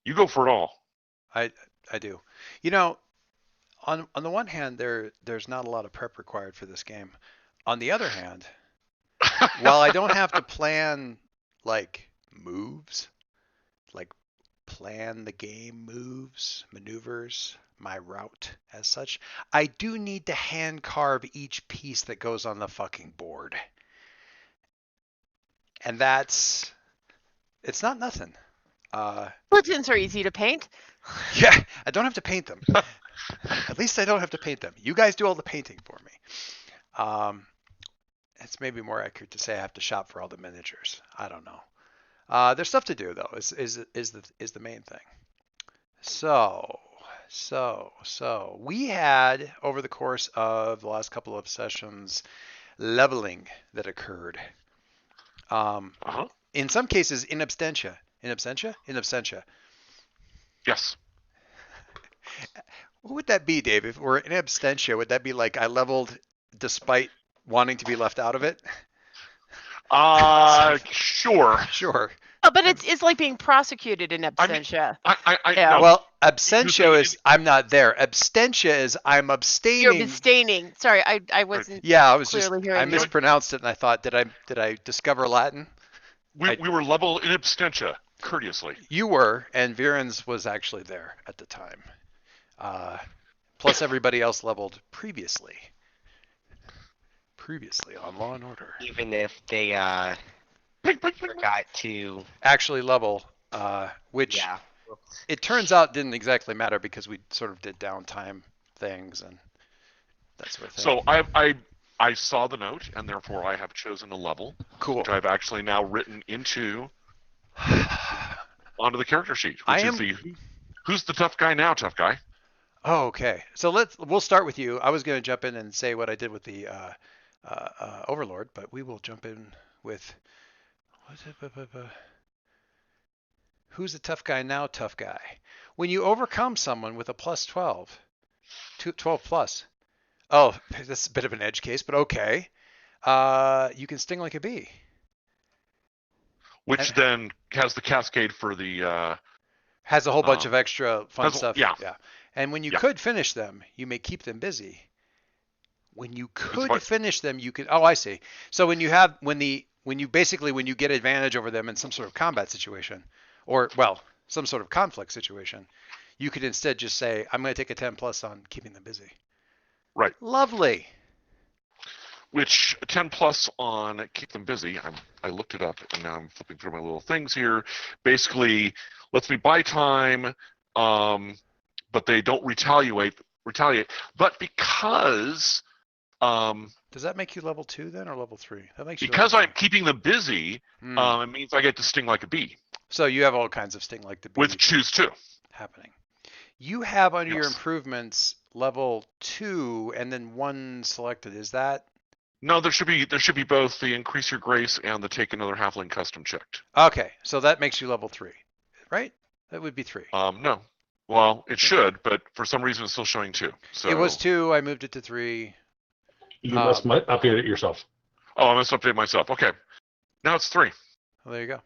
You go for it all. I do. You know, on the one hand, there's not a lot of prep required for this game. On the other hand, while I don't have to plan like moves, like plan the game moves, maneuvers, my route as such, I do need to hand carve each piece that goes on the fucking board. And it's not nothing. Uh, Skeletons are easy to paint. yeah, I don't have to paint them. At least I don't have to paint them. You guys do all the painting for me. Um, it's maybe more accurate to say I have to shop for all the miniatures. I don't know. There's stuff to do though. Is the main thing. So we had over the course of the last couple of sessions leveling that occurred. Uh-huh. In some cases, in absentia. In absentia. Yes. What would that be, Dave? If we're in absentia, would that be like I leveled despite wanting to be left out of it? Sure. Sure. Oh, but it's like being prosecuted in I mean, absentia. I Yeah. no. Well, You absentio is I'm not there. Abstentia is I'm You're abstaining. abstaining. Sorry, I right. wasn't Yeah, I was just clearly I hearing you. mispronounced it and I thought did I discover Latin? I We were level in absentia, courteously. You were, and Viren's was actually there at the time. Uh, plus everybody else leveled previously. Previously on Law and Order. Even if they Ping, ping, ping. forgot to, Actually level, which yeah. it turns out didn't exactly matter because we sort of did downtime things and that sort of thing. So I saw the note, and therefore I have chosen a level, Cool. which I've actually now written onto the character sheet, which is the who's the tough guy now, tough guy. Oh, okay. So we'll start with you. I was going to jump in and say what I did with the Overlord, but we will jump in with who's the tough guy now, tough guy. When you overcome someone with a plus 12, 12 plus. Oh, this is a bit of an edge case, but okay. You can sting like a bee. Which then has the cascade for the has a whole bunch of extra fun stuff. Yeah. And when you could finish them, you may keep them busy. When you could finish them, you can. Oh, I see. So when you get advantage over them in some sort of combat situation, or some sort of conflict situation, you could instead just say, "I'm going to take a 10 plus on keeping them busy." Right. Lovely. Which 10 plus on keep them busy. I looked it up and now I'm flipping through my little things here. Basically, lets me buy time, but they don't retaliate. But because does that make you level 2 then, or level 3? That makes you because I'm keeping them busy. It means I get to sting like a bee. So you have all kinds of sting like the bee with choose 2 happening. You have under your improvements level 2 and then 1 selected. Is that? No, there should be both the increase your grace and the take another halfling custom checked. Okay, so that makes you level 3, right? That would be 3. No. Well, it should, but for some reason it's still showing 2. So it was 2. I moved it to 3. You must update it yourself. Oh, I must update myself. Okay. Now it's 3. Well, there you go.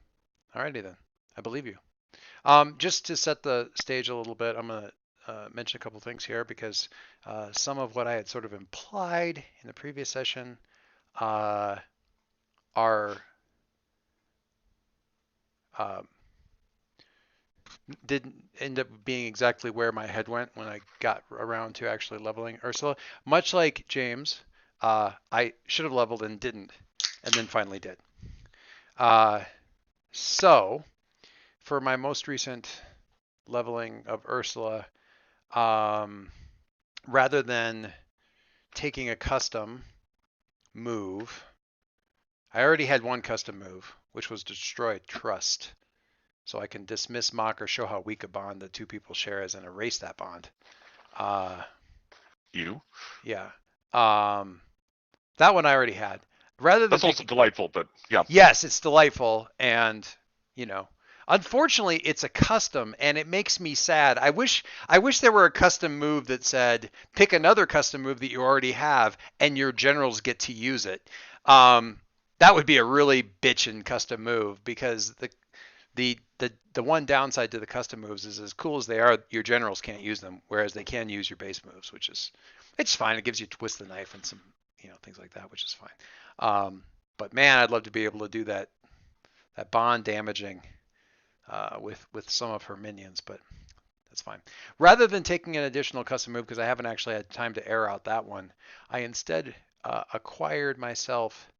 Alrighty then. I believe you. Just to set the stage a little bit, I'm going to mention a couple things here because some of what I had sort of implied in the previous session are didn't end up being exactly where my head went when I got around to actually leveling Ursula. Much like James, I should have leveled and didn't, and then finally did. So, for my most recent leveling of Ursula, rather than taking a custom move, I already had one custom move, which was destroy trust. So I can dismiss, mock, or show how weak a bond the two people share is and erase that bond. You? Yeah. That one I already had. That's also delightful, but yeah. Yes, it's delightful, and unfortunately, it's a custom, and it makes me sad. I wish there were a custom move that said pick another custom move that you already have, and your generals get to use it. That would be a really bitchin' custom move because the the one downside to the custom moves is as cool as they are, your generals can't use them, whereas they can use your base moves, which is it's fine. It gives you twist the knife and some things like that, which is fine. But man, I'd love to be able to do that bond damaging with some of her minions, but that's fine. Rather than taking an additional custom move, because I haven't actually had time to air out that one, I instead acquired myself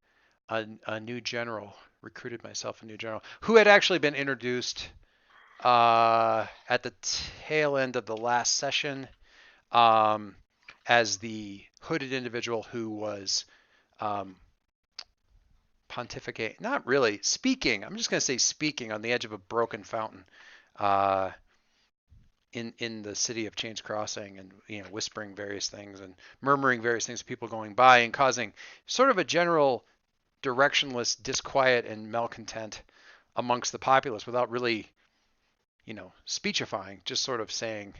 a new general, recruited myself a new general, who had actually been introduced at the tail end of the last session as the hooded individual who was pontificate, not really, speaking, I'm just going to say speaking on the edge of a broken fountain in the city of Chains Crossing, and whispering various things and murmuring various things to people going by, and causing sort of a general directionless disquiet and malcontent amongst the populace without really speechifying, just sort of saying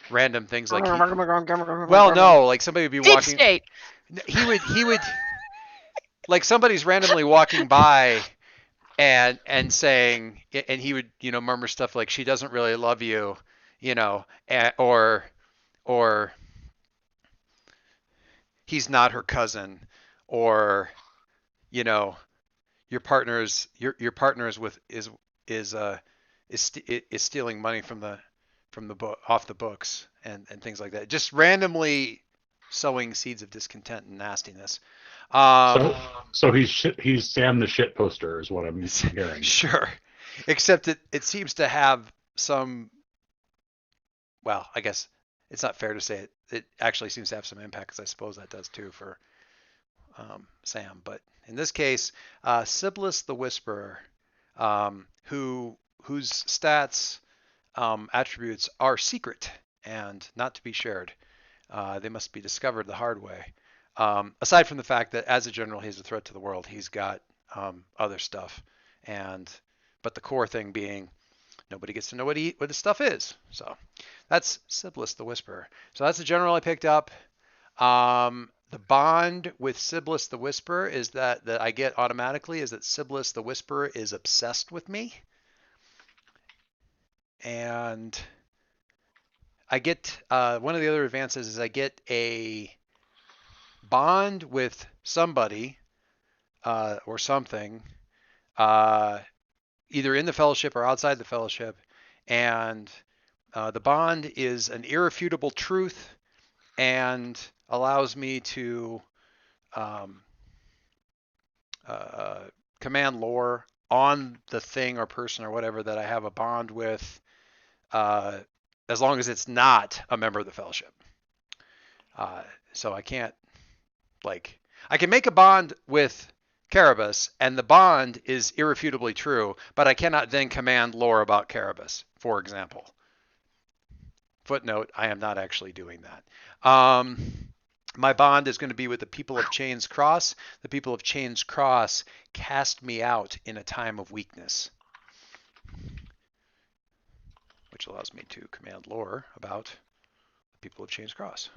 random things like well, no, like somebody would be Deep walking, state. he would like somebody's randomly walking by and saying, and he would murmur stuff like, she doesn't really love you, or he's not her cousin, or your partner is stealing money from the book, off the books, and things like that, just randomly sowing seeds of discontent and nastiness. So he's Sam the shit poster is what I'm hearing. Sure, except it seems to have some. Well, I guess it's not fair to say it. It actually seems to have some impact, because I suppose that does too for Sam. But in this case, Sibyllus the Whisperer, whose stats attributes are secret and not to be shared. They must be discovered the hard way. Aside from the fact that as a general, he's a threat to the world, he's got other stuff, but the core thing being nobody gets to know what his stuff is. So that's Sibyllus the Whisperer. So that's the general I picked up. The bond with Sibyllus the Whisperer is that I get automatically is that Sibyllus the Whisperer is obsessed with me, and I get one of the other advances is I get a bond with somebody or something, either in the fellowship or outside the fellowship, and the bond is an irrefutable truth and allows me to command lore on the thing or person or whatever that I have a bond with, as long as it's not a member of the fellowship. So I can't, I can make a bond with Carabas, and the bond is irrefutably true, but I cannot then command lore about Carabas, for example. Footnote, I am not actually doing that. My bond is going to be with the people of Chains Cross. The people of Chains Cross cast me out in a time of weakness, which allows me to command lore about the people of Chains Cross,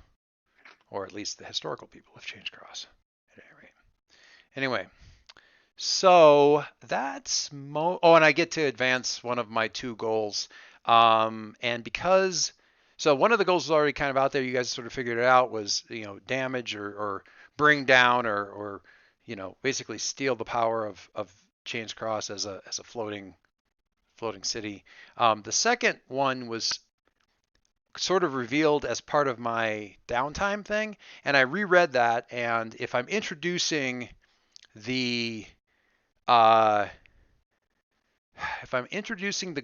or at least the historical people of Chains Cross, at any rate. Anyway, so that's and I get to advance one of my 2 goals, and because. So one of the goals was already kind of out there. You guys sort of figured it out, was damage or bring down or basically steal the power of Chains Cross as a floating city. The second one was sort of revealed as part of my downtime thing, and I reread that. And if I'm introducing the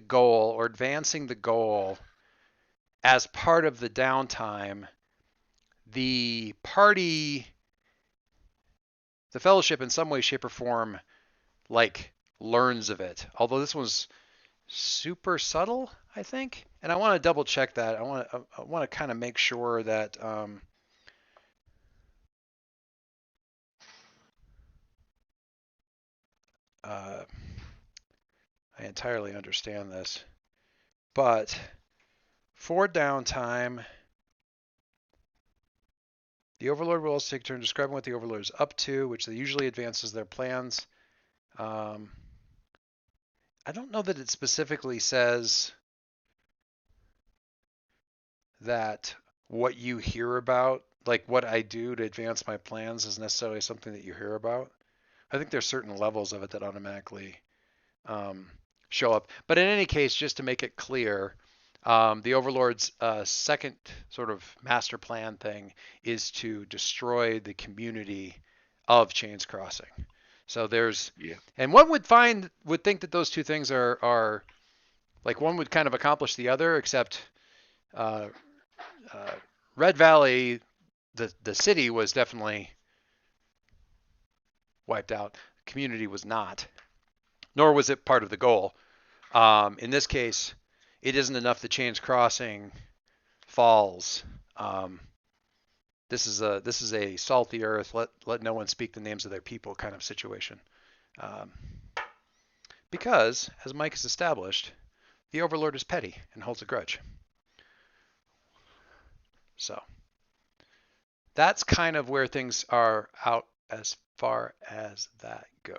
goal or advancing the goal as part of the downtime, the party, the fellowship, in some way, shape, or form, learns of it. Although this was super subtle, I think, and I want to double check that. I want to kind of make sure that I entirely understand this, but. For downtime, the Overlord will also take a turn describing what the Overlord is up to, which usually advances their plans. I don't know that it specifically says that what you hear about, like what I do to advance my plans, is necessarily something that you hear about. I think there's certain levels of it that automatically show up. But in any case, just to make it clear, the Overlord's second sort of master plan thing is to destroy the community of Chains Crossing. So there's, and one would think that those two things are like one would kind of accomplish the other, except Red Valley, the city was definitely wiped out. The community was not, nor was it part of the goal. In this case, it isn't enough that Chains Crossing falls. This is a salty earth. Let no one speak the names of their people kind of situation. Because, as Mike has established, the Overlord is petty and holds a grudge. So that's kind of where things are out as far as that goes.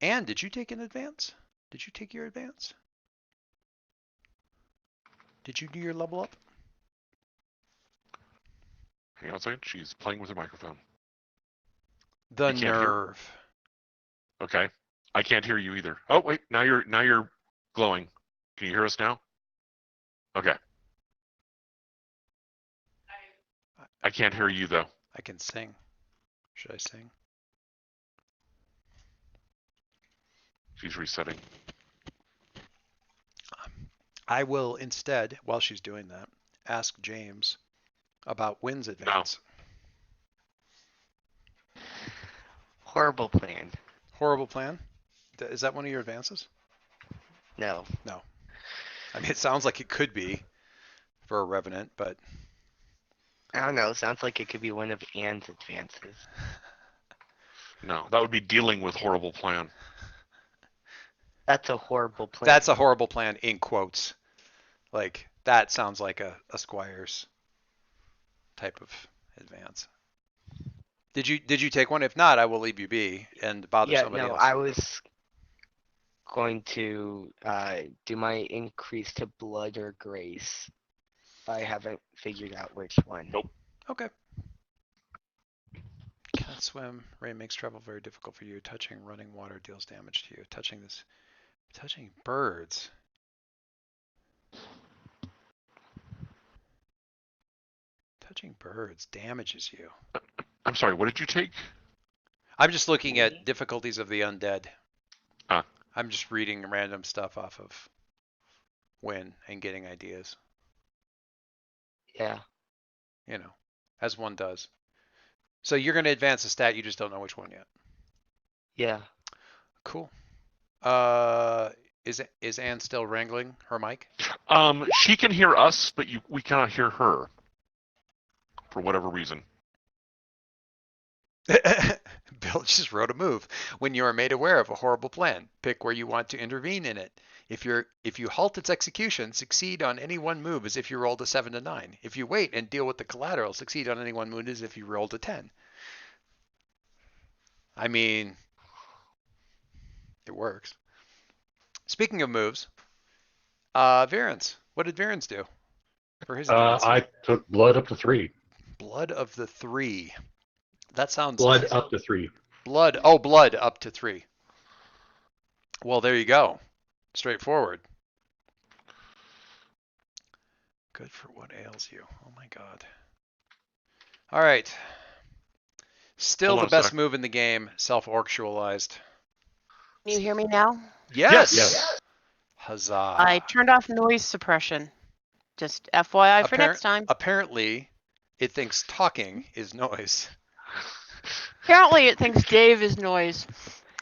And did you take an advance? Did you take your advance? Did you do your level up? Hang on a second. She's playing with her microphone. The You can't hear. nerve. Okay. I can't hear you either. Oh wait, now you're glowing. Can you hear us now? Okay. I can't hear you though. I can sing. Should I sing? She's resetting. I will instead, while she's doing that, ask James about Wynn's advance. Horrible plan. Horrible plan? Is that one of your advances? No. No. I mean, it sounds like it could be for a Revenant, but I don't know. Sounds like it could be one of Anne's advances. No, that would be dealing with horrible plan. That's a horrible plan. that's a horrible plan in quotes. Like, that sounds like a Squire's type of advance. Did you take one? If not, I will leave you be and bother somebody else. I was going to do my increase to blood or grace. I haven't figured out which one. Nope. Okay. Can't swim. Rain makes travel very difficult for you. Touching running water deals damage to you. Touching birds. Touching birds damages you. I'm sorry, what did you take? I'm just looking at difficulties of the undead. Ah. I'm just reading random stuff off of Wynn and getting ideas. Yeah. You know, as one does. So you're going to advance a stat, you just don't know which one yet. Yeah. Cool. Is Anne still wrangling her mic? She can hear us, but we cannot hear her. For whatever reason. Bill just wrote a move. When you are made aware of a horrible plan, pick where you want to intervene in it. If you halt its execution, succeed on any one move as if you rolled a 7 to 9. If you wait and deal with the collateral, succeed on any one move as if you rolled a 10. I mean, it works. Speaking of moves, Virens. What did Virens do for his advance? I took blood up to 3. Blood of the 3. That sounds Blood up to 3. blood up to 3. Well, there you go. Straightforward. Good for what ails you. Oh my god. All right. Still Hold the on a best sec. move in the game, self-orctualized. Can you hear me now? Yes. Yes. Huzzah. I turned off noise suppression. Just FYI for next time. Apparently, it thinks talking is noise. Apparently it thinks Dave is noise.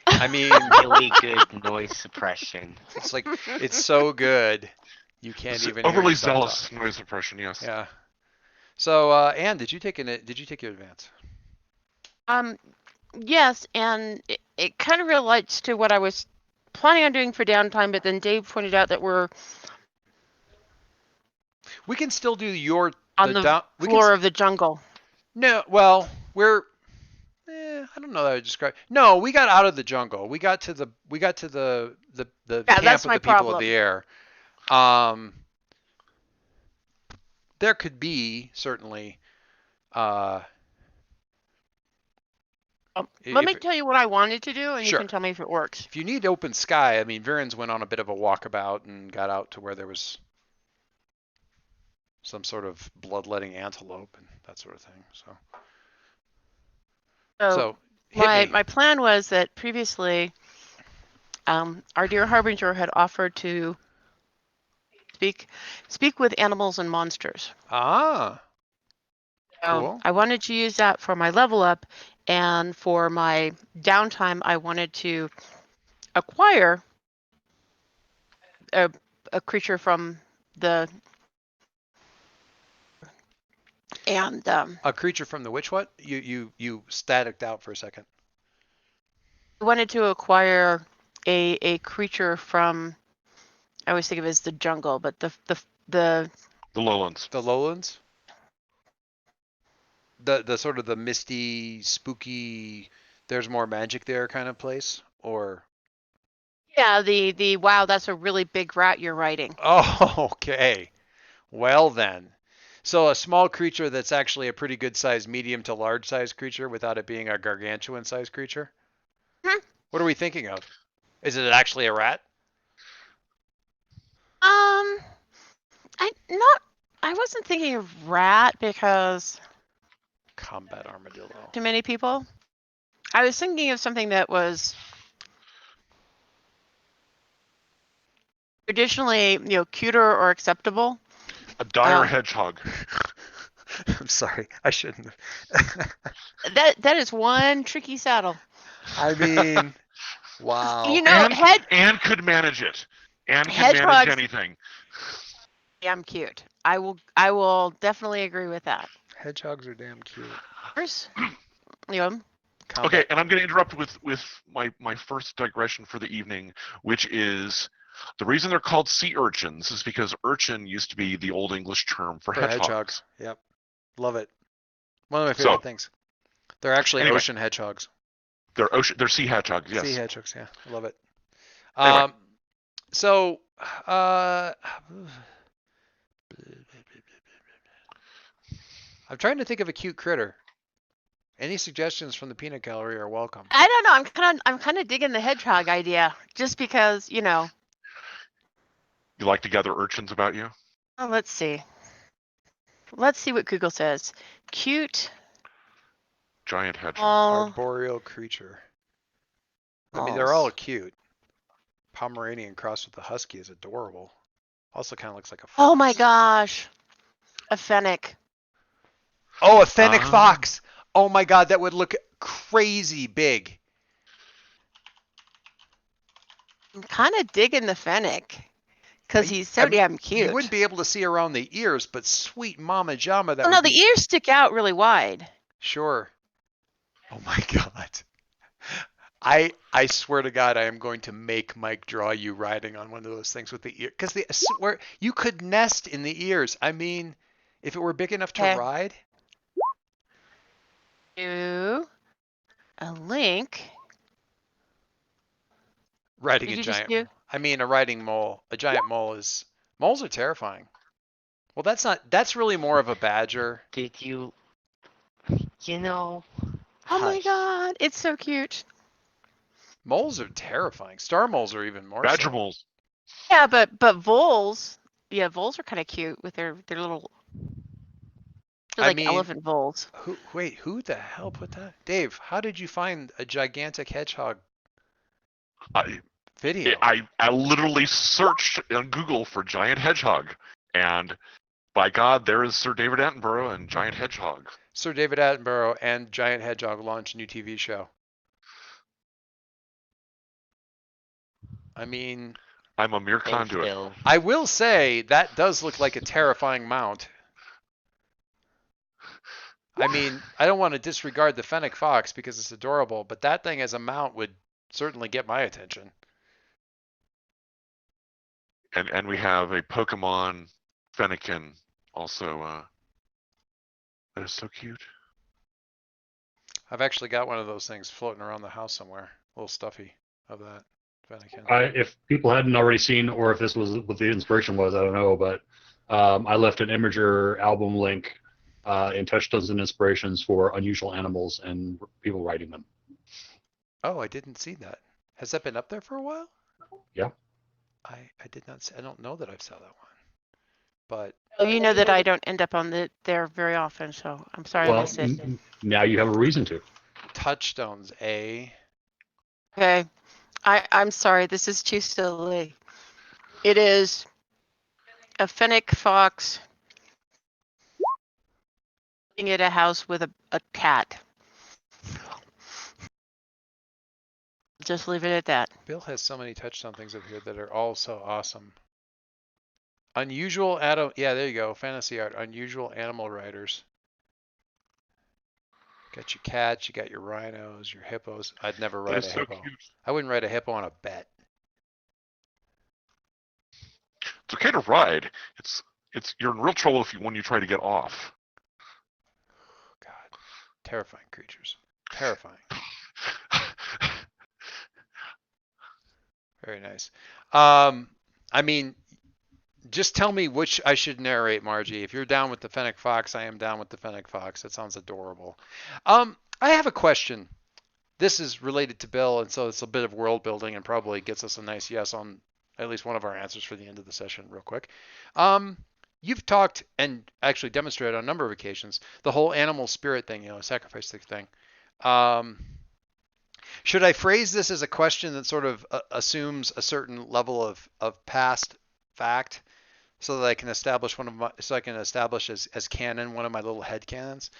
I mean, Really good noise suppression. it's like it's so good you can't It's even hear overly yourself zealous talk. noise suppression, yes. Yeah. So, Anne, did you take your advance? Yes, and it kind of relates to what I was planning on doing for downtime, but then Dave pointed out that we're We can still do on the floor of the jungle. No, well, we're I don't know that I would describe. No, we got out of the jungle. We got to the Yeah, camp that's of my the people of problem. the air. There could be certainly. Let me If tell you what I wanted to do, and you Sure. can tell me if it works. if you need open sky, I mean, Viren's went on a bit of a walkabout and got out to where there was some sort of bloodletting antelope and that sort of thing. So hit me. My plan was that previously, our dear harbinger had offered to speak with animals and monsters. Ah, So cool. I wanted to use that for my level up, and for my downtime, I wanted to acquire a creature from the and A creature from the witch what? You staticked out for a second. I wanted to acquire a creature from, I always think of it as the jungle, but the lowlands. The lowlands? The sort of the misty, spooky, there's more magic there kind of place? Or yeah, the wow, that's a really big rat you're riding. Oh, okay. Well then. So a small creature that's actually a pretty good sized medium to large sized creature without it being a gargantuan sized creature? Hmm. What are we thinking of? Is it actually a rat? I wasn't thinking of rat because Combat armadillo. too many people. I was thinking of something that was traditionally, cuter or acceptable. A dire hedgehog. I'm sorry. I shouldn't have. That is one tricky saddle. I mean, wow. And could manage it. And can manage Hedgehogs- anything. Damn cute. I will definitely agree with that. Hedgehogs are damn cute. First, you know, Okay, and I'm going to interrupt with my first digression for the evening, which is the reason they're called sea urchins is because urchin used to be the Old English term for hedgehogs. Yep. Love it. One of my favorite things. They're actually ocean hedgehogs. They're sea hedgehogs, yes. Sea hedgehogs, yeah. I love it. Anyway. So, I'm trying to think of a cute critter. Any suggestions from the peanut gallery are welcome. I don't know. I'm kind of digging the hedgehog idea, just because You like to gather urchins about you? Oh, let's see. Let's see what Google says. Cute. Giant hedgehog. Arboreal creature. I mean, they're all cute. Pomeranian crossed with a husky is adorable. Also kind of looks like a fox. Oh my gosh. A fennec. Oh, a fennec fox. Oh my god, that would look crazy big. I'm kind of digging the fennec because he's so damn cute. You wouldn't be able to see around the ears, but sweet mama jama, that the ears stick out really wide. Sure. Oh my god. I swear to God, I am going to make Mike draw you riding on one of those things with the ear, because where you could nest in the ears. I mean, if it were big enough to ride. To a link. Riding a giant. I mean, a riding mole. A giant mole is. Moles are terrifying. Well, that's not. That's really more of a badger. Did you? You know. Oh my god, it's so cute. Moles are terrifying. Star moles are even more. Badger moles. Yeah, but voles. Yeah, voles are kind of cute with their little. They're like elephant voles. Who the hell put that? Dave, how did you find a gigantic hedgehog video? I literally searched on Google for giant hedgehog, and by God, there is Sir David Attenborough and giant hedgehog. Sir David Attenborough and giant hedgehog launch new TV show. I mean, I'm a mere conduit. I will say that does look like a terrifying mount. I mean, I don't want to disregard the fennec fox because it's adorable, but that thing as a mount would certainly get my attention. And we have a Pokemon Fennekin also. That is so cute. I've actually got one of those things floating around the house somewhere. A little stuffy of that Fennekin. If people hadn't already seen, or if this was what the inspiration was, I don't know, but I left an Imager album link in Touchstones and Inspirations for unusual animals and people writing them. Oh, I didn't see that. Has that been up there for a while? Yeah. I did not see, I don't know that I've saw that one. But Oh, you know that I don't end up on there very often, so I'm sorry I Well, missed it. now you have a reason to. Touchstones, eh? Okay. I'm sorry, this is too silly. It is a fennec fox living at a house with a cat. Just leave it at that. Bill has so many touchstone things up here that are all so awesome. Unusual animal, yeah, there you go. Fantasy art, unusual animal writers. Got your cats, you got your rhinos, your hippos. I'd never That write is a so hippo. cute. I wouldn't write a hippo on a bet. It's okay to ride. It's you're in real trouble when you try to get off. God, terrifying creatures. Terrifying. Very nice. I mean, just tell me which I should narrate, Margie. If you're down with the Fennec Fox, I am down with the Fennec Fox. That sounds adorable. I have a question. This is related to Bill, and so it's a bit of world building and probably gets us a nice yes on at least one of our answers for the end of the session real quick. You've talked and actually demonstrated on a number of occasions the whole animal spirit thing, sacrifice thing. Should I phrase this as a question that sort of assumes a certain level of past fact so that I can establish as canon one of my little head canons?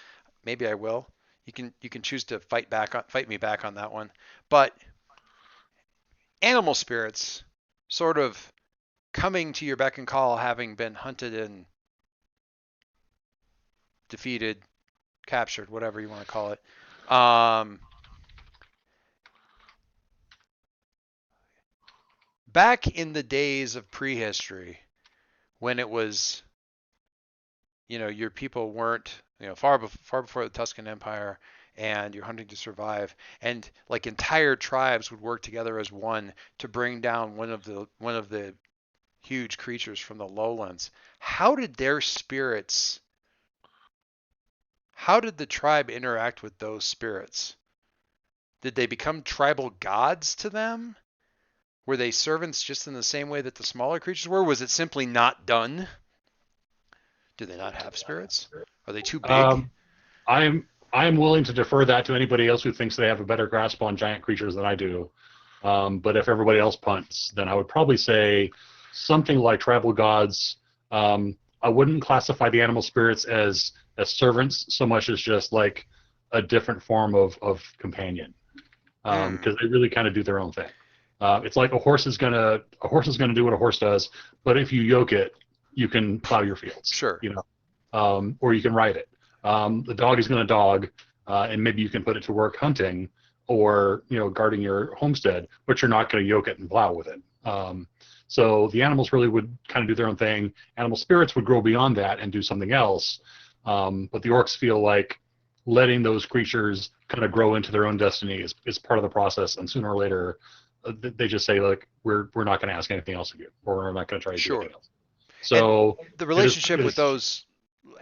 Maybe I will. You can choose to fight me back on that one. But animal spirits sort of coming to your beck and call, having been hunted and defeated, captured, whatever you want to call it. Back in the days of prehistory, when it was, your people weren't, far before the Tuscan Empire, and you're hunting to survive, and like entire tribes would work together as one to bring down one of the huge creatures from the lowlands. How did the tribe interact with those spirits? Did they become tribal gods to them? Were they servants just in the same way that the smaller creatures were? Was it simply not done? Do they not have spirits? Are they too big? I'm willing to defer that to anybody else who thinks they have a better grasp on giant creatures than I do. But if everybody else punts, then I would probably say something like tribal gods. I wouldn't classify the animal spirits as servants so much as just like a different form of companion, because they really kind of do their own thing. It's like a horse is gonna do what a horse does, but if you yoke it, you can plow your fields. Sure. Or you can ride it. The dog is gonna dog, and maybe you can put it to work hunting or guarding your homestead, but you're not gonna yoke it and plow with it. So the animals really would kind of do their own thing. Animal spirits would grow beyond that and do something else. But the orcs feel like letting those creatures kind of grow into their own destiny is part of the process, and sooner or later they just say, like, we're not going to ask anything else of you, or we're not going to try to do anything else. So and the relationship with those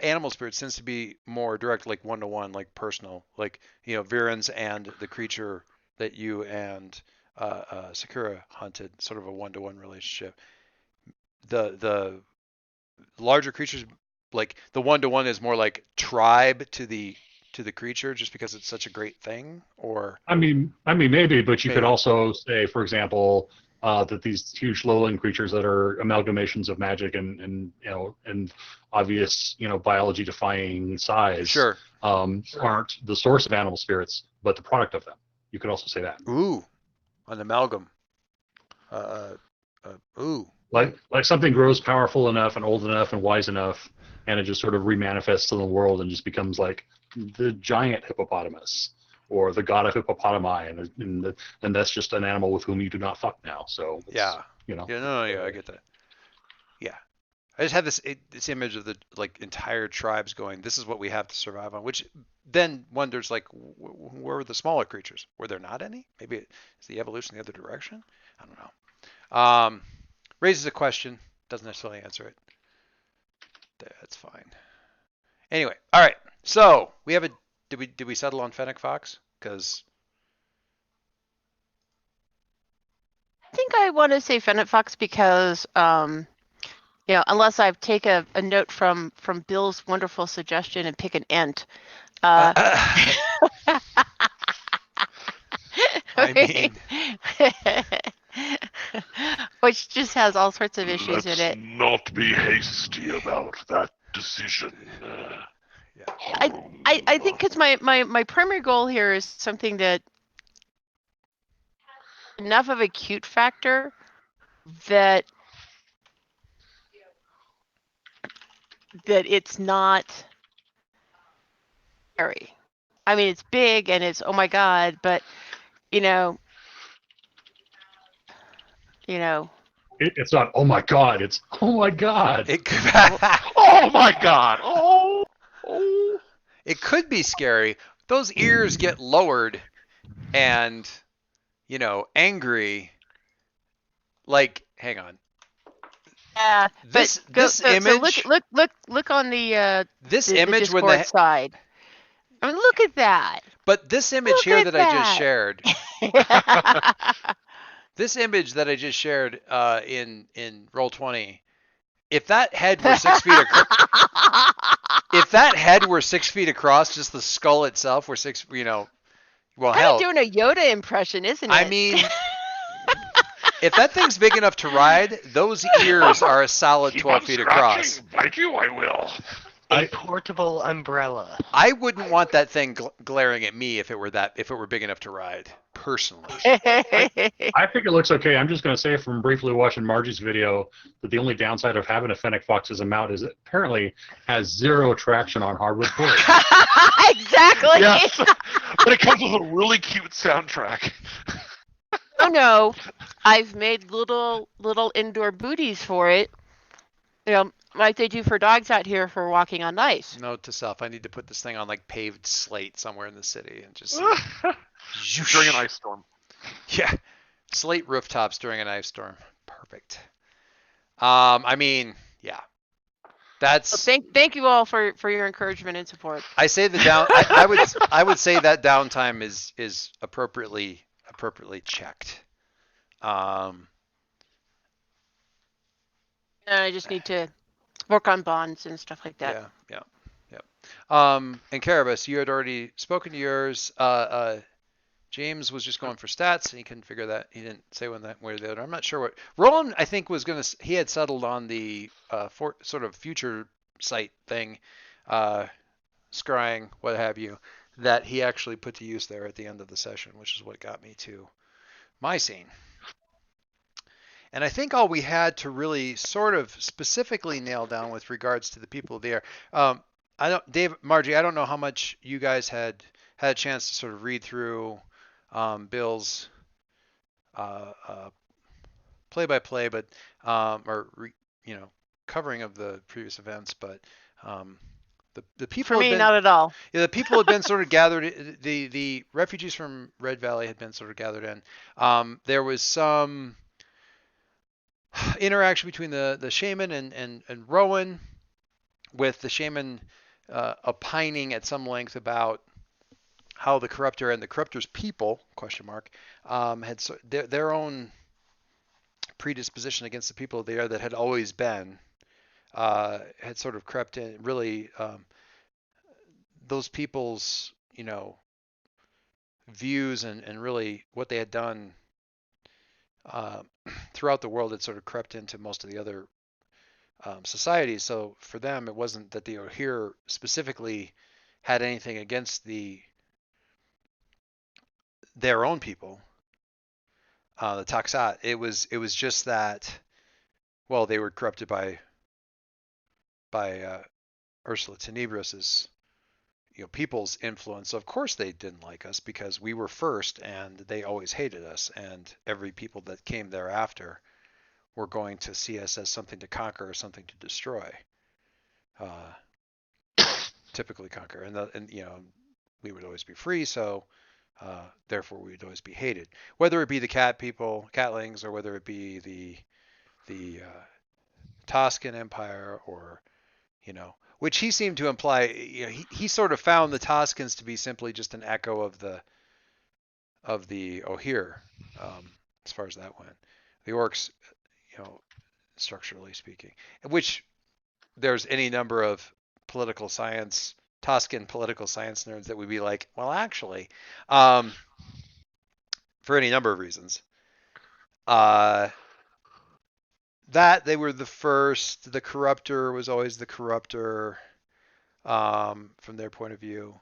animal spirits tends to be more direct, like one-to-one, like personal, like Virens and the creature that you and Sakura hunted, sort of a one-to-one relationship. The larger creatures, like the one-to-one is more like tribe to the creature, just because it's such a great thing. Or I mean maybe, but you could also say, for example, that these huge lowland creatures that are amalgamations of magic and obvious biology defying size, sure, aren't the source of animal spirits, but the product of them. You could also say that. Ooh, an amalgam. Ooh. Like something grows powerful enough and old enough and wise enough, and it just sort of remanifests in the world and just becomes like the giant hippopotamus or the god of hippopotami, and that's just an animal with whom you do not fuck now. So yeah, yeah, I get that. Yeah, I just had this image of the like entire tribes going, "This is what we have to survive on," which then wonders like, where were the smaller creatures? Were there not any? Maybe it's the evolution the other direction. I don't know. Raises a question, doesn't necessarily answer it. That's fine. Anyway, all right. So we have a. Did we settle on Fennec Fox? Because I think I want to say Fennec Fox because, unless I take a note from Bill's wonderful suggestion and pick an ent. I mean, which just has all sorts of issues in Let's it. not be hasty about that decision. I think because my primary goal here is something that enough of a cute factor that it's not scary. I mean, it's big and it's oh my god, but you know, It's not, oh my God, it's, oh my God. it could, Oh my God! it could be scary. Those ears get lowered and, angry. Like, hang on. yeah. This But this image. So look on the This the image Discord when the side. I mean, look at that. but this image Look here at that I just that. shared. This image that I just shared in Roll20, if that head were 6 feet across, if that head were 6 feet across, just the skull itself were well, kind hell, of doing a Yoda impression, isn't it? I mean, if that thing's big enough to ride, those ears are a solid Keep 12 on feet scratching. across. Bite you, I will. A portable umbrella. I wouldn't want that thing glaring at me if it were big enough to ride, personally. I think it looks okay. I'm just going to say from briefly watching Margie's video that the only downside of having a Fennec Fox as a mount is it apparently has zero traction on hardwood floors. Exactly. Yes, but it comes with a really cute soundtrack. Oh no, I've made little indoor booties for it. Like they do for dogs out here for walking on ice. Note to self: I need to put this thing on like paved slate somewhere in the city and just During an ice storm. Yeah, slate rooftops during an ice storm. Perfect. I mean, yeah, that's. Well, thank you all for your encouragement and support. I say the down. I would say that downtime is appropriately checked. And I just need to work on bonds and stuff like that. Yeah. And Carabas, you had already spoken to yours. James was just going for stats, and he couldn't figure that. He didn't say one way or the other. I'm not sure what. Roland, I think, was gonna. He had settled on the sort of future sight thing, scrying, what have you, that he actually put to use there at the end of the session, which is what got me to my scene. And I think all we had to really sort of specifically nail down with regards to the people there. Margie, I don't know how much you guys had a chance to sort of read through Bill's play-by-play, but covering of the previous events, but the people for me, not at all. Yeah, the people had been sort of gathered. The refugees from Red Valley had been sort of gathered in. There was some interaction between the shaman and Rowan, with the shaman opining at some length about how the corruptor and the corruptor's people had their own predisposition against the people there that had always been had sort of crept in. Really, those people's views and really what they had done throughout the world had sort of crept into most of the other societies. So for them, it wasn't that the O'Hare specifically had anything against their own people, the Taxat. It was just that, well, they were corrupted by Ursula Tenebros's people's influence. Of course they didn't like us because we were first, and they always hated us, and every people that came thereafter were going to see us as something to conquer or something to destroy. Typically conquer, and we would always be free, so therefore we would always be hated. Whether it be the cat people, catlings, or whether it be the Toskan Empire, or which he seemed to imply. He sort of found the Toskans to be simply just an echo of the Ohir, as far as that went. The orcs, structurally speaking, which there's any number of Toscan political science nerds that would be like, well, actually, for any number of reasons, that they were the first. The corruptor was always the corruptor, from their point of view.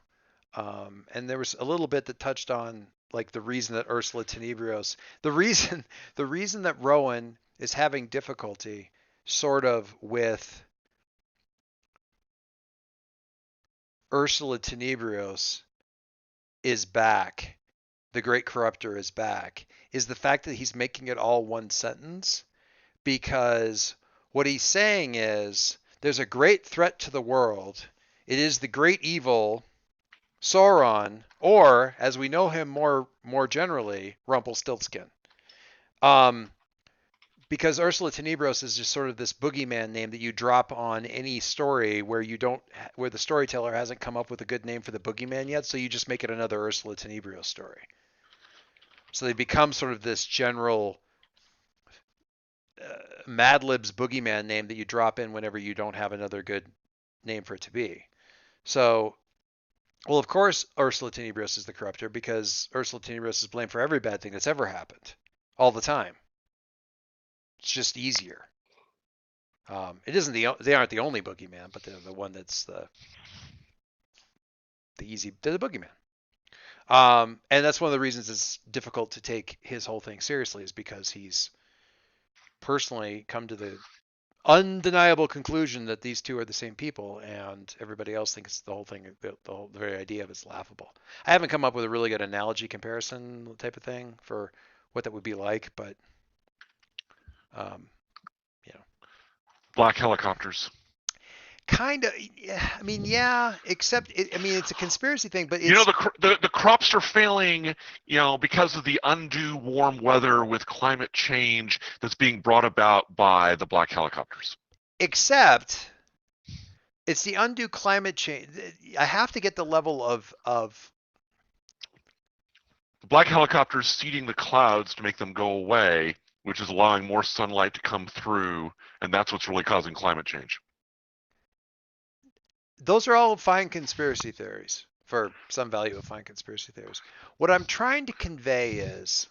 And there was a little bit that touched on like the reason that Ursula Tenebrios, the reason that Rowan is having difficulty sort of with Ursula Tenebrios is back, the great corruptor is back, is the fact that he's making it all one sentence, because what he's saying is there's a great threat to the world. It is the great evil Sauron, or as we know him more generally, Rumpelstiltskin. Because Ursula Tenebrios is just sort of this boogeyman name that you drop on any story where the storyteller hasn't come up with a good name for the boogeyman yet, so you just make it another Ursula Tenebrios story. So they become sort of this general Mad Libs boogeyman name that you drop in whenever you don't have another good name for it to be. So, well, of course, Ursula Tenebrios is the corruptor, because Ursula Tenebrios is blamed for every bad thing that's ever happened, all the time. It's just easier. It isn't they aren't the only boogeyman, but they're the one that's the boogeyman. And that's one of the reasons it's difficult to take his whole thing seriously, is because he's personally come to the undeniable conclusion that these two are the same people, and everybody else thinks the whole thing, the very idea of it's laughable. I haven't come up with a really good analogy comparison type of thing for what that would be like, but Black helicopters. Kind of. I mean, yeah. Except, it's a conspiracy thing, but it's, the crops are failing, because of the undue warm weather with climate change that's being brought about by the black helicopters. Except, it's the undue climate change. I have to get the level of the black helicopters seeding the clouds to make them go away, which is allowing more sunlight to come through, and that's what's really causing climate change. Those are all fine conspiracy theories, for some value of fine conspiracy theories. What I'm trying to convey is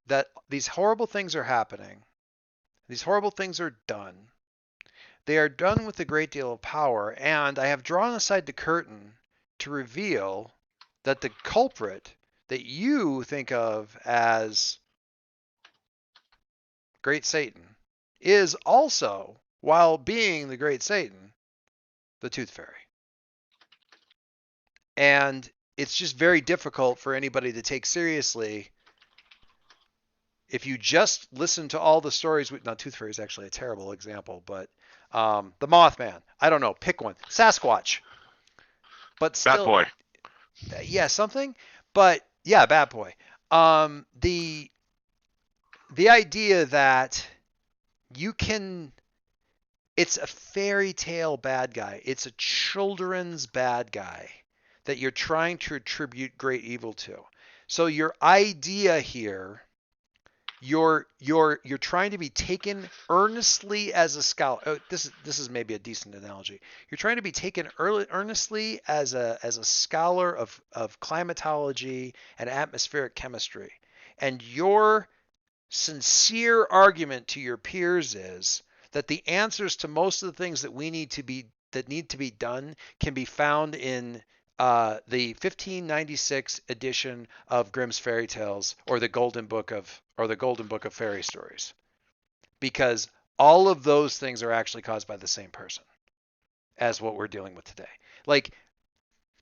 that these horrible things are happening. These horrible things are done. They are done with a great deal of power, and I have drawn aside the curtain to reveal that the culprit that you think of as Great Satan is also, while being the Great Satan, the Tooth Fairy. And it's just very difficult for anybody to take seriously if you just listen to all the stories. Now, Tooth Fairy is actually a terrible example, but the Mothman, I don't know, pick one. Sasquatch. But still, Bat Boy. Yeah, something. But yeah, Bat Boy. The idea that it's a fairy tale bad guy. It's a children's bad guy that you're trying to attribute great evil to. So your idea here, you're trying to be taken earnestly as a scholar. Oh, this is maybe a decent analogy. You're trying to be taken earnestly as a scholar of climatology and atmospheric chemistry. And your sincere argument to your peers is that the answers to most of the things that need to be done can be found in the 1596 edition of Grimm's Fairy Tales, or the Golden Book of Fairy Stories, because all of those things are actually caused by the same person as what we're dealing with today. Like,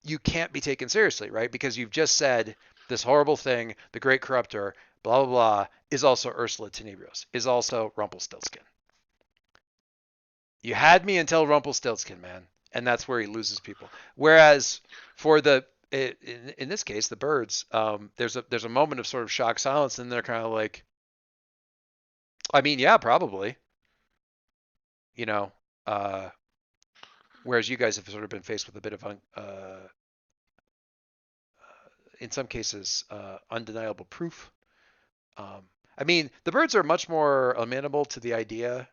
you can't be taken seriously, right? Because you've just said this horrible thing, the Great Corruptor, blah, blah, blah, is also Ursula Tenebrios, is also Rumpelstiltskin. You had me until Rumpelstiltskin, man. And that's where he loses people. Whereas for in this case, the birds, there's a moment of sort of shocked silence, and they're kind of like, I mean, yeah, probably. You know, whereas you guys have sort of been faced with a bit of, in some cases, undeniable proof. I mean, the birds are much more amenable to the idea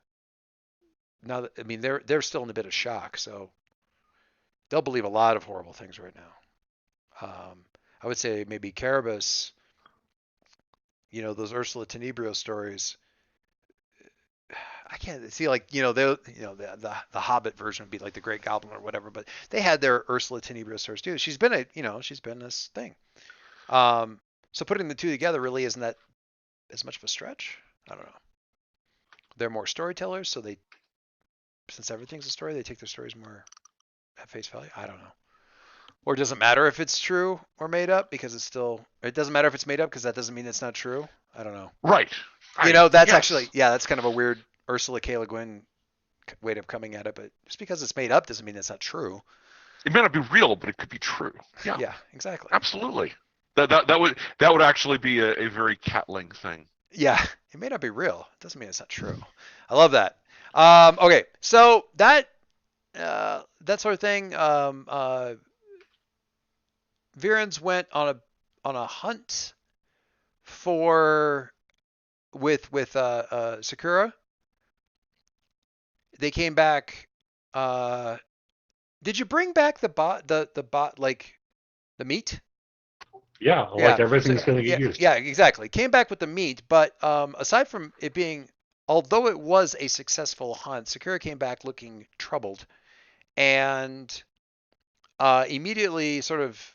now that, I mean, they're still in a bit of shock, so they'll believe a lot of horrible things right now. I would say maybe Carabas, those Ursula Tenebrio stories. I can't see, like, the Hobbit version would be like the Great Goblin or whatever, but they had their Ursula Tenebrio stories too. She's been this thing. So putting the two together really isn't that as much of a stretch. I don't know. They're more storytellers, so since everything's a story, they take their stories more at face value. I don't know. Or does it matter if it's true or made up because it doesn't matter if it's made up because that doesn't mean it's not true. I don't know. Right. That's yes. actually, that's kind of a weird Ursula K. Le Guin way of coming at it, but just because it's made up doesn't mean it's not true. It may not be real, but it could be true. Yeah. Yeah, exactly. Absolutely. That would actually be a very Catling thing. Yeah, it may not be real. It doesn't mean it's not true. I love that. Okay, so that sort of thing. Virens went on a hunt with Sakura. They came back. Did you bring back the bot like the meat? Yeah, like everything's going to get used. Yeah, exactly. Came back with the meat, but aside from it being, although it was a successful hunt, Sakura came back looking troubled, and immediately sort of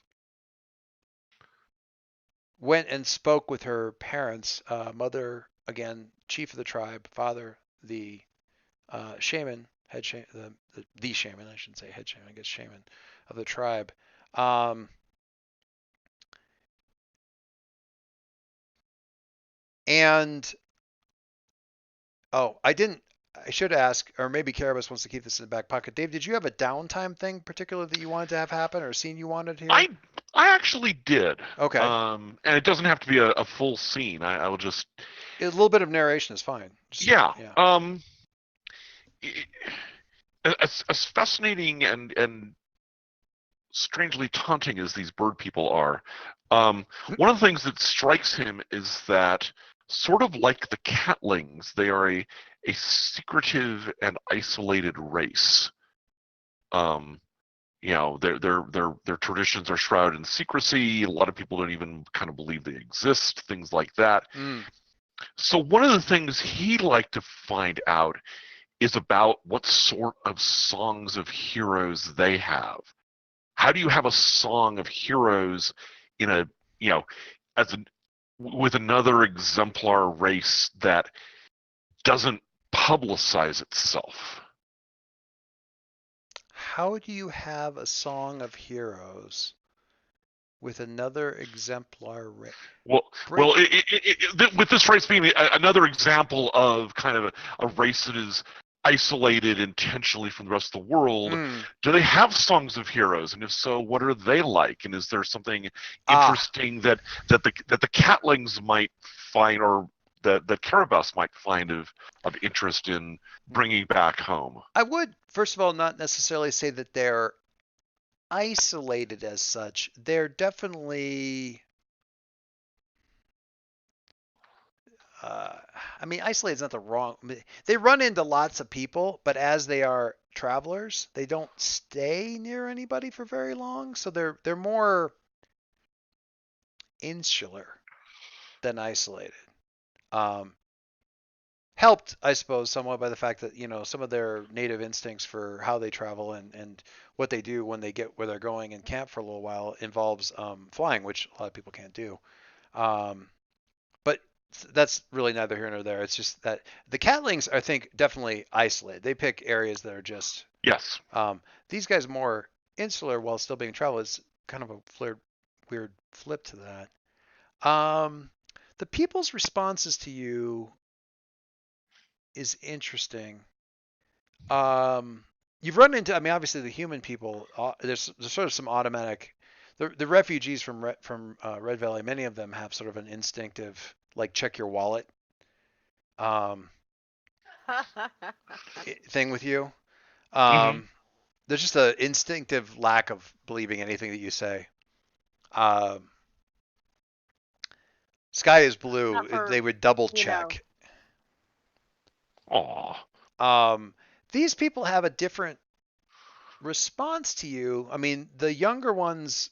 went and spoke with her parents, mother, again, chief of the tribe, father, the shaman, head shaman, the shaman, I shouldn't say head shaman, I guess shaman of the tribe. And I should ask, or maybe Carabas wants to keep this in the back pocket. Dave, did you have a downtime thing particular that you wanted to have happen or a scene you wanted here? I actually did. Okay. And it doesn't have to be a full scene. I will just. A little bit of narration is fine. Yeah. As fascinating and strangely taunting as these bird people are, one of the things that strikes him is that, sort of like the Catlings, they are a secretive and isolated race. Their traditions are shrouded in secrecy. A lot of people don't even kind of believe they exist, things like that. So one of the things he'd like to find out is about what sort of songs of heroes they have. How do you have a song of heroes with another exemplar race that doesn't publicize itself? How do you have a song of heroes with another exemplar race? Well, with this race being another example of kind of a race that is isolated intentionally from the rest of the world, do they have songs of heroes? And if so, what are they like? And is there something interesting that the Catlings might find, or that Carabas might find of interest in bringing back home? I would, first of all, not necessarily say that they're isolated as such. They're definitely, isolated is not the wrong. They run into lots of people, but as they are travelers, they don't stay near anybody for very long. So they're more insular than isolated. Helped, I suppose, somewhat by the fact that some of their native instincts for how they travel and what they do when they get where they're going and camp for a little while involves flying, which a lot of people can't do. But that's really neither here nor there. It's just that the Catlings, I think, definitely isolated. They pick areas that are just yes. These guys more insular while still being traveled. It's kind of a weird flip to that. The people's responses to you is interesting. You've run into, I mean, obviously the human people. There's sort of some automatic. The refugees from Red Valley, many of them have sort of an instinctive, like, check your wallet thing with you. There's just an instinctive lack of believing anything that you say. Sky is blue. Not for, They would double you know. check. Aw. These people have a different response to you. I mean, the younger ones,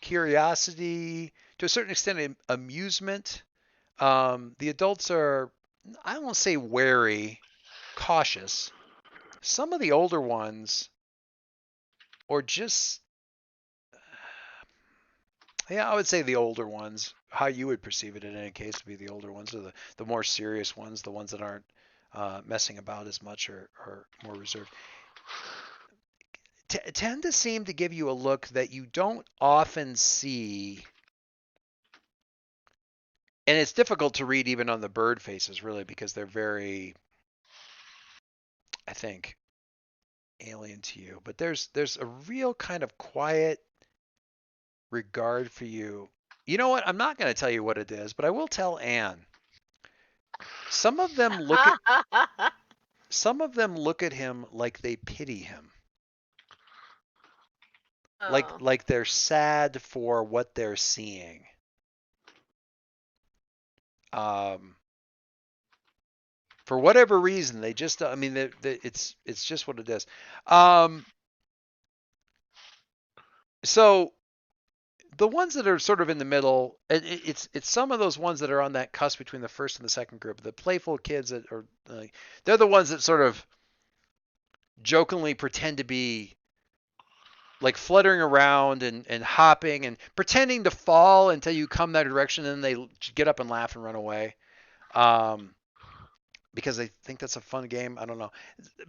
curiosity, to a certain extent, amusement. The adults are, I won't say wary, cautious. Some of the older ones, or just, yeah, I would say the older ones. How you would perceive it in any case would be the older ones, or the more serious ones, the ones that aren't messing about as much or more reserved. Tend to seem to give you a look that you don't often see, and it's difficult to read even on the bird faces, really, because they're very, I think, alien to you. But there's a real kind of quiet regard for you. You know what? I'm not going to tell you what it is, but I will tell Anne. Some of them look at him like they pity him. Like they're sad for what they're seeing. For whatever reason, they just, I mean, it's just what it is. So the ones that are sort of in the middle, it's some of those ones that are on that cusp between the first and the second group. The playful kids that are, they're the ones that sort of jokingly pretend to be like fluttering around and hopping and pretending to fall until you come that direction, and then they get up and laugh and run away. Because they think that's a fun game. I don't know.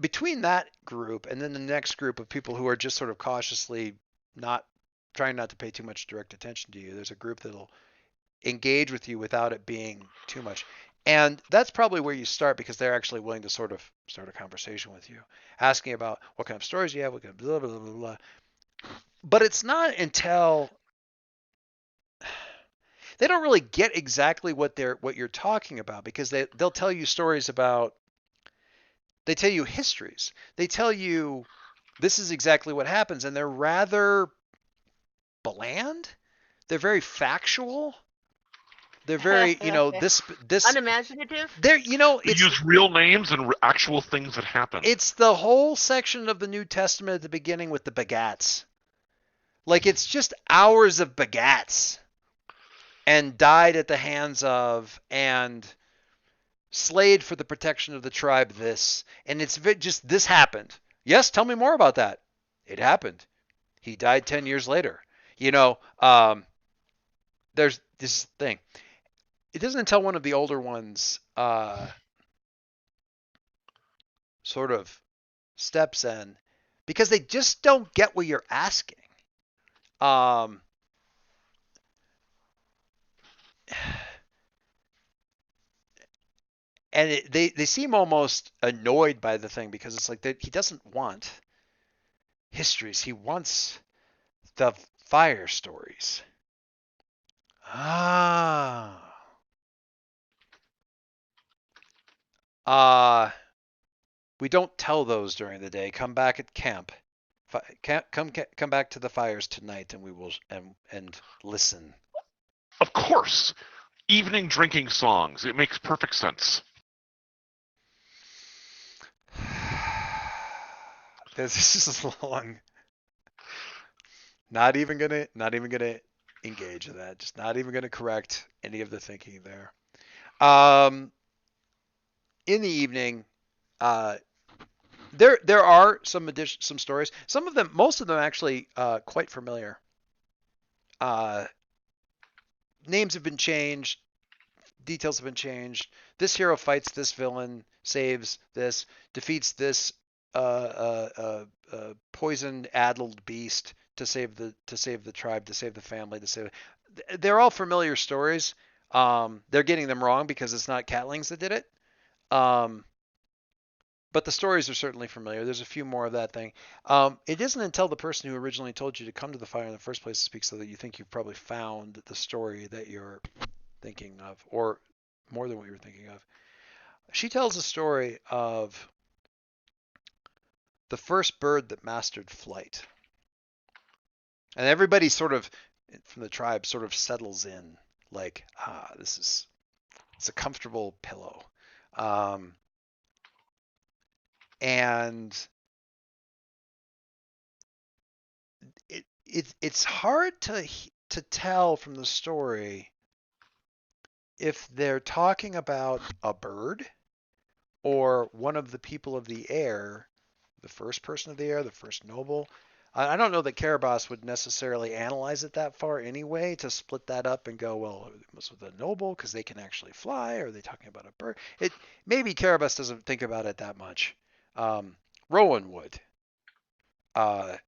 Between that group and then the next group of people who are just sort of cautiously trying not to pay too much direct attention to you, there's a group that'll engage with you without it being too much. And that's probably where you start, because they're actually willing to sort of start a conversation with you, asking about what kind of stories you have, what kind of blah, blah, blah, blah, blah. But it's not until they don't really get exactly what you're talking about, because they'll tell you stories about, they tell you histories. They tell you this is exactly what happens, and they're rather bland. They're very factual. They're very, this unimaginative. They're, They use real names and actual things that happen. It's the whole section of the New Testament at the beginning with the begats. Like, it's just hours of begats. And died at the hands of, and slayed for the protection of the tribe this. And it's just, this happened. Yes, tell me more about that. It happened. He died 10 years later. There's this thing. It isn't until one of the older ones sort of steps in, because they just don't get what you're asking. And they seem almost annoyed by the thing, because it's like he doesn't want histories. He wants the fire stories. We don't tell those during the day. Come back at camp. Come back to the fires tonight, and we will and listen. Of course. Evening drinking songs. It makes perfect sense. This is long. Not even gonna engage in that. Just not even gonna correct any of the thinking there. In the evening, there are some stories. Some of them, most of them, actually quite familiar. Names have been changed. Details have been changed. This hero fights this villain, saves this, defeats this poisoned, addled beast to save the tribe, to save the family, they're all familiar stories. They're getting them wrong because it's not catlings that did it. Um, but the stories are certainly familiar. There's a few more of that thing. It isn't until the person who originally told you to come to the fire in the first place to speak so that you think you've probably found the story that you're thinking of, or more than what you were thinking of. She tells a story of the first bird that mastered flight. And everybody sort of, from the tribe, sort of settles in like, it's a comfortable pillow. And it's hard to tell from the story if they're talking about a bird or one of the people of the air, the first person of the air, the first noble. I don't know that Karabas would necessarily analyze it that far anyway to split that up and go, well, it was with a noble because they can actually fly, or are they talking about a bird? Maybe Karabas doesn't think about it that much. Rowan would. I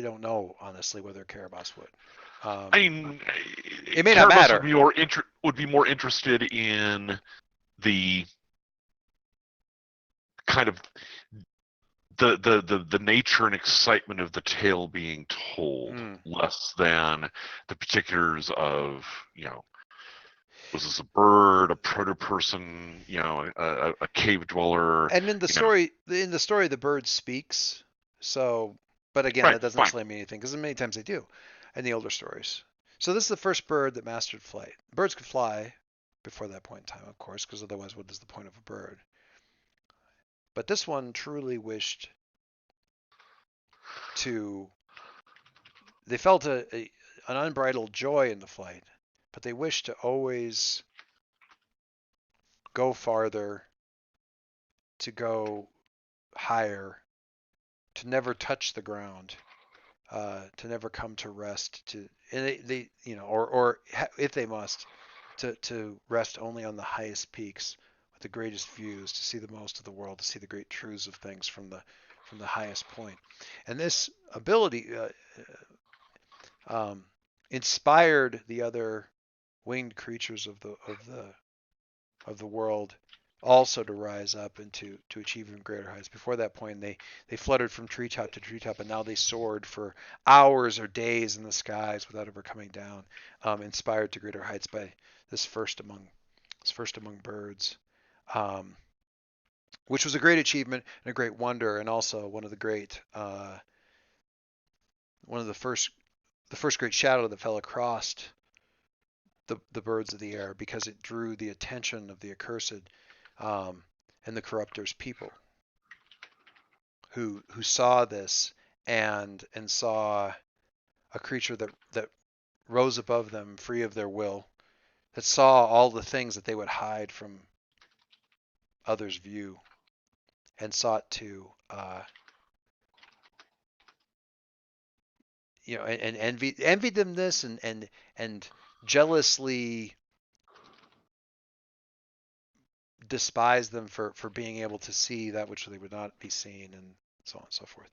don't know honestly whether Karabas would. I mean, It may not Karabas matter. would be more interested in the kind of the nature and excitement of the tale being told, less than the particulars of, was this a bird, a proto-person, a cave dweller? And in the story, the bird speaks. So, but again, Right, that doesn't fine. necessarily mean anything because many times they do, in the older stories. So this is the first bird that mastered flight. Birds could fly before that point in time, of course, because otherwise, what is the point of a bird? But this one truly wished to. They felt an unbridled joy in the flight, but they wished to always go farther, to go higher, to never touch the ground, to never come to rest. And they or if they must, to rest only on the highest peaks with the greatest views, to see the most of the world, to see the great truths of things from the highest point. And this ability inspired the other winged creatures of the world also to rise up and to achieve even greater heights. Before that point, they fluttered from treetop to treetop, and now they soared for hours or days in the skies without ever coming down, inspired to greater heights by this first among birds, which was a great achievement and a great wonder, and also one of the great one of the first great shadow that fell across the birds of the air, because it drew the attention of the accursed and the corruptor's people, who saw this and saw a creature that rose above them, free of their will, that saw all the things that they would hide from others' view, and sought to and envied them this, and jealously despise them for being able to see that which they would not be seen, and so on and so forth.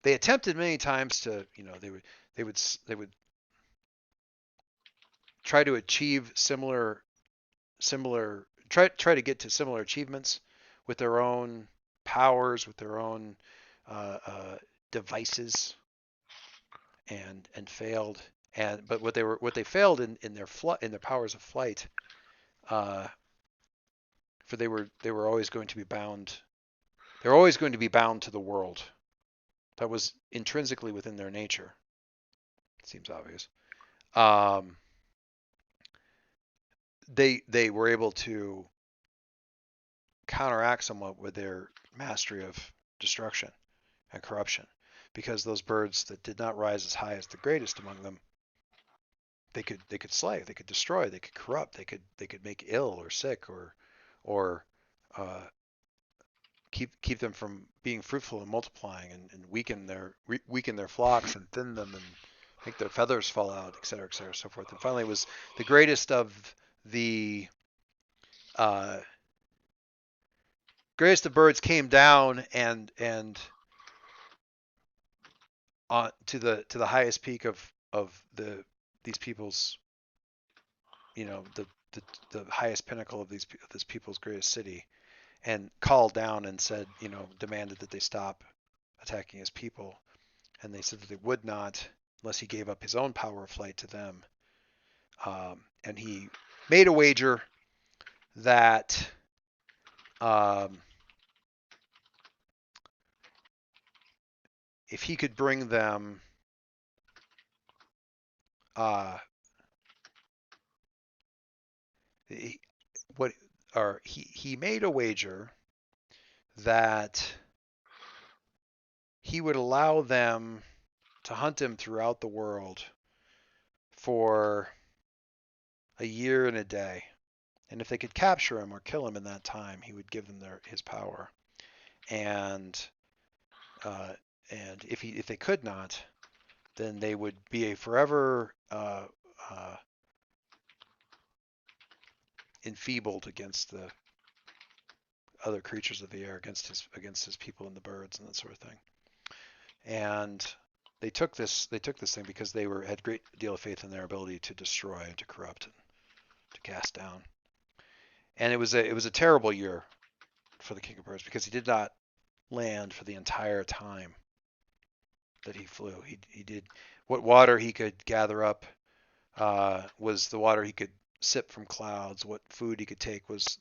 They attempted many times to, they would try to achieve try to get to similar achievements with their own powers, with their own devices, and failed. But what they failed in their powers of flight, for they were always going to be bound. They're always going to be bound to the world. That was intrinsically within their nature. It seems obvious. They were able to counteract somewhat with their mastery of destruction and corruption, because those birds that did not rise as high as the greatest among them, they could slay, they could destroy, they could corrupt, they could make ill or sick, or keep them from being fruitful and multiplying, and weaken their flocks and thin them and make their feathers fall out, et cetera, so forth. And finally, it was the greatest of the birds came down and to the highest peak of these people's, the highest pinnacle of this people's greatest city, and called down and said, demanded that they stop attacking his people. And they said that they would not unless he gave up his own power of flight to them. And he made a wager that if he could bring them he made a wager that he would allow them to hunt him throughout the world for a year and a day. And if they could capture him or kill him in that time, he would give them his power. And if they could not, then they would be a forever enfeebled against the other creatures of the air, against his people and the birds and that sort of thing. And they took this thing because they had great deal of faith in their ability to destroy and to corrupt and to cast down. And it was a terrible year for the King of Birds because he did not land for the entire time that he flew. He did what water he could gather up was the water he could sip from clouds. What food he could take was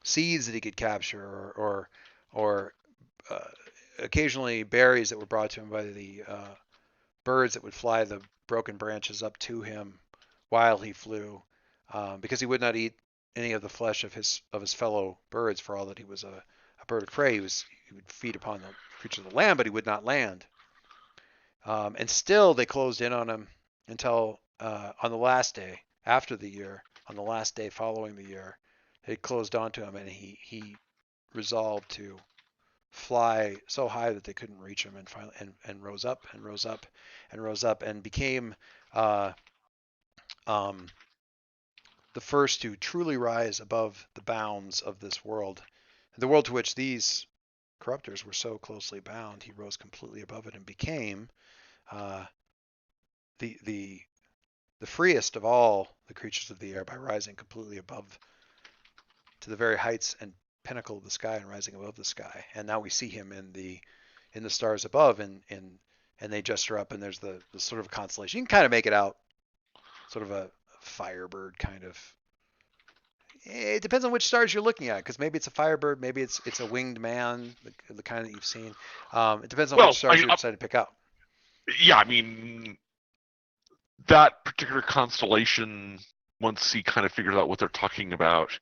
seeds that he could capture, or occasionally berries that were brought to him by the birds that would fly the broken branches up to him while he flew, because he would not eat any of the flesh of his fellow birds, for all that he was a bird of prey. He would feed upon the creatures of the land, but he would not land. And still they closed in on him until on the last day after the year, on the last day following the year, they closed onto him, and he resolved to fly so high that they couldn't reach him, and finally and rose up and rose up and rose up and became the first to truly rise above the bounds of this world, the world to which these corruptors were so closely bound. He rose completely above it and became the freest of all the creatures of the air by rising completely above to the very heights and pinnacle of the sky and rising above the sky. And now we see him in the stars above, and they gesture up, and there's the sort of constellation. You can kind of make it out, sort of a firebird kind of. It depends on which stars you're looking at, because maybe it's a firebird, maybe it's a winged man, the kind that you've seen. It depends on which stars you decide to pick up. Yeah, I mean, that particular constellation, once he kind of figures out what they're talking about,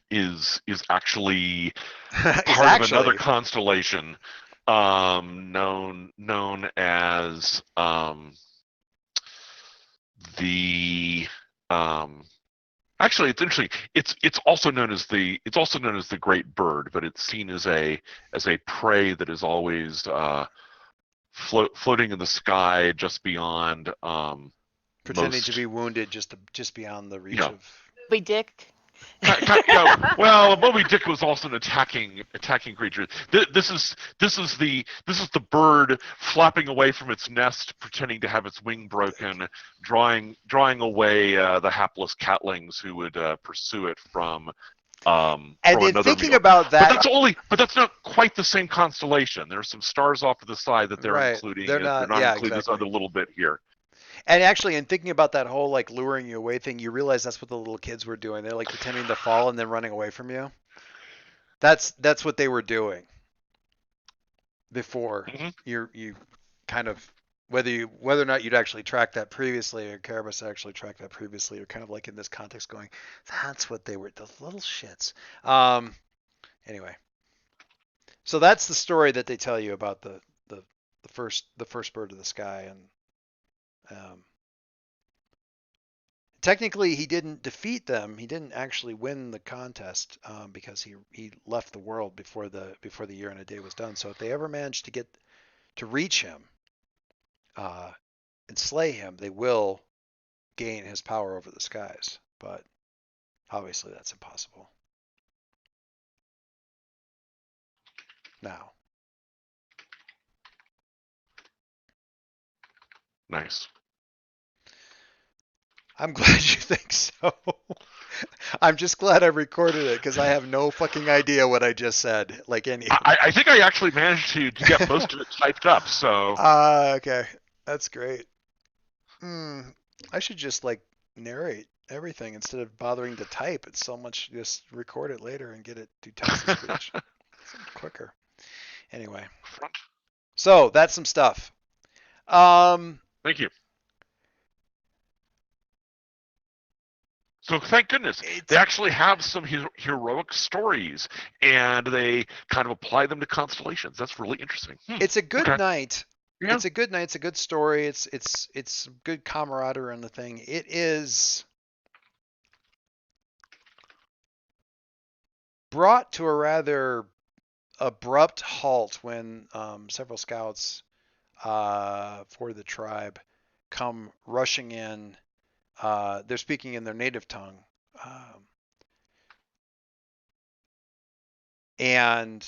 is actually part of another constellation known as the actually, it's interesting. It's also known as the great bird, but it's seen as a prey that is always floating in the sky just beyond pretending to be wounded just beyond the reach of Moby Dick. Well, Moby Dick was also an attacking creature. This is the bird flapping away from its nest, pretending to have its wing broken, drawing away the hapless catlings who would pursue it from. And then thinking meal. About that, but that's not quite the same constellation. There are some stars off to the side that they're right. including. They're not including exactly. this other little bit here. And actually, in thinking about that whole like luring you away thing, you realize that's what the little kids were doing. They're like pretending to fall and then running away from you. That's what they were doing before. Mm-hmm. You kind of whether or not you'd actually tracked that previously, or Carabas actually tracked that previously, or kind of like in this context going, that's what they were, those little shits. Anyway, so that's the story that they tell you about the first bird of the sky. And technically he didn't defeat them. He didn't actually win the contest because he left the world before the year and a day was done. So if they ever manage to get to reach him and slay him, they will gain his power over the skies. But obviously that's impossible. Now, Nice. I'm glad you think so. I'm just glad I recorded it because I have no fucking idea what I just said. Like any. I think I actually managed to get most of it typed up. So Okay, that's great. I should just like narrate everything instead of bothering to type. It's so much just record it later and get it to text to speech. It's quicker. Anyway, front. so that's some stuff. Thank you. So thank goodness they actually have some heroic stories, and they kind of apply them to constellations. That's really interesting. It's a good Okay. night. Yeah. It's a good night. It's a good story. It's good camaraderie in the thing. It is brought to a rather abrupt halt when several scouts for the tribe come rushing in. They're speaking in their native tongue. And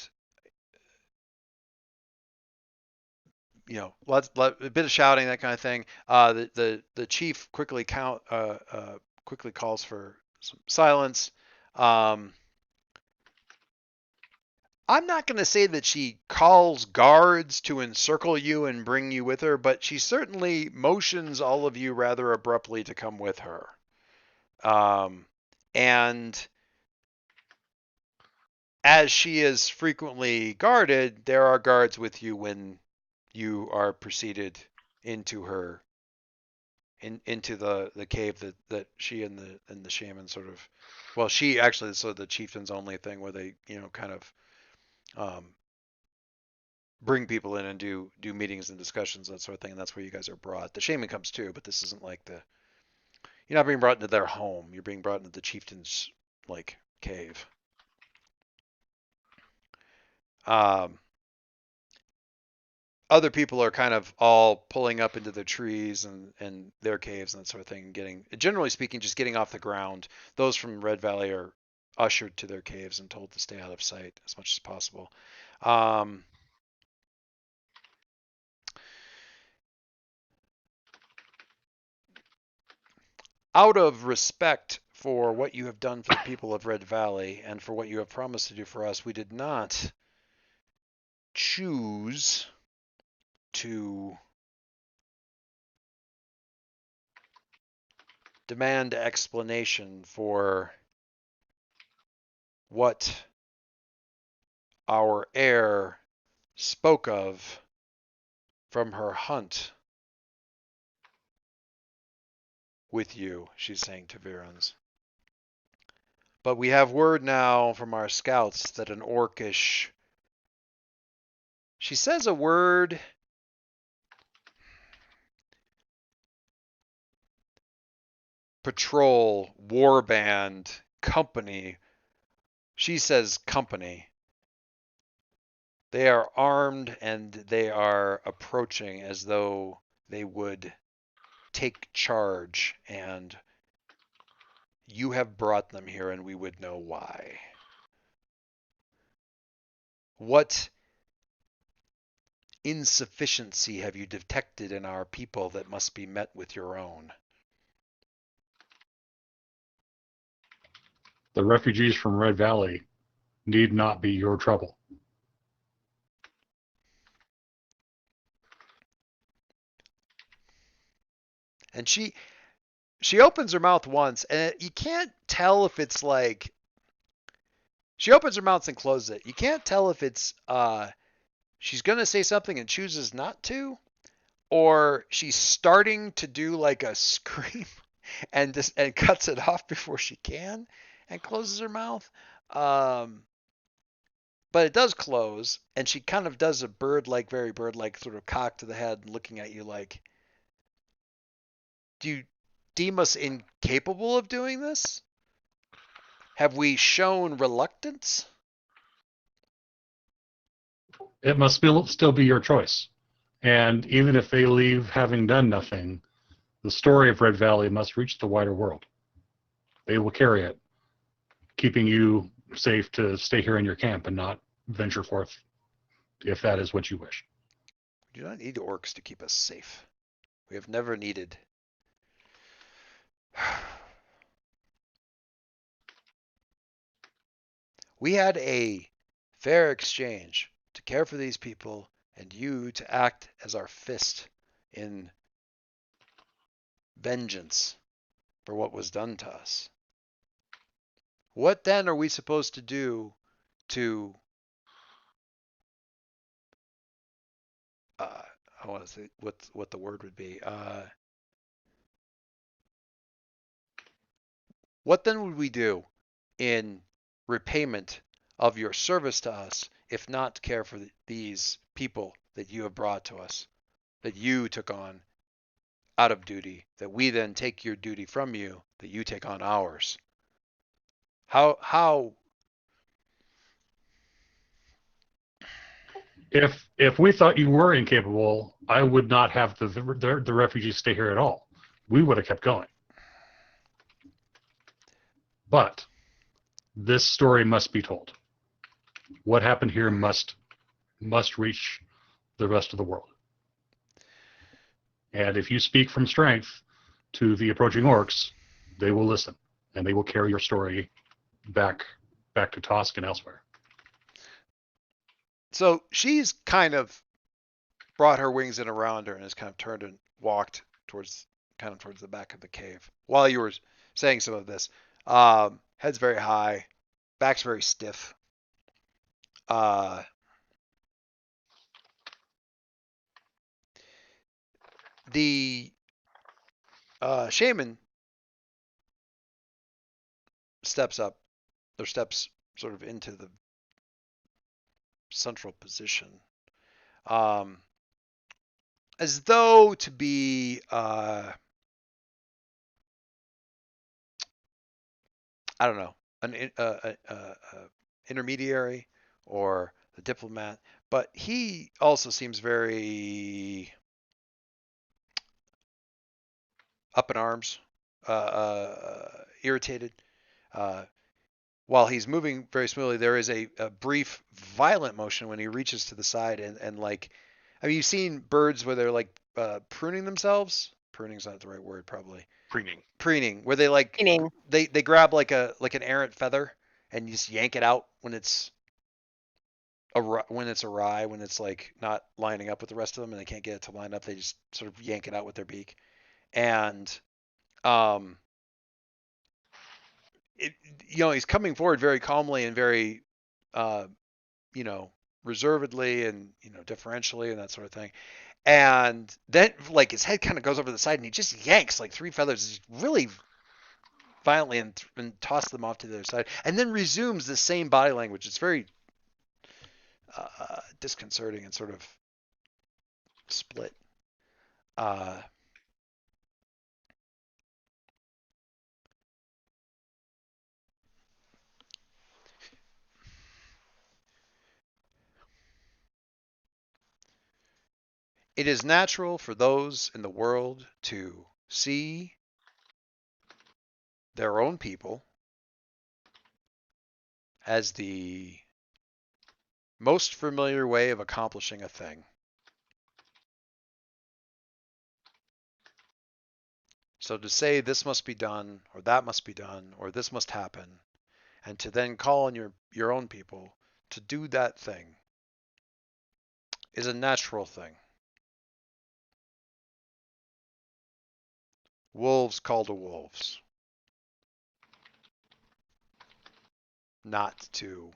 you know, a bit of shouting, that kind of thing. The chief quickly calls for some silence. I'm not going to say that she calls guards to encircle you and bring you with her, but she certainly motions all of you rather abruptly to come with her. And as she is frequently guarded, there are guards with you when you are preceded into her into the cave that she and the shaman sort of, well, she actually, so the chieftain's only thing where they, you know, kind of bring people in and do meetings and discussions, that sort of thing, and that's where you guys are brought. The shaman comes too, but this isn't like you're not being brought into their home. You're being brought into the chieftain's like cave. Other people are kind of all pulling up into their trees and their caves and that sort of thing, generally speaking, just getting off the ground. Those from Red Valley are ushered to their caves and told to stay out of sight as much as possible. Out of respect for what you have done for the people of Red Valley and for what you have promised to do for us, we did not choose to demand explanation for what our heir spoke of from her hunt with you, she's saying to Virans. But we have word now from our scouts that an orcish, she says a word, patrol, warband, company. She says company. They are armed and they are approaching as though they would take charge, and you have brought them here and we would know why. What insufficiency have you detected in our people that must be met with your own? The refugees from Red Valley need not be your trouble. And she opens her mouth once, and you can't tell if it's like, she opens her mouth and closes it. You can't tell if it's she's going to say something and chooses not to, or she's starting to do like a scream and cuts it off before she can and closes her mouth. But it does close, and she kind of does a very bird-like sort of cock to the head, looking at you like, do you deem us incapable of doing this? Have we shown reluctance? It must still be your choice. And even if they leave having done nothing, the story of Red Valley must reach the wider world. They will carry it, keeping you safe to stay here in your camp and not venture forth, if that is what you wish. We do not need orcs to keep us safe. We have never needed. We had a fair exchange to care for these people and you to act as our fist in vengeance for what was done to us. What then are we supposed to do to, I want to say what the word would be. What then would we do in repayment of your service to us, if not to care for these people that you have brought to us, that you took on out of duty, that we then take your duty from you, that you take on ours? How If we thought you were incapable, I would not have the refugees stay here at all. We would have kept going. But this story must be told. What happened here must reach the rest of the world. And if you speak from strength to the approaching orcs, they will listen, and they will carry your story back to Tosk and elsewhere. So she's kind of brought her wings in around her and has kind of turned and walked towards the back of the cave. While you were saying some of this, head's very high, back's very stiff. The shaman steps up, or steps sort of into the central position, as though to be I don't know, an intermediary or the diplomat, but he also seems very up in arms, irritated. While he's moving very smoothly, there is a brief violent motion when he reaches to the side and like, I mean, you've seen birds where they're like pruning themselves. Pruning's not the right word, probably. Preening, where they like Meaning, they grab like an errant feather and you just yank it out when it's awry, when it's like not lining up with the rest of them and they can't get it to line up. They just sort of yank it out with their beak, and he's coming forward very calmly and very reservedly and deferentially and that sort of thing. And then like his head kind of goes over the side and he just yanks like 3 feathers really violently and tosses them off to the other side, and then resumes the same body language. It's very disconcerting and sort of split. It is natural for those in the world to see their own people as the most familiar way of accomplishing a thing. So to say this must be done, or that must be done, or this must happen, and to then call on your own people to do that thing is a natural thing. Wolves call to wolves, not to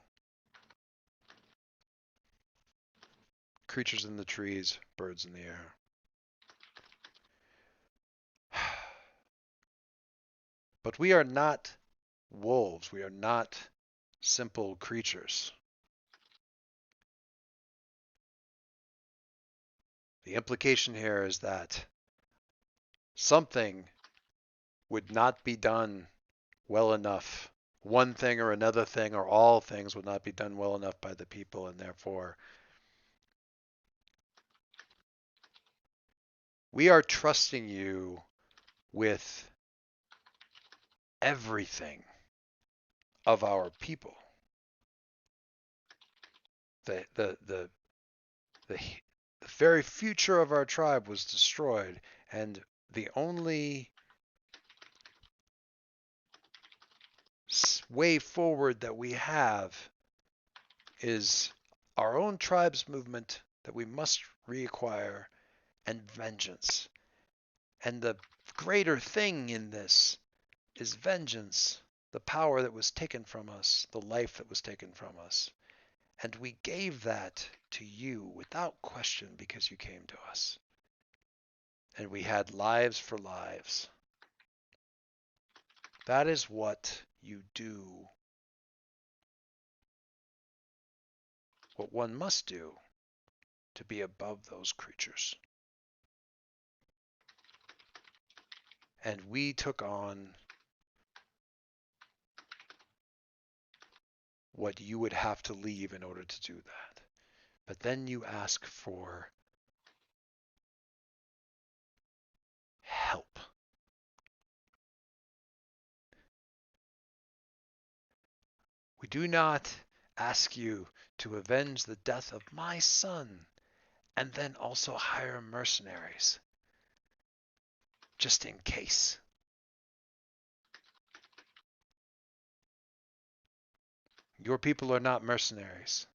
creatures in the trees, birds in the air. But we are not wolves. We are not simple creatures. The implication here is that something would not be done well enough. One thing or another thing or all things would not be done well enough by the people, and therefore we are trusting you with everything of our people. The very future of our tribe was destroyed, And the only way forward that we have is our own tribe's movement that we must reacquire, and vengeance. And the greater thing in this is vengeance, the power that was taken from us, the life that was taken from us. And we gave that to you without question because you came to us. And we had lives for lives. That is what you do. What one must do to be above those creatures. And we took on what you would have to leave in order to do that. But then you ask for help. We do not ask you to avenge the death of my son and then also hire mercenaries, just in case. Your people are not mercenaries,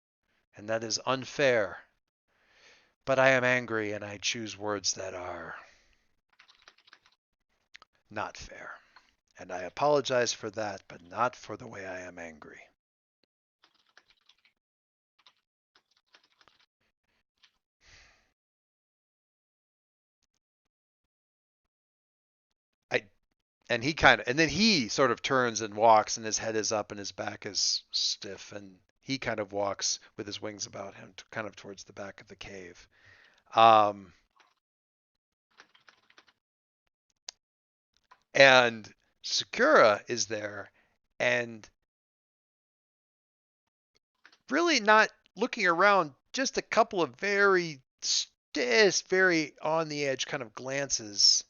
and that is unfair. But I am angry, and I choose words that are not fair. And I apologize for that, but not for the way I am angry. And then he sort of turns and walks, and his head is up and his back is stiff, and he kind of walks with his wings about him, kind of towards the back of the cave. And Sakura is there, and really not looking around, just a couple of very on the edge kind of glances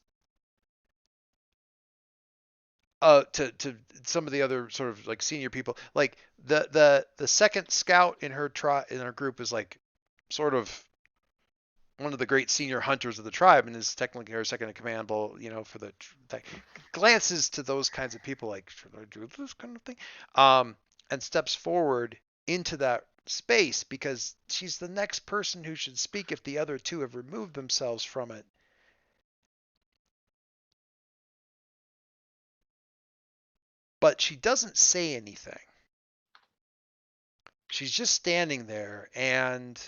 to some of the other sort of like senior people. Like the second scout in her group is like sort of one of the great senior hunters of the tribe and is technically her second in command, for the glances to those kinds of people like, should I do this kind of thing? And steps forward into that space because she's the next person who should speak if the other two have removed themselves from it. But she doesn't say anything. She's just standing there, and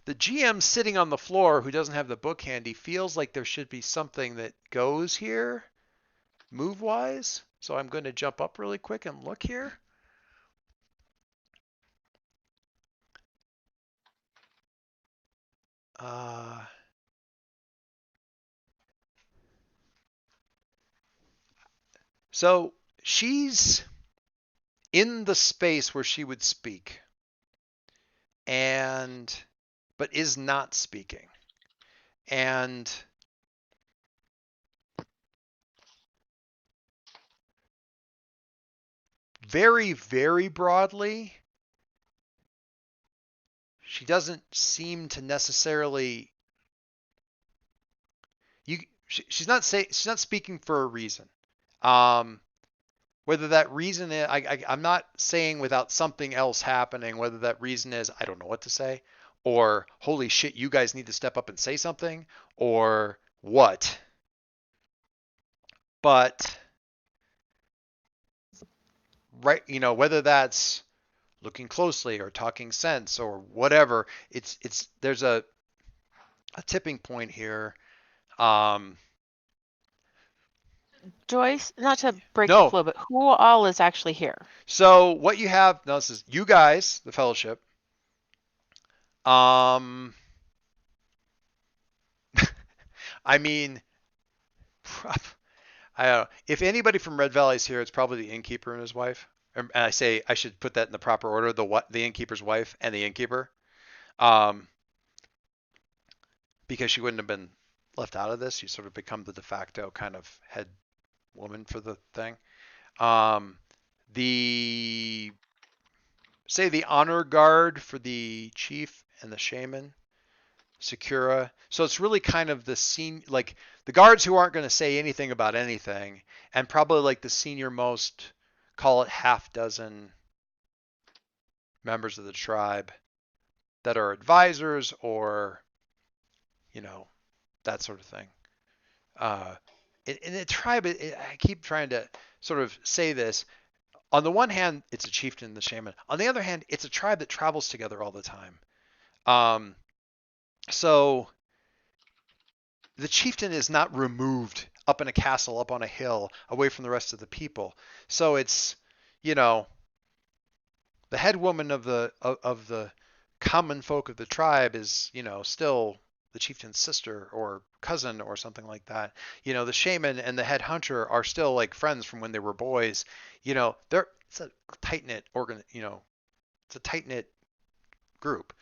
the GM sitting on the floor who doesn't have the book handy feels like there should be something that goes here move-wise. So I'm going to jump up really quick and look here. So she's in the space where she would speak, but is not speaking. And very, very broadly, she doesn't seem to necessarily. She's not speaking for a reason. Whether that reason is, I'm not saying without something else happening, whether that reason is, I don't know what to say, or holy shit, you guys need to step up and say something, or what. But, right, whether that's looking closely or talking sense or whatever, there's a tipping point here. Joyce, not to break No. the flow, but who all is actually here? So what you have, no, this is you guys, the fellowship. I mean, I don't know. If anybody from Red Valley is here, it's probably the innkeeper and his wife. And I say I should put that in the proper order: the innkeeper's wife and the innkeeper, because she wouldn't have been left out of this. She sort of become the de facto kind of head woman for the thing. The honor guard for the chief and the shaman Secura. So it's really kind of like the guards who aren't going to say anything about anything, and probably like the senior most, call it half dozen members of the tribe that are advisors or, that sort of thing. In the tribe, I keep trying to sort of say this. On the one hand, it's a chieftain and the shaman. On the other hand, it's a tribe that travels together all the time. So the chieftain is not removed up in a castle, up on a hill, away from the rest of the people. So it's, the head woman of the common folk of the tribe is, still the chieftain's sister or cousin or something like that. The shaman and the head hunter are still like friends from when they were boys. It's a tight knit it's a tight knit group.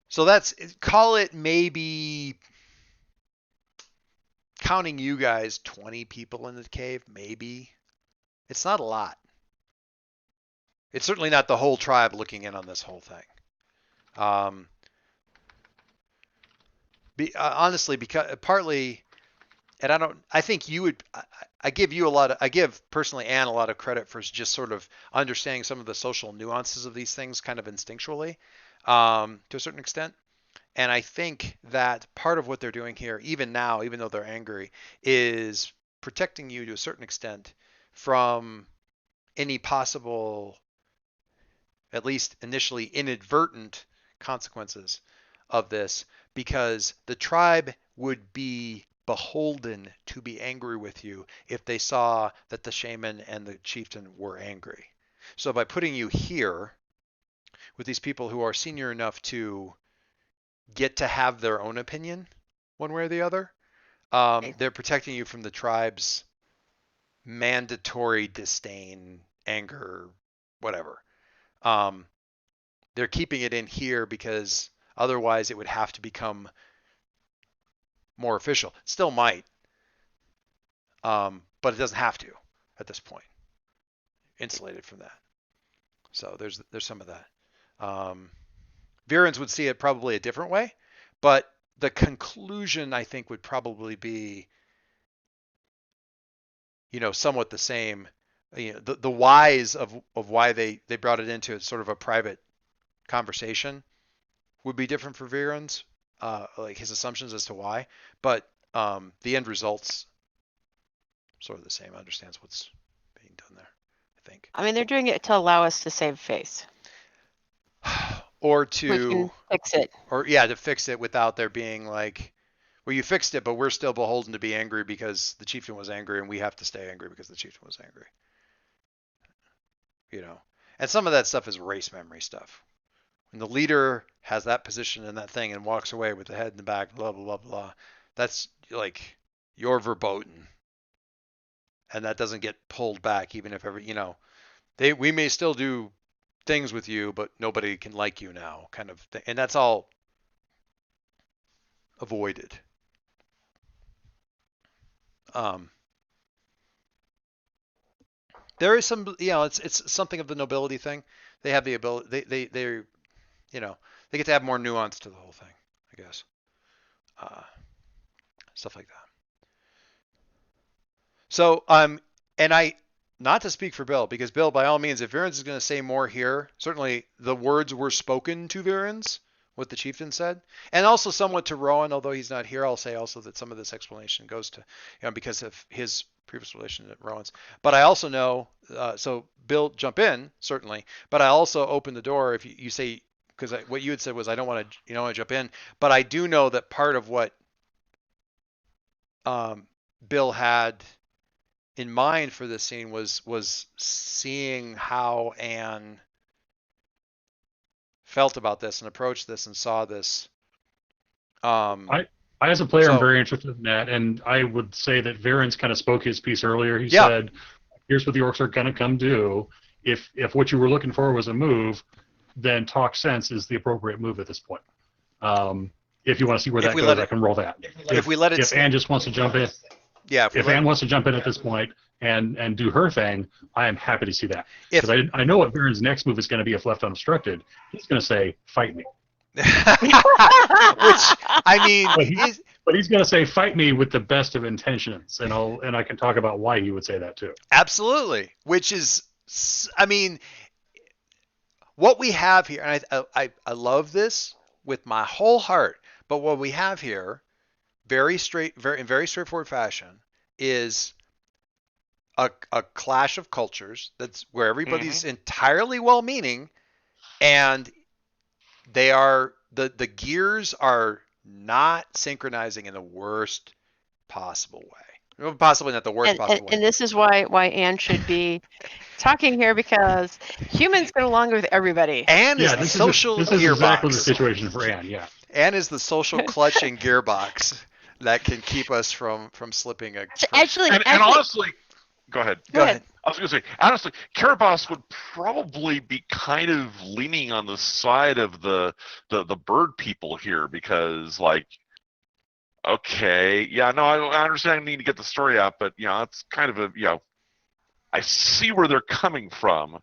So call it maybe, counting you guys, 20 people in the cave, maybe. It's not a lot. It's certainly not the whole tribe looking in on this whole thing. Honestly, because partly, and I think you would, I give personally Anne a lot of credit for just sort of understanding some of the social nuances of these things kind of instinctually, to a certain extent. And I think that part of what they're doing here, even now, even though they're angry, is protecting you to a certain extent from any possible, at least initially, inadvertent consequences of this, because the tribe would be beholden to be angry with you if they saw that the shaman and the chieftain were angry. So by putting you here with these people who are senior enough to get to have their own opinion one way or the other, they're protecting you from the tribe's mandatory disdain, anger, whatever. They're keeping it in here because otherwise it would have to become more official. It still might, but it doesn't have to at this point. Insulated from that. So there's some of that. Virens would see it probably a different way, but the conclusion I think would probably be, somewhat the same. The whys of why they brought it into sort of a private conversation would be different for Virens, like his assumptions as to why, but the end results sort of the same. Understands what's being done there, I think. I mean, they're doing it to allow us to save face. Or We can fix it. To fix it without there being like, well, you fixed it, but we're still beholden to be angry because the chieftain was angry, and we have to stay angry because the chieftain was angry. And some of that stuff is race memory stuff. When the leader has that position and that thing and walks away with the head in the back, blah, blah, blah, blah, that's like your verboten. And that doesn't get pulled back, even if we may still do things with you, but nobody can like you now, kind of thing. And that's all avoided. There is some, it's something of the nobility thing. They have the ability, they get to have more nuance to the whole thing, I guess. Stuff like that. So, not to speak for Bill, because Bill, by all means, if Virens is going to say more here, certainly the words were spoken to Virens, what the chieftain said, and also somewhat to Rowan, although he's not here. I'll say also that some of this explanation goes to, because of his previous relation to Rowan's. But I also know, so Bill, jump in, certainly, but I also open the door if you say, because what you had said was I don't want to jump in, but I do know that part of what Bill had in mind for this scene was seeing how Anne felt about this and approached this and saw this. I, as a player, am very interested in that, and I would say that Virens kind of spoke his piece earlier. He said, here's what the orcs are going to come do. If what you were looking for was a move, then talk sense is the appropriate move at this point. If you want to see where that goes, I can roll that. If Anne just wants to jump in. Yeah. If Anne wants to jump in at this point and do her thing, I am happy to see that. Because I know what Virens' next move is going to be if left unobstructed. He's going to say, fight me. I mean, But he's going to say, "Fight me with the best of intentions," and I can talk about why he would say that too. absolutely. Which is, I mean, what we have here, and I love this with my whole heart. But what we have here, in very straightforward fashion, is a clash of cultures. That's where everybody's entirely well-meaning, and the gears are not synchronizing in the worst possible way. Possibly not the worst possible way. And this is why Anne should be talking here, because humans get along with everybody. Anne is Yeah, the social this is exactly the gearbox. situation for Anne. Yeah. Anne is the social clutch and gearbox that can keep us from slipping a. Actually, And honestly, go ahead. Go ahead. I was going to say, honestly, Karabas would probably be kind of leaning on the side of the bird people here because, like, okay, yeah, no, I understand I need to get the story out, but it's kind of I see where they're coming from.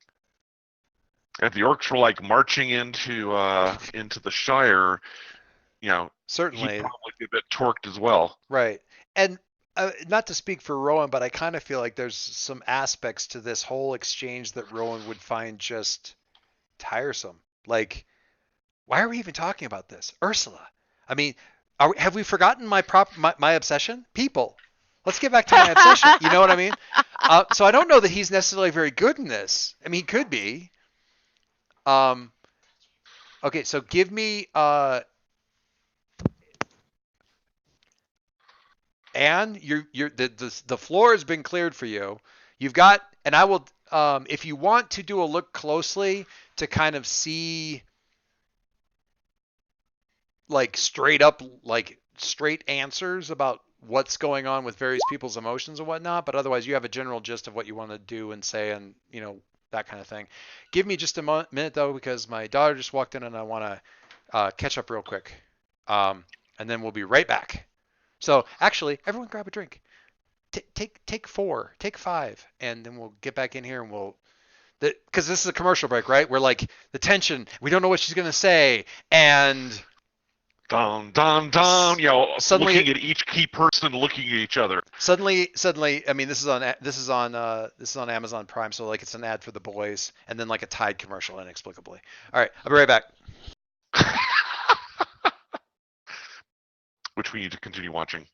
If the orcs were like marching into the Shire, Certainly. he'd probably be a bit torqued as well. Right. And not to speak for Rowan, but I kind of feel like there's some aspects to this whole exchange that Rowan would find just tiresome. Like, why are we even talking about this? Ursula. I mean, have we forgotten my obsession? People. Let's get back to my obsession. You know what I mean? So I don't know that he's necessarily very good in this. I mean, he could be. Okay, so give me Anne, the floor has been cleared for you. You've got, and I will, if you want to do a look closely to kind of see, like straight answers about what's going on with various people's emotions and whatnot. But otherwise, you have a general gist of what you want to do and say, and that kind of thing. Give me just a minute though, because my daughter just walked in, and I want to catch up real quick, and then we'll be right back. So actually, everyone grab a drink. Take 4, take 5, and then we'll get back in here and we'll, because this is a commercial break, right? We're like the tension. We don't know what she's gonna say, and Down, down, down. Suddenly- looking at each key person, looking at each other. suddenly, I mean, this is on Amazon Prime, so like it's an ad for the boys, and then like a Tide commercial inexplicably. All right, I'll be right back. Which we need to continue watching.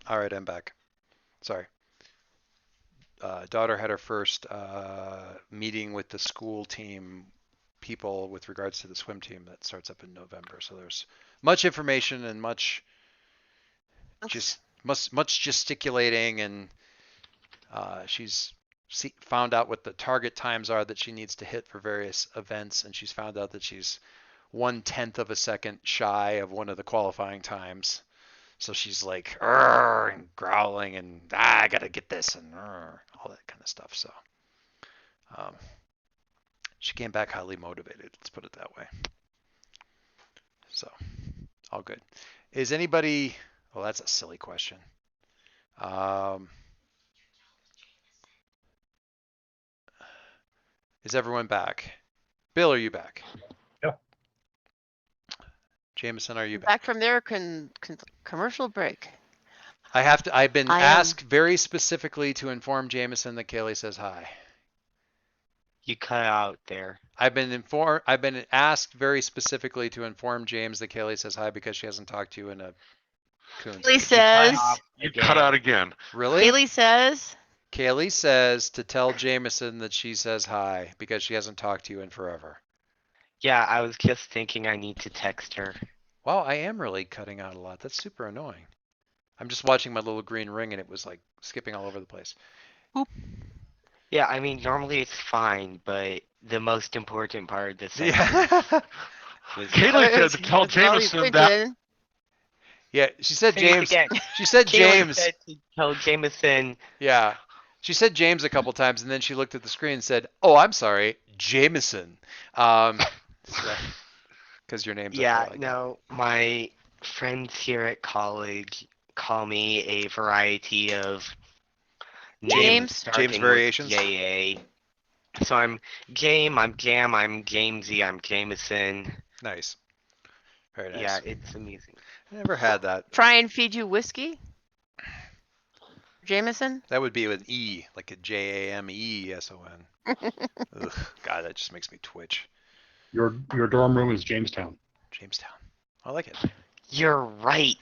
All right, I'm back. Sorry. Daughter had her first meeting with the school team people with regards to the swim team that starts up in November. So there's much information and much gesticulating, and she's found out what the target times are that she needs to hit for various events, and she's found out that she's 1/10 of a second shy of one of the qualifying times. So she's like and growling and I gotta get this and all that kind of stuff. So she came back highly motivated. Let's put it that way. So all good. Is anybody? Well, that's a silly question. Is everyone back? Bill, are you back? Yeah. Jameson, are you Back from their commercial break. I've been I asked very specifically to inform Jameson that Kaylee says hi. You cut out there. I've been asked very specifically to inform James that Kaylee says hi because she hasn't talked to you in a coon's Kaylee age. says. You cut out again. Really? Kaylee says. Kaylee says to tell Jameson that she says hi because she hasn't talked to you in forever. Yeah, I was just thinking I need to text her. Wow, I am really cutting out a lot. That's super annoying. I'm just watching my little green ring and it was like skipping all over the place. Oop. Yeah, I mean, normally it's fine, but the most important part of this Yeah. was Kaylee said to tell Jameson that. Yeah, she said Say it James. again. She said Kaylee James. said to tell Jameson. Yeah. She said James a couple times and then she looked at the screen and said, "Oh, I'm sorry, Jameson." Because your name's Yeah, like no, my friends here at college call me a variety of names James variations. JA. So I'm Game, I'm Jam, I'm Jamesy, I'm Jameson. Nice. Very nice. Yeah, it's amusing. I never had that. Try and feed you whiskey? Jameson? That would be with an E, like a JAMESON. Ugh, God, that just makes me twitch. Your dorm room is Jamestown. Jamestown. I like it. You're right.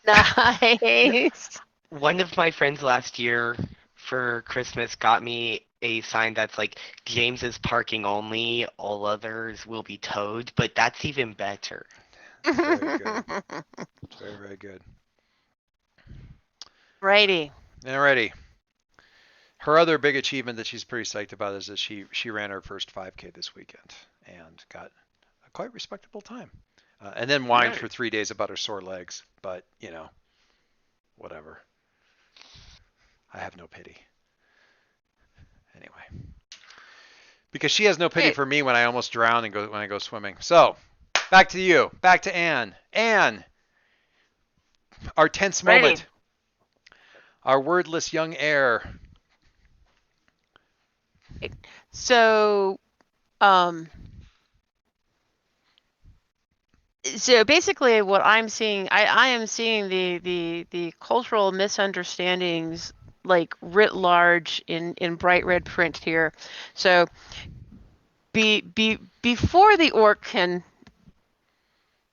Nice. One of my friends last year for Christmas got me a sign that's like James is parking only, all others will be towed, but that's even better. Very good. Very, very good. Righty. Alrighty. Her other big achievement that she's pretty psyched about is that she ran her first 5K this weekend and got a quite respectable time. And then whined for 3 days about her sore legs, but you know, whatever. I have no pity. Anyway, because she has no pity for me when I almost drown and when I go swimming. So, back to you. Back to Anne. Anne, our tense moment. Our wordless young heir. So, so basically what I'm seeing, I am seeing the cultural misunderstandings like writ large in bright red print here. So before the orc can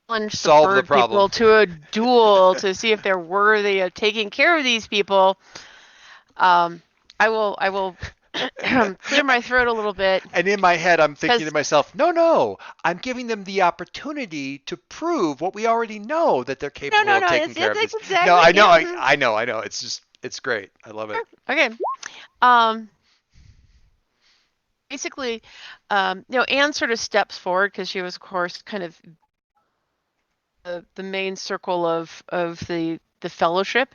challenge solve the the problem people to a duel to see if they're worthy of taking care of these people, I will clear my throat a little bit. And in my head, I'm thinking to myself, no, I'm giving them the opportunity to prove what we already know, that they're capable of taking care of this. Exactly, no, I know. It's great. I love it. Okay. Basically, Anne sort of steps forward because she was, of course, kind of the main circle of the fellowship.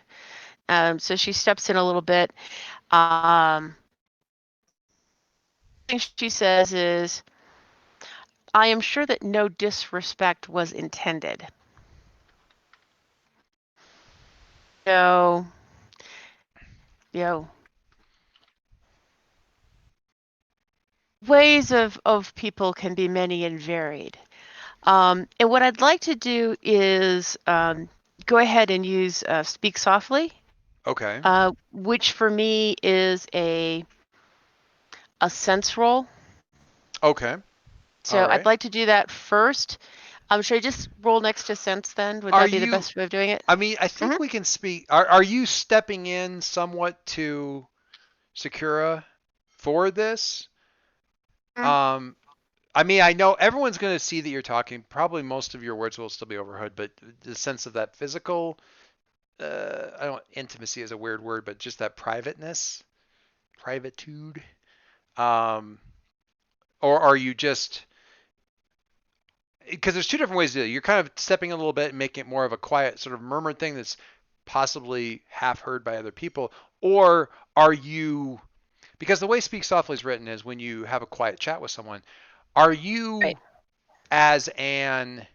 So she steps in a little bit. Thing she says is, "I am sure that no disrespect was intended." So, ways of people can be many and varied. And what I'd like to do is go ahead and use Speak Softly. Okay. Which for me is a sense roll. Okay. So I'd like to do that first. Should I just roll next to sense then? Would Are that be the you? best way of doing it? I mean, I think Mhm. we can speak. Are you stepping in somewhat to Sakura for this? Mm. Um, I mean, I know everyone's going to see that you're talking. Probably most of your words will still be overheard, but the sense of that physical, I don't, intimacy is a weird word, but just that privateness, privitude. Um, or are you just, because there's two different ways to do it. You're kind of stepping a little bit and making it more of a quiet sort of murmured thing that's possibly half heard by other people. Or are you, because the way Speak Softly is written is when you have a quiet chat with someone, are you Right. as an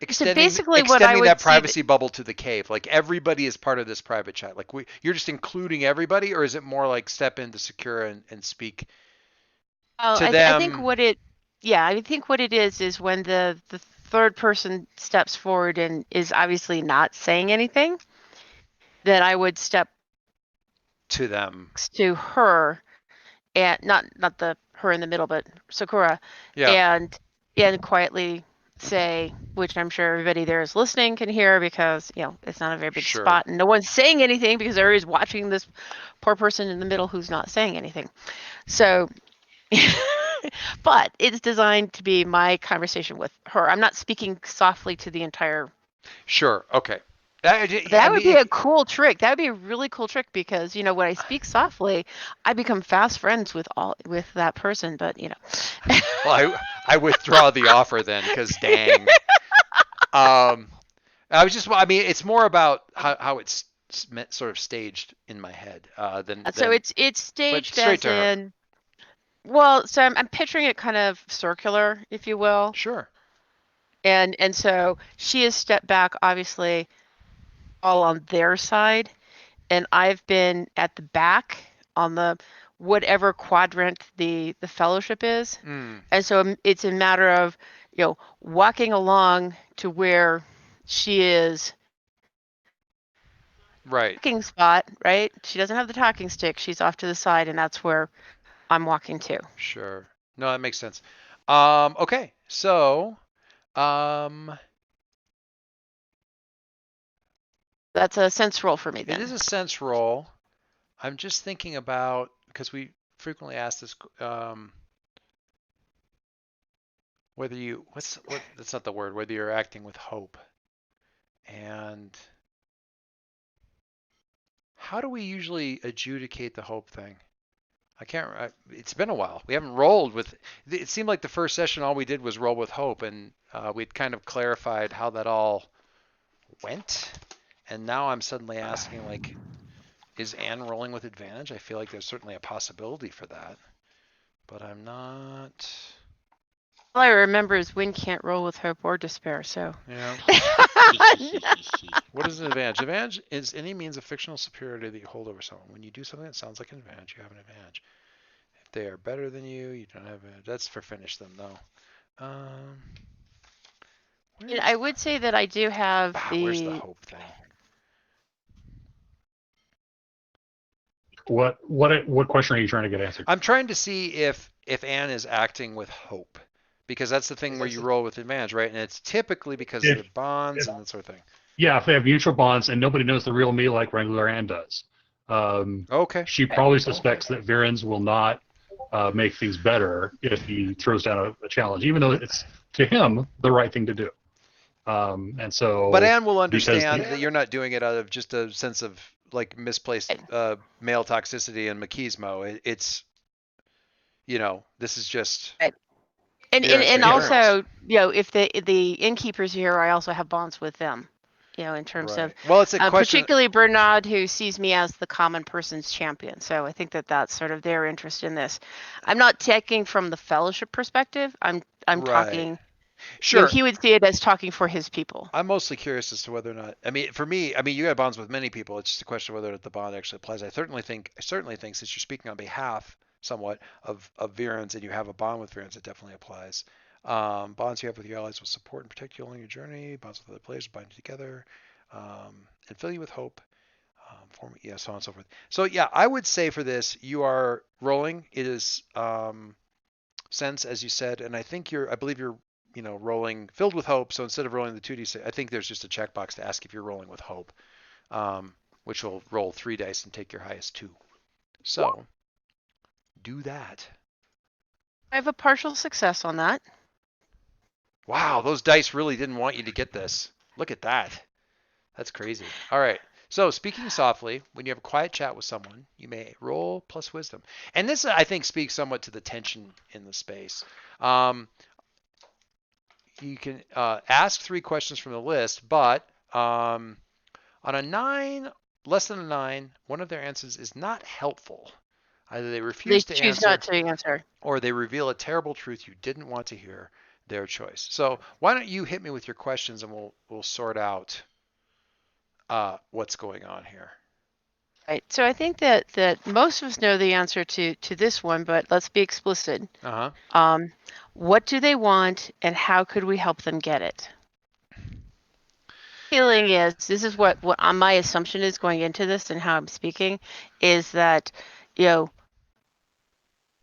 So extending basically, what I extending would that say that privacy bubble to the cave, like everybody is part of this private chat, like you're just including everybody, or is it more like step into Secura and speak well, to I think them? what it yeah, I think what it is when the third person steps forward and is obviously not saying anything, then I would step To them, next to her and not the her in the middle, but Sakura, yeah, and quietly say, which I'm sure everybody there is listening can hear because it's not a very big sure, spot and no one's saying anything because everybody's watching this poor person in the middle who's not saying anything. So, but it's designed to be my conversation with her. I'm not speaking softly to the entire. sure, okay. I That would be mean, a cool trick. That would be a really cool trick because when I speak softly, I become fast friends with that person. But well, I withdraw the offer then, because dang. I was just, I mean, it's more about how it's sort of staged in my head so than, it's but staged straight as to her. in well, so I'm picturing it kind of circular, if you will, Sure. and so she has stepped back, obviously, all on their side, and I've been at the back on the whatever quadrant the fellowship is, Mm, and so it's a matter of walking along to where she is right. talking spot, right? She doesn't have the talking stick. She's off to the side, and that's where I'm walking to. Sure. No, that makes sense. Okay. So, um, That's a sense roll for me it then. is a sense roll. I'm just thinking about, because we frequently ask this, whether you, that's not the word, whether you're acting with hope. And how do we usually adjudicate the hope thing? I can't. It's been a while. We haven't rolled with. It seemed like the first session all we did was roll with hope, and we'd kind of clarified how that all went. And now I'm suddenly asking, like, is Anne rolling with advantage? I feel like there's certainly a possibility for that, but I'm not. All I remember is Win can't roll with hope or despair, so. Yeah. What is an advantage? Advantage is any means of fictional superiority that you hold over someone. When you do something that sounds like an advantage, you have an advantage. If they are better than you don't have it. That's for finish them though. I would say that I do have Where's the the. hope thing? What question are you trying to get answered? I'm trying to see if Anne is acting with hope, because that's the thing where you roll with advantage, right? And it's typically because of their If, bonds if and that sort of thing. yeah, if they have mutual bonds and nobody knows the real me like regular Ann does, Okay. she probably suspects that Virens will not make things better if he throws down a challenge, even though it's to him the right thing to do. And But so Anne will because understand that you're not doing it out of just a sense of like misplaced male toxicity and machismo. It's this is just Virens And being Virens. also, if the innkeepers here, I also have bonds with them, in terms of Right. Well, it's a question. particularly Bernard, who sees me as the common person's champion. So I think that that's sort of their interest in this. I'm not taking from the fellowship perspective. I'm Right. talking. Sure. He would see it as talking for his people. I'm mostly curious as to whether or not. I mean, for me, I mean, you have bonds with many people. It's just a question of whether the bond actually applies. I certainly think since you're speaking on behalf somewhat of Virens and you have a bond with Virens, it definitely applies. Bonds you have with your allies will support and protect you along your journey. Bonds with other players bind you together and fill you with hope. So on and so forth. So yeah, I would say for this, you are rolling. It is sense, as you said, and I believe you're, rolling filled with hope. So instead of rolling the 2d6, I think there's just a checkbox to ask if you're rolling with hope, which will roll 3 dice and take your highest 2. So do that. I have a partial success on that. Wow, those dice really didn't want you to get this. Look at that. That's crazy. All right. So speaking softly, when you have a quiet chat with someone, you may roll plus wisdom. And this, I think, speaks somewhat to the tension in the space. You can ask 3 questions from the list, but on a 9, less than a 9, one of their answers is not helpful. Either they refuse to choose answer, not to answer. or they reveal a terrible truth you didn't want to hear. Their choice. So why don't you hit me with your questions, and we'll sort out what's going on here. Right. So I think that most of us know the answer to this one, but let's be explicit. What do they want, and how could we help them get it? Feeling is, this is what my assumption is going into this and how I'm speaking, is that,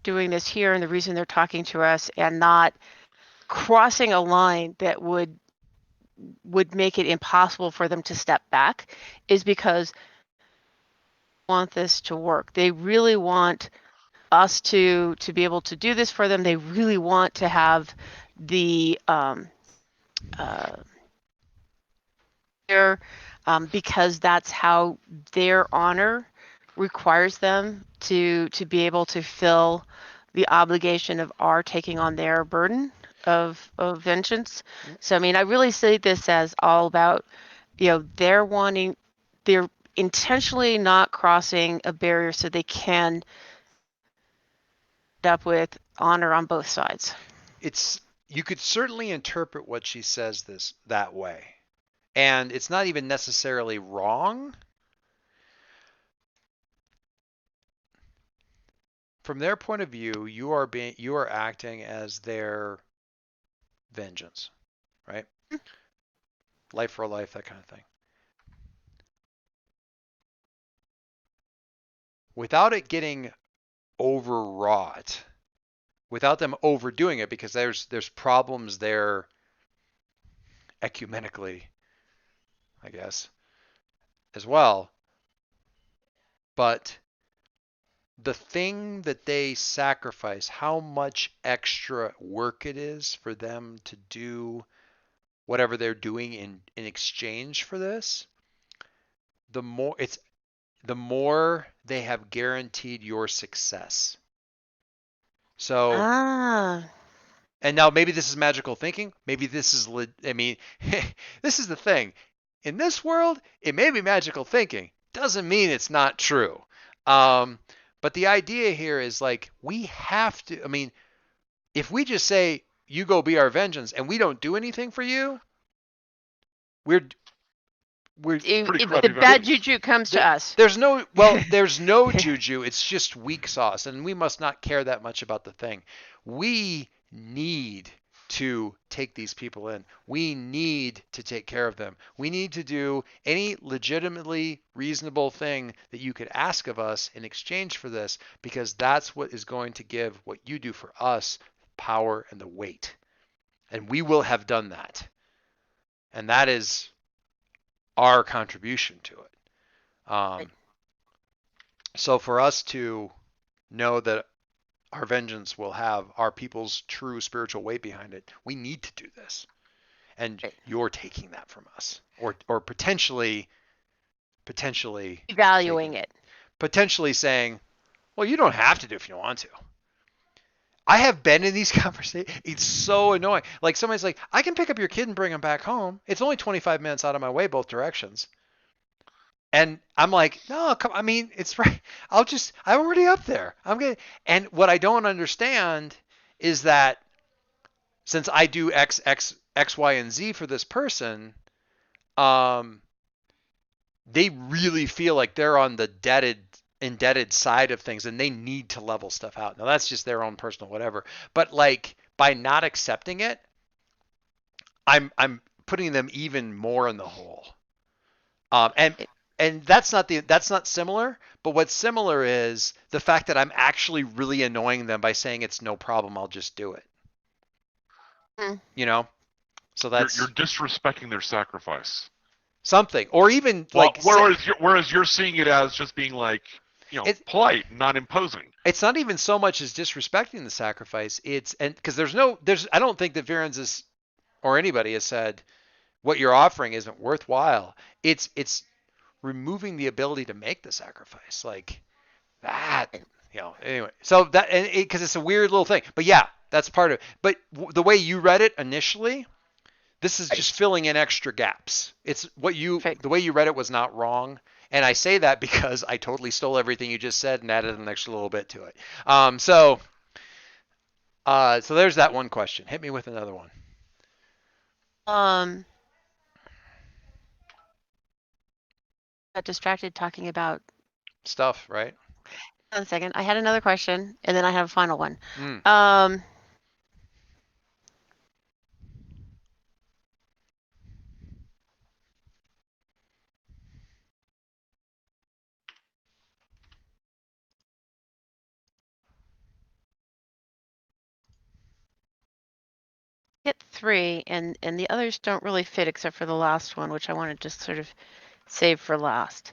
doing this here, and the reason they're talking to us and not crossing a line that would make it impossible for them to step back, is because they want this to work. They really want us to be able to do this for them. They really want to have the because that's how their honor requires them to be able to fill the obligation of our taking on their burden of vengeance. So I mean, I really see this as all about, they're intentionally not crossing a barrier so they can end up with honor on both sides. You could certainly interpret what she says that way. And it's not even necessarily wrong. From their point of view, you are acting as their vengeance, right? Life for life, that kind of thing. Without it getting overwrought, without them overdoing it, because there's problems there ecumenically, I guess, as well. But the thing that they sacrifice, how much extra work it is for them to do whatever they're doing in exchange for this, the more they have guaranteed your success. So, and now maybe this is magical thinking. Maybe this is, this is the thing. In this world, it may be magical thinking. Doesn't mean it's not true. But the idea here is like, we have to, if we just say, you go be our vengeance, and we don't do anything for you, we're the bad juju comes to us. There's no juju. It's just weak sauce, and we must not care that much about the thing. We need to take these people in. We need to take care of them. We need to do any legitimately reasonable thing that you could ask of us in exchange for this, because that's what is going to give what you do for us power and the weight. And we will have done that. And that is our contribution to it. So for us to know that our vengeance will have our people's true spiritual weight behind it, we need to do this. And you're taking that from us, or potentially evaluating it. Potentially saying, well, you don't have to do if you want to. I have been in these conversations. It's so annoying. Like, somebody's like, I can pick up your kid and bring him back home. It's only 25 minutes out of my way both directions. And I'm like, no, it's right. I'm already up there. I'm good. And what I don't understand is that since I do X, Y, and Z for this person, they really feel like they're on the indebted side of things, and they need to level stuff out. Now that's just their own personal whatever, but like, by not accepting it, I'm putting them even more in the hole. And and that's not similar. But what's similar is the fact that I'm actually really annoying them by saying it's no problem. I'll just do it. Mm. You know. So that's You're disrespecting their sacrifice. something, or even Well, like whereas you're seeing it as just being like, polite, not imposing. it's not even so much as disrespecting the sacrifice. It's because I don't think that Viren's is or anybody has said what you're offering isn't worthwhile. It's removing the ability to make the sacrifice like that. Anyway, so that and because it's a weird little thing, but yeah, that's part of it. But the way you read it initially, this is just filling in extra gaps. It's the way you read it was not wrong. And I say that because I totally stole everything you just said and added an extra little bit to it. So there's that one question. Hit me with another one. Got distracted talking about Stuff, right? Hold on a second. I had another question, and then I have a final one. Hit 3, and the others don't really fit except for the last one, which I want to just sort of save for last.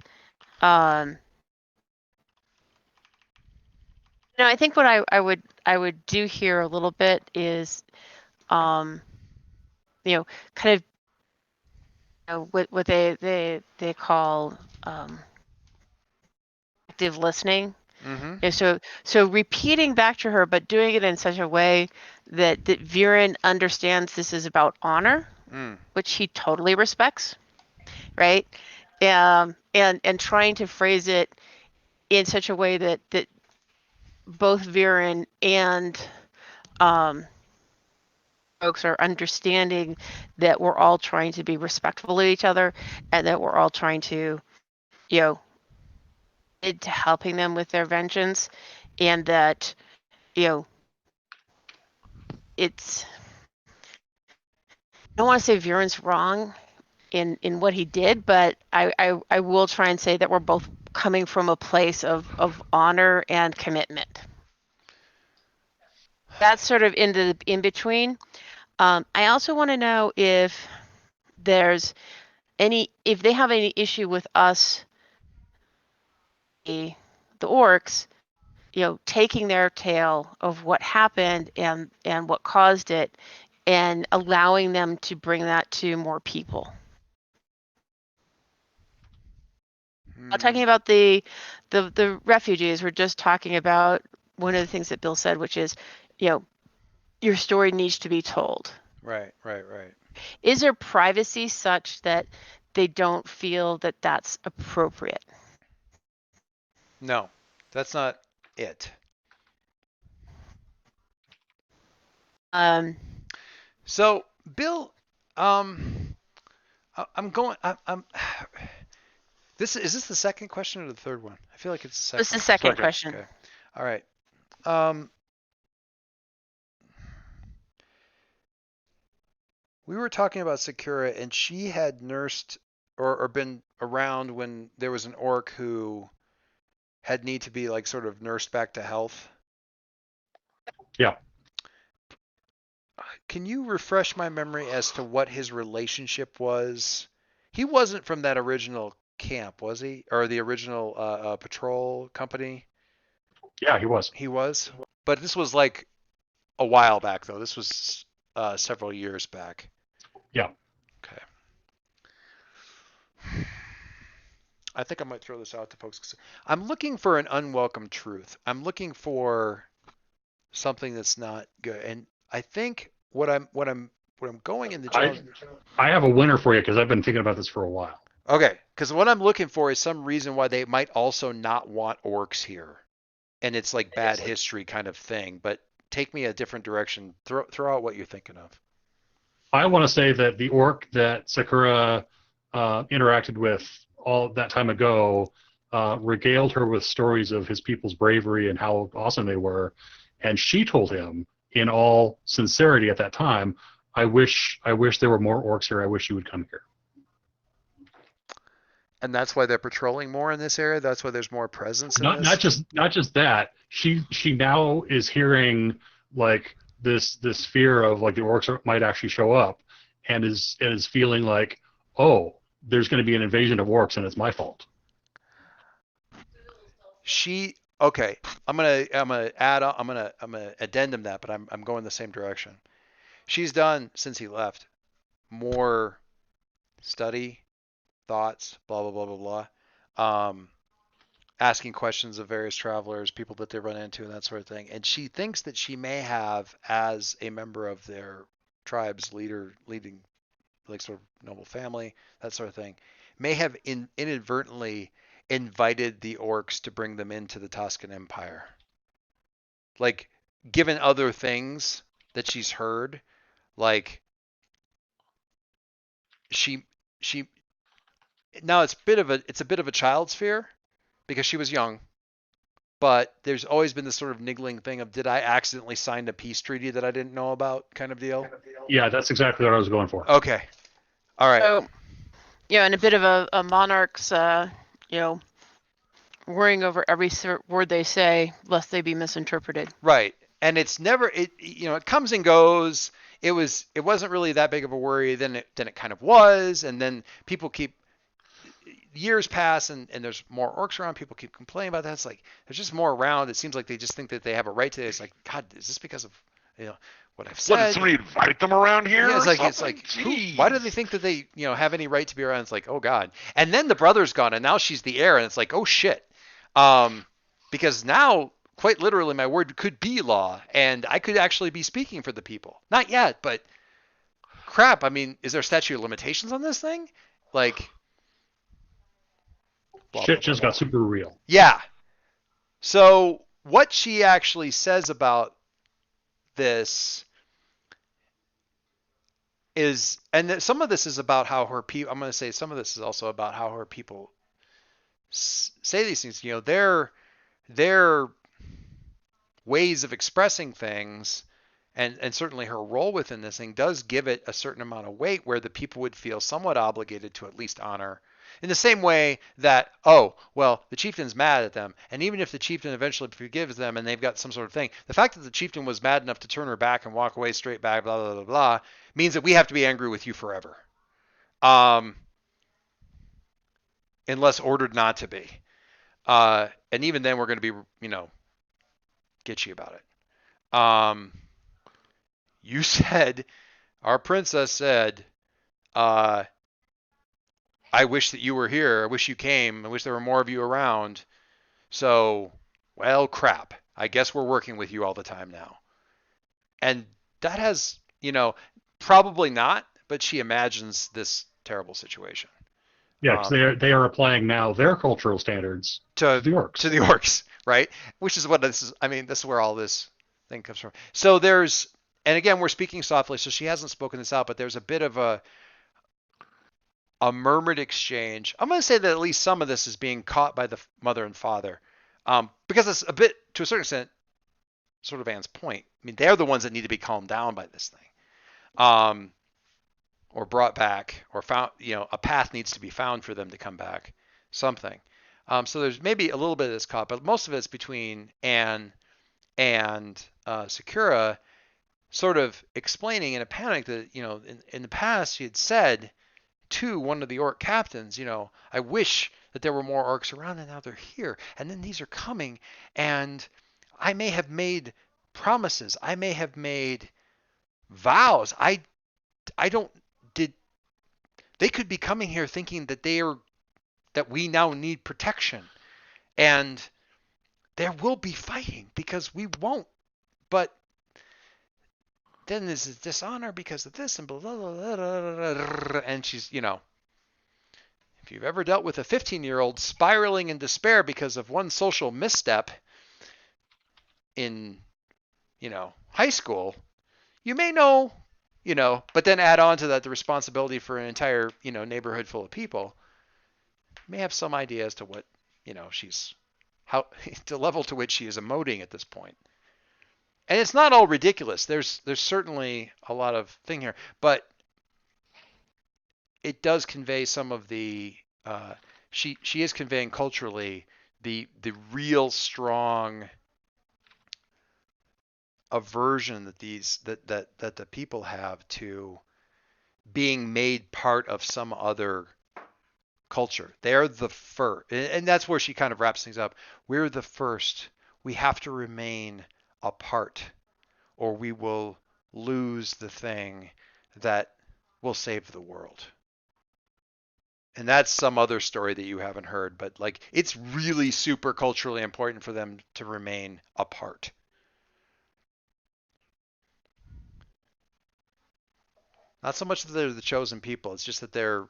I think what I would do here a little bit is, kind of, what they call active listening. Mm-hmm. So repeating back to her, but doing it in such a way that Viren understands this is about honor, which he totally respects, right? And trying to phrase it in such a way that both Viren and folks are understanding that we're all trying to be respectful of each other, and that we're all trying to, to helping them with their vengeance, and that, it's, I don't want to say Viren's wrong in what he did, but I will try and say that we're both coming from a place of honor and commitment. That's sort of in between. I also want to know if there's if they have any issue with us, the orcs, taking their tale of what happened and what caused it, and allowing them to bring that to more people. Not talking about the refugees. We're just talking about one of the things that Bill said, which is, your story needs to be told. Right. Is there privacy such that they don't feel that that's appropriate? No, that's not it. So, Bill, I'm going. I'm. Is this the second question or the third one? I feel like it's the second. This is the second question. Okay. All right. We were talking about Sakura, and she had nursed or been around when there was an orc who had need to be like sort of nursed back to health. Yeah. Can you refresh my memory as to what his relationship was? He wasn't from that original camp, was he? Or the original patrol company? Yeah, he was. He was? But this was like a while back, though. This was several years back. Yeah. Okay. I think I might throw this out to folks. I'm looking for an unwelcome truth. I'm looking for something that's not good. And I think what I'm going in the challenge. I have a winner for you because I've been thinking about this for a while. Okay, because what I'm looking for is some reason why they might also not want orcs here, and it's like bad history kind of thing. But take me a different direction. Throw out what you're thinking of. I want to say that the orc that Sakura interacted with all that time ago regaled her with stories of his people's bravery and how awesome they were, and she told him in all sincerity at that time, I wish there were more orcs here. I wish you would come here. And that's why they're patrolling more in this area. That's why there's more presence in Not this. not just that. She now is hearing like this fear of like the orcs might actually show up, and is feeling like, oh, there's going to be an invasion of orcs and it's my fault. Okay. I'm gonna add on, I'm gonna addendum that, but I'm going the same direction. She's done since he left more study, thoughts, blah blah blah blah blah. Asking questions of various travelers, people that they run into, and that sort of thing. And she thinks that she may have, as a member of their tribe's leading like sort of noble family, that sort of thing, may have inadvertently invited the orcs to bring them into the Tuscan Empire. Like, given other things that she's heard, like she now it's a bit of a child's fear because she was young, but there's always been this sort of niggling thing of did I accidentally sign a peace treaty that I didn't know about kind of deal. Yeah, that's exactly what I was going for. Okay. All right. So, and a bit of a monarch's, worrying over every word they say, lest they be misinterpreted. Right. And it's never it comes and goes. It wasn't really that big of a worry. Then it kind of was, and then people keep years pass and there's more orcs around. People keep complaining about that. It's like there's just more around. It seems like they just think that they have a right to it. It's like, God, is this because of what I've said? What, did somebody invite them around here? Yeah, it's like why do they think that they have any right to be around? It's like, oh God. And then the brother's gone and now she's the heir and it's like, oh shit. Because now quite literally my word could be law and I could actually be speaking for the people. Not yet, but crap. I mean, is there a statute of limitations on this thing? Like, Shit just got super real. Yeah. So what she actually says about this is, and some of this is about how her people, I'm going to say some of this is also about how her people say these things. Their ways of expressing things and certainly her role within this thing does give it a certain amount of weight where the people would feel somewhat obligated to at least honor. In the same way that, oh, well, the chieftain's mad at them, and even if the chieftain eventually forgives them and they've got some sort of thing, the fact that the chieftain was mad enough to turn her back and walk away straight back, blah, blah, blah, blah, means that we have to be angry with you forever. Unless ordered not to be. And even then we're going to be, get you about it. You said, our princess said, I wish that you were here. I wish you came. I wish there were more of you around. So, well, crap. I guess we're working with you all the time now. And that has, probably not, but she imagines this terrible situation. Yeah, because they are applying now their cultural standards to the orcs. To the orcs, right? Which is what this is. I mean, this is where all this thing comes from. So there's, and again, we're speaking softly, so she hasn't spoken this out, but there's a bit of a murmured exchange. I'm going to say that at least some of this is being caught by the mother and father, because it's a bit, to a certain extent, sort of Anne's point. I mean, they're the ones that need to be calmed down by this thing, or brought back, or found. A path needs to be found for them to come back. Something. So there's maybe a little bit of this caught, but most of it's between Anne and Sakura, sort of explaining in a panic that in the past she had said to one of the orc captains, I wish that there were more orcs around and now they're here. And then these are coming and I may have made promises. I may have made vows. They could be coming here thinking that that we now need protection and there will be fighting because we won't, but then there's a dishonor because of this and blah, blah, blah, blah, blah, and she's, if you've ever dealt with a 15-year-old spiraling in despair because of one social misstep in, high school, you may know, but then add on to that the responsibility for an entire, neighborhood full of people, may have some idea as to what, the level to which she is emoting at this point. And it's not all ridiculous. There's certainly a lot of thing here, but it does convey some of the she is conveying culturally the real strong aversion that the people have to being made part of some other culture. They're the first, and that's where she kind of wraps things up. We're the first. We have to remain apart, or we will lose the thing that will save the world. And that's some other story that you haven't heard, but like it's really super culturally important for them to remain apart. Not so much that they're the chosen people, it's just that they're,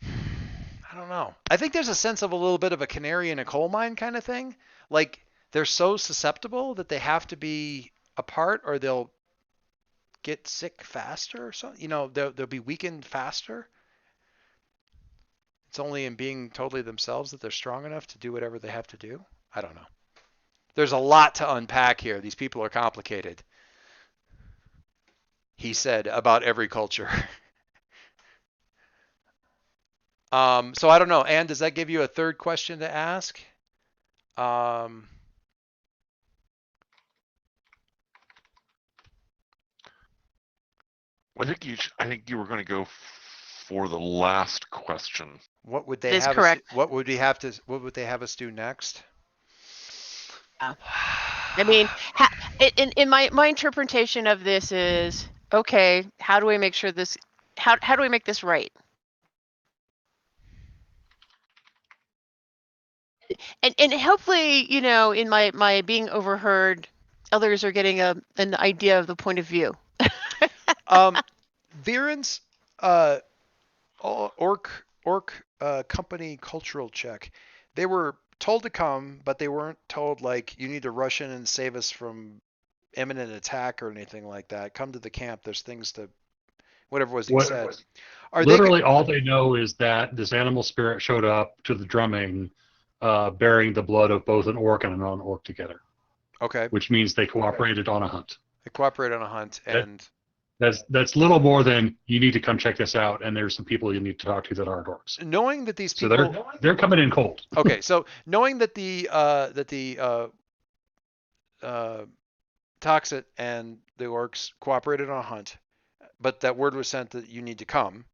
I don't know. I think there's a sense of a little bit of a canary in a coal mine kind of thing. Like they're so susceptible that they have to be apart or they'll get sick faster or something. You know, they'll be weakened faster. It's only in being totally themselves that they're strong enough to do whatever they have to do. I don't know. There's a lot to unpack here. These people are complicated. He said about every culture. So I don't know. Anne, does that give you a third question to ask? I think you were going to go for the last question. What would That they is have correct. what would they have us do next? I mean, in my interpretation of this is, okay, how do we make sure this, how do we make this right? And hopefully, you know, in my being overheard, others are getting an idea of the point of view. Viren's orc company cultural check. They were told to come, but they weren't told like you need to rush in and save us from imminent attack or anything like that. Come to the camp. There's things to whatever was he said. Are Literally, they all they know is that this animal spirit showed up to the drumming, bearing the blood of both an orc and a non-orc together, okay? which means they cooperated on a hunt. They cooperate on a hunt, and That's little more than you need to come check this out, and there's some people you need to talk to that aren't orcs. knowing that these So people. they're coming in cold. Okay, so knowing that the Taxat and the orcs cooperated on a hunt, but that word was sent that you need to come.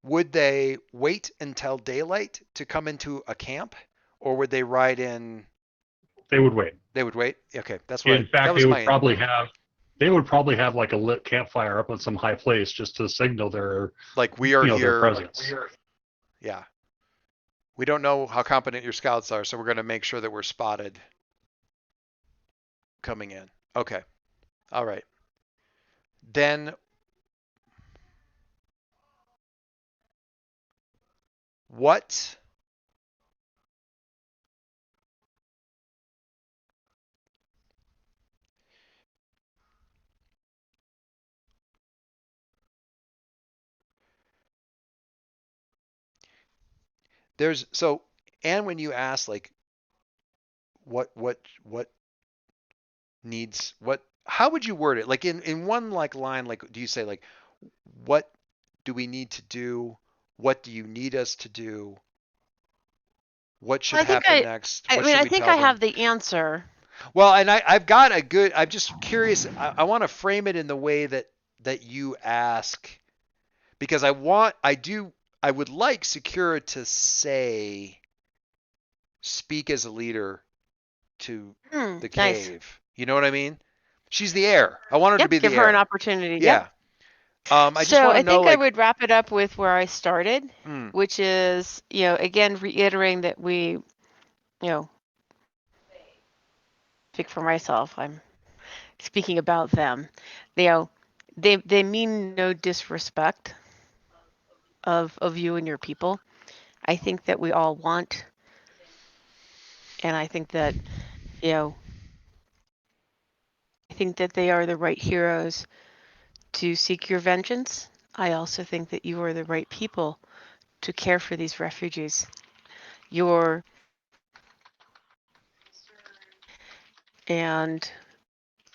Would they wait until daylight to come into a camp, or would they ride in? They would wait. They would wait. Okay, that's what. In fact, that was my. they would probably have like a lit campfire up in some high place just to signal their Like we are their here. presence. Yeah. We don't know how competent your scouts are, so we're going to make sure that we're spotted coming in. Okay. All right. Then what there's so and when you ask like what needs what how would you word it? Like in one like line, like do you say like what do we need to do? What do you need us to do? What should happen next? What should I we think tell I them? have the answer. Well, and I've got a good. I'm just curious. I want to frame it in the way that you ask, because I would like Secura to say, speak as a leader to the Nice. cave. You know what I mean? She's the heir. I want her to be the Give her an heir. opportunity. Yeah. Yep. I just So want I to know think I like. would wrap it up with where I started, Hmm, which is, you know, again, reiterating that we, you know, speak for myself. I'm speaking about them. You know, they mean no disrespect of you and your people. I think that we all want, and I think that, you know, I think that they are the right heroes to seek your vengeance. I also think that you are the right people to care for these refugees. Your and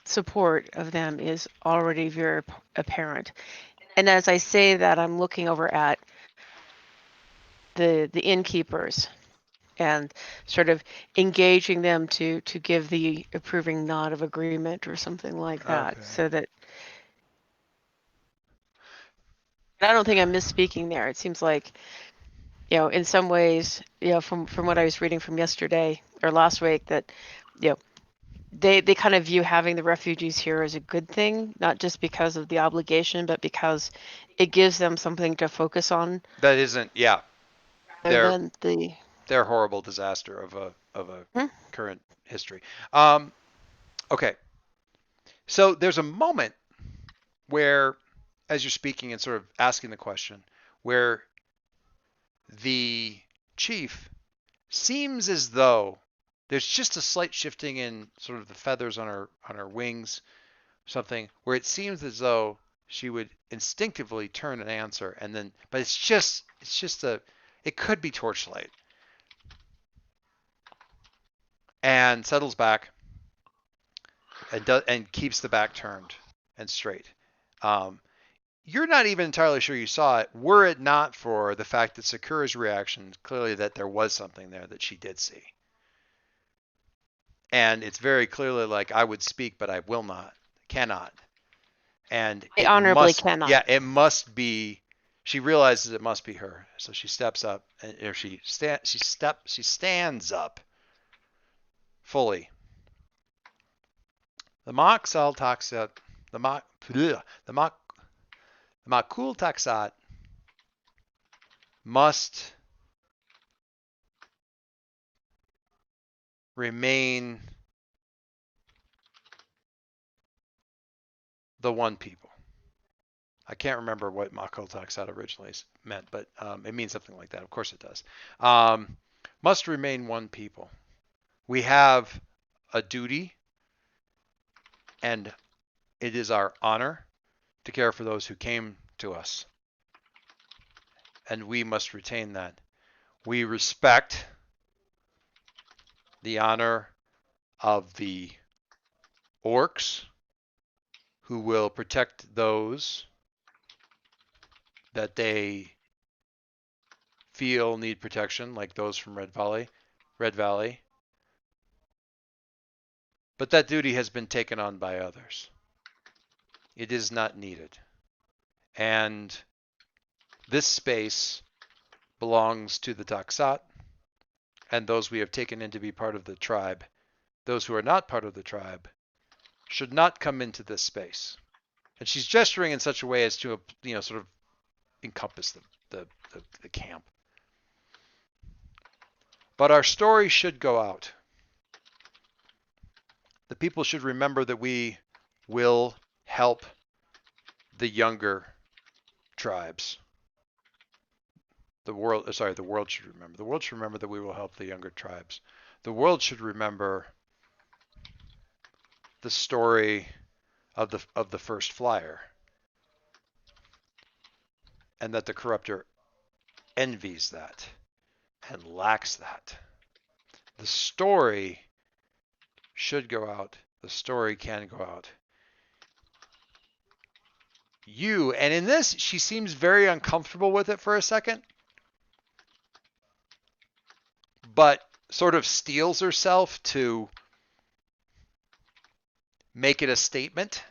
support of them is already very apparent. And as I say that, I'm looking over at the innkeepers and sort of engaging them to give the approving nod of agreement or something like that. Okay. So that I don't think I'm misspeaking there. It seems like, in some ways, from what I was reading from yesterday or last week, that they kind of view having the refugees here as a good thing, not just because of the obligation, but because it gives them something to focus on That isn't, yeah, rather their than the their horrible disaster of a Hmm? current history. Okay. So there's a moment where, as you're speaking and sort of asking the question, where the chief seems as though there's just a slight shifting in sort of the feathers on her wings, something where it seems as though she would instinctively turn and answer, and then, but it's just it could be torchlight, and settles back and keeps the back turned and straight. You're not even entirely sure you saw it, were it not for the fact that Sakura's reaction, clearly that there was something there that she did see. And it's very clearly like, I would speak, but I will not, cannot. And they it honorably must, cannot. yeah, it must be, she realizes it must be her. So she steps up, or she stands up fully. The Macqul Taxat, the Macqul Taxat must remain the one people. I can't remember what Macqul Taxat originally meant, but it means something like that. Of course it does. Must remain one people. We have a duty, and it is our honor to care for those who came to us. And we must retain that. We respect the honor of the orcs who will protect those that they feel need protection, like those from Red Valley. But that duty has been taken on by others. It is not needed. And this space belongs to the Taxat and those we have taken in to be part of the tribe. Those who are not part of the tribe should not come into this space. And she's gesturing in such a way as to, sort of encompass the camp. But our story should go out. The people should remember that we will help the younger tribes. The world should remember. The world should remember that we will help the younger tribes. The world should remember the story of the first flyer, and that the corruptor envies that and lacks that. The story should go out. The story can go out. And in this, she seems very uncomfortable with it for a second, but sort of steels herself to make it a statement.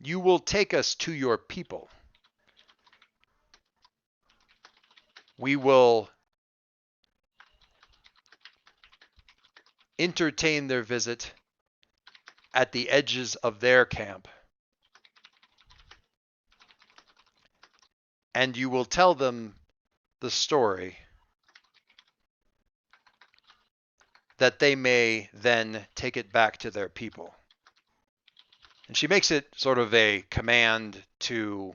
You will take us to your people. We will entertain their visit at the edges of their camp. And you will tell them the story that they may then take it back to their people. And she makes it sort of a command to,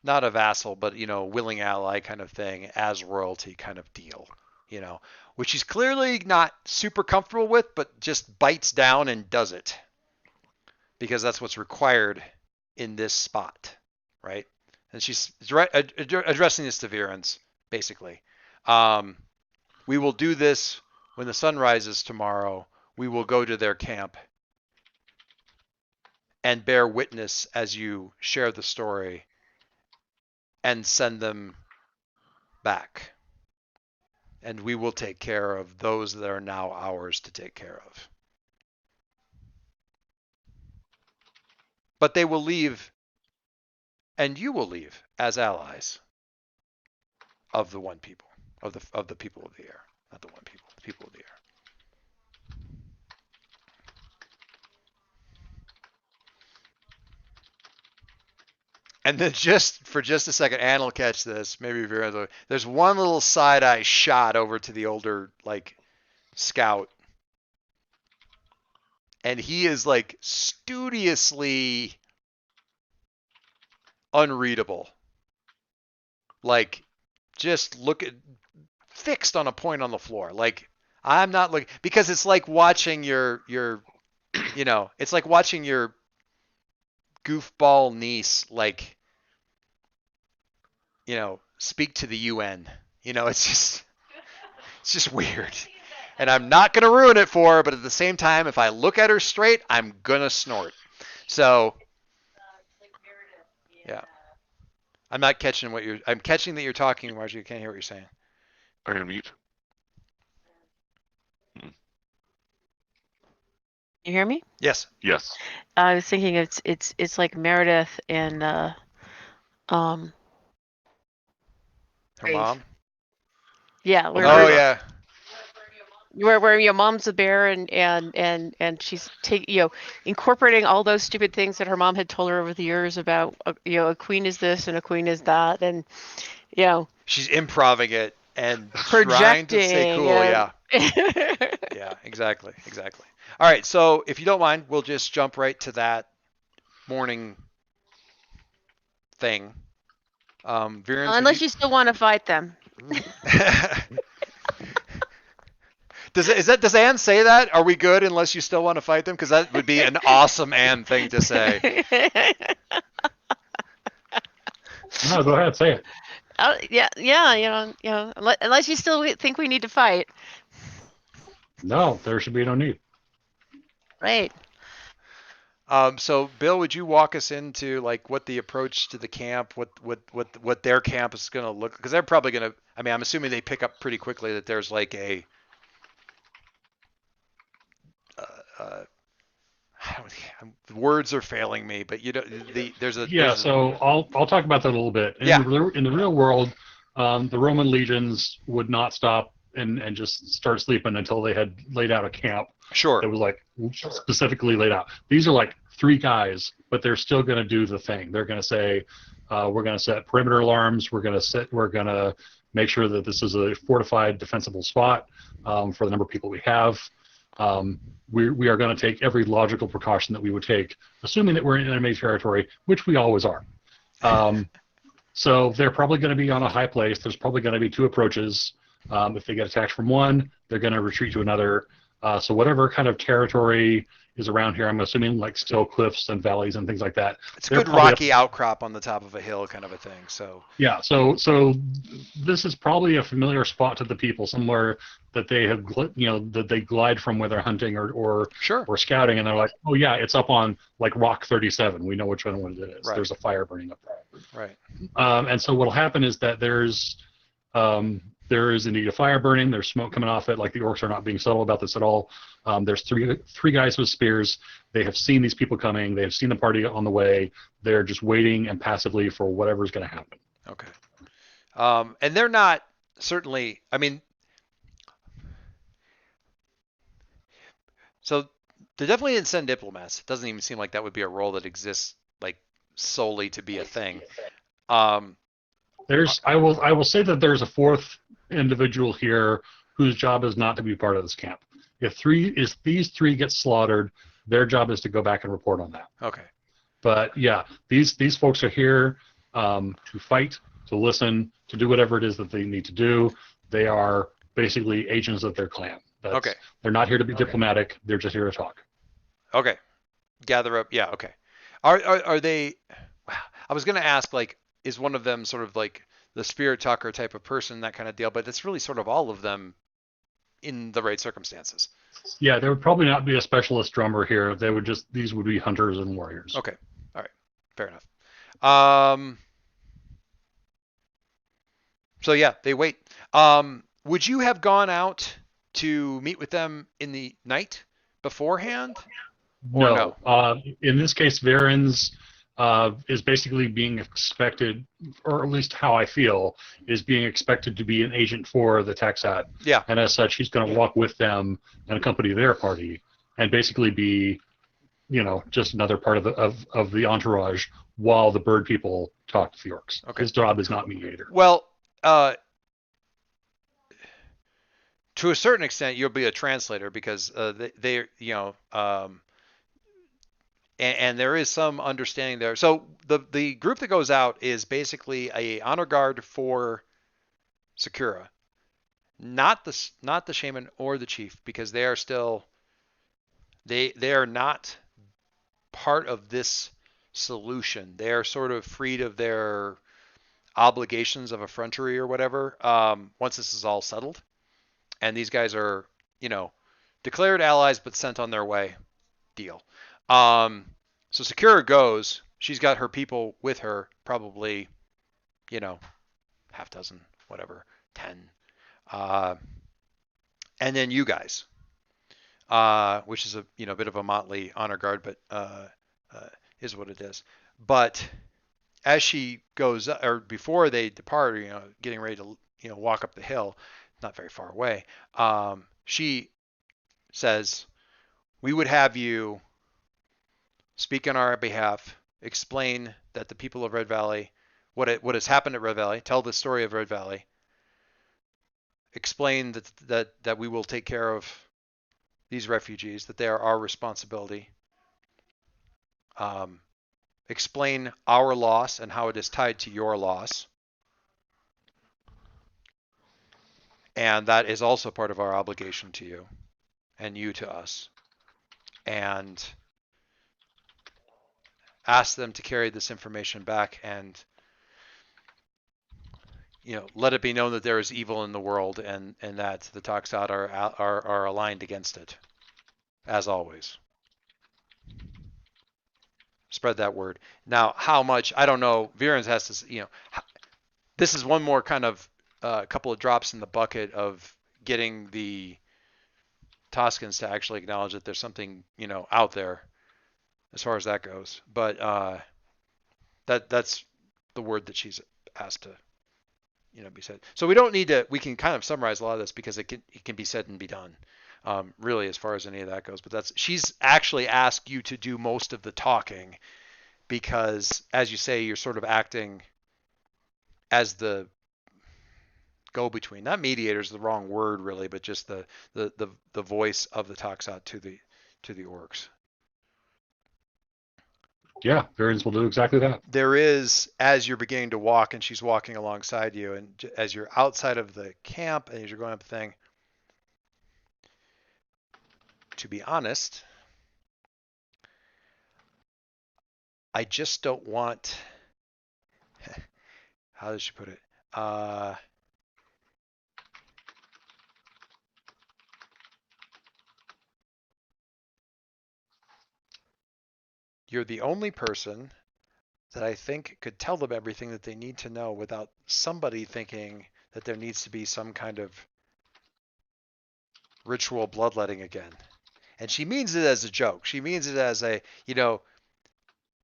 not a vassal, but, willing ally kind of thing, as royalty kind of deal, which she's clearly not super comfortable with, but just bites down and does it. Because that's what's required in this spot, right? And she's addressing this to Virens, basically. We will do this when the sun rises tomorrow. We will go to their camp and bear witness as you share the story and send them back. And we will take care of those that are now ours to take care of. But they will leave, and you will leave as allies of the one people, of the people of the air, not the one people, the people of the air. And then for just a second, Ann will catch this. Maybe if you're there's one little side eye shot over to the older scout, and he is studiously unreadable. Just fixed on a point on the floor. I'm not looking, because it's like watching your it's like watching your goofball niece speak to the UN. It's just weird. And I'm not going to ruin it for her, but at the same time, if I look at her straight, I'm going to snort. So, yeah. I'm not catching I'm catching that you're talking, Margie. I can't hear what you're saying. Are you on mute? You hear me? Yes. Yes. I was thinking it's like Meredith and Her Brave. mom? Yeah, Brave. Yeah. where your mom's a bear and she's incorporating all those stupid things that her mom had told her over the years about a queen is this and a queen is that, and she's improving it and trying to stay projecting. cool. Yeah. Yeah, exactly. All right, so if you don't mind, we'll just jump right to that morning thing. Virens, Unless you still want to fight them. Does Anne say that? Are we good unless you still want to fight them? Because that would be an awesome Anne thing to say. No, go ahead, say it. Yeah. Unless you still think we need to fight. No, there should be no need. Right. So Bill, would you walk us into what the approach to the camp, what their camp is going to look? Because they're probably going to. I mean, I'm assuming they pick up pretty quickly that there's a. Words are failing me, but there's a. Yeah, so I'll talk about that a little bit. In the real world, the Roman legions would not stop and just start sleeping until they had laid out a camp. Sure. That was specifically laid out. These are 3 guys, but they're still going to do the thing. They're going to say, we're going to set perimeter alarms. We're going to make sure that this is a fortified, defensible spot for the number of people we have. We are going to take every logical precaution that we would take, assuming that we're in enemy territory, which we always are. So they're probably going to be on a high place. There's probably going to be 2 approaches. If they get attacked from one, they're going to retreat to another. So whatever kind of territory is around here, I'm assuming still cliffs and valleys and things like that. It's a good rocky outcrop on the top of a hill kind of a thing. So yeah, so this is probably a familiar spot to the people, somewhere that they have that they glide from where they're hunting or scouting, and they're like, oh yeah, it's up on Rock 37. We know which one it is. Right. There's a fire burning up there. Right. And so what'll happen is that there is indeed a fire burning. There's smoke coming off it. The orcs are not being subtle about this at all. There's three guys with spears. They have seen these people coming. They have seen the party on the way. They're just waiting and passively for whatever's going to happen. Okay. And they're not certainly. I mean, so they definitely didn't send diplomats. It doesn't even seem like that would be a role that exists solely to be a thing. I will say that there's a 4th individual here whose job is not to be part of this camp. If these 3 get slaughtered, their job is to go back and report on that. Okay. But yeah, these folks are here to fight, to listen, to do whatever it is that they need to do. They are basically agents of their clan. Okay. They're not here to be diplomatic. They're just here to talk. Okay. Gather up. Yeah. Okay. Are they? I was going to ask is one of them sort of the spirit talker type of person, that kind of deal, but it's really sort of all of them in the right circumstances. Yeah, there would probably not be a specialist drummer here. These would be hunters and warriors. Okay. All right. Fair enough. So yeah, they wait. Would you have gone out to meet with them in the night beforehand, or no? In this case, Varens is basically being expected, or at least how I feel, is being expected to be an agent for the Taxat. Yeah. And as such, he's going to walk with them and accompany their party, and basically be, just another part of the entourage while the bird people talk to the orcs. Okay. His job is not mediator. Well, to a certain extent, you'll be a translator because they and there is some understanding there. So the group that goes out is basically a honor guard for Sakura, not the shaman or the chief, because they are still they are not part of this solution. They are sort of freed of their obligations of effrontery or whatever once this is all settled. And these guys are, declared allies but sent on their way. Deal. So Sakura goes. She's got her people with her, probably, half dozen, whatever, 10. And then you guys, which is a bit of a motley honor guard, but is what it is. But as she goes, or before they depart, getting ready to walk up the hill, not very far away, she says, "We would have you speak on our behalf, explain that the people of Red Valley, what has happened at Red Valley, tell the story of Red Valley, explain that we will take care of these refugees, that they are our responsibility, explain our loss and how it is tied to your loss, and that is also part of our obligation to you and you to us, and ask them to carry this information back and let it be known that there is evil in the world and that the Taxat are aligned against it, as always. Spread that word." Now, how much, I don't know. Virens has to, this is one more kind of couple of drops in the bucket of getting the Toskans to actually acknowledge that there's something, out there as far as that goes. But that's the word that she's asked to, be said. So we don't need to, we can kind of summarize a lot of this because it can be said and be done, really, as far as any of that goes. But she's actually asked you to do most of the talking because, as you say, you're sort of acting as the go-between. Not mediator is the wrong word, really, but just the voice of the Taxat to the orcs. Yeah, Varians will do exactly that. There is, as you're beginning to walk, and she's walking alongside you, and as you're outside of the camp, and as you're going up the thing, to be honest, I just don't want, how does she put it? You're the only person that I think could tell them everything that they need to know without somebody thinking that there needs to be some kind of ritual bloodletting again. And she means it as a joke. She means it as a,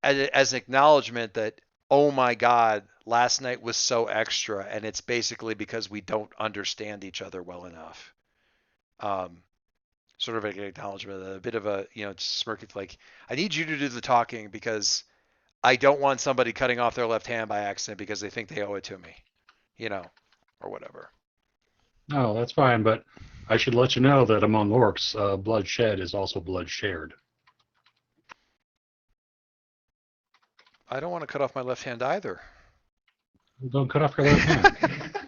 as an acknowledgement that, oh my God, last night was so extra, and it's basically because we don't understand each other well enough. Sort of an acknowledgement, a bit of a, smirk. Like, I need you to do the talking because I don't want somebody cutting off their left hand by accident because they think they owe it to me, or whatever. No, that's fine, but I should let you know that among orcs, blood shed is also blood shared. I don't want to cut off my left hand either. Don't cut off your left hand.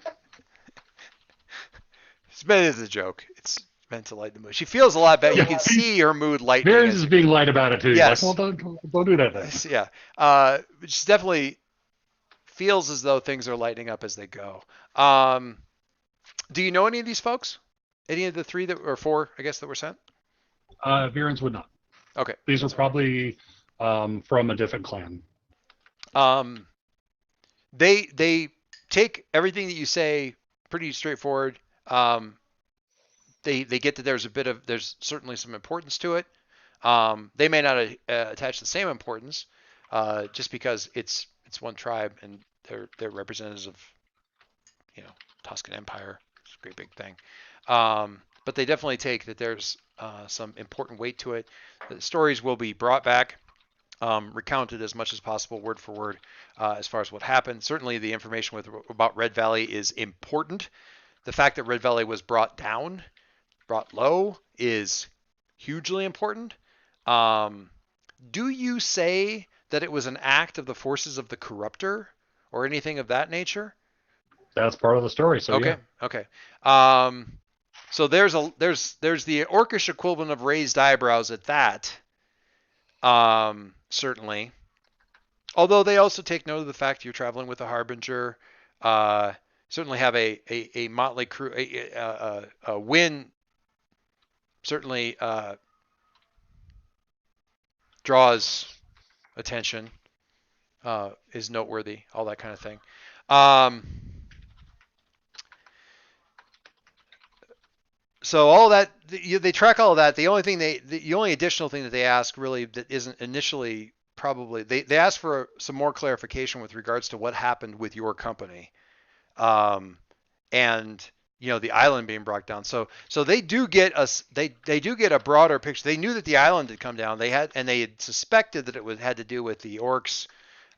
It's meant as a joke. It's meant to lighten the mood. She feels a lot better. You can see her mood lightening. Varens is being light about it too. Yes. Like, well, don't do that then. Yeah. She definitely feels as though things are lightening up as they go. Do you know any of these folks? Any of the three or four, I guess, that were sent? Varens would not. Okay. These are probably from a different clan. They take everything that you say pretty straightforward. They get that there's certainly some importance to it. They may not attach the same importance, just because it's one tribe and they're representatives of, Toscan Empire. It's a great big thing. But they definitely take that there's some important weight to it. The stories will be brought back, recounted as much as possible, word for word, as far as what happened. Certainly, the information about Red Valley is important. The fact that Red Valley was brought low, is hugely important. Do you say that it was an act of the forces of the corruptor or anything of that nature? That's part of the story. So Okay. yeah. Okay. So there's the orcish equivalent of raised eyebrows at that. Certainly. Although they also take note of the fact you're traveling with a harbinger. Certainly have a motley crew. A win certainly draws attention. Is noteworthy. All that kind of thing. So all that they track all of that. The only additional thing that they ask really that isn't initially probably they ask for some more clarification with regards to what happened with your company, and the island being brought down. So they do get us they do get a broader picture. They knew that the island had come down. They had suspected that it had to do with the orcs,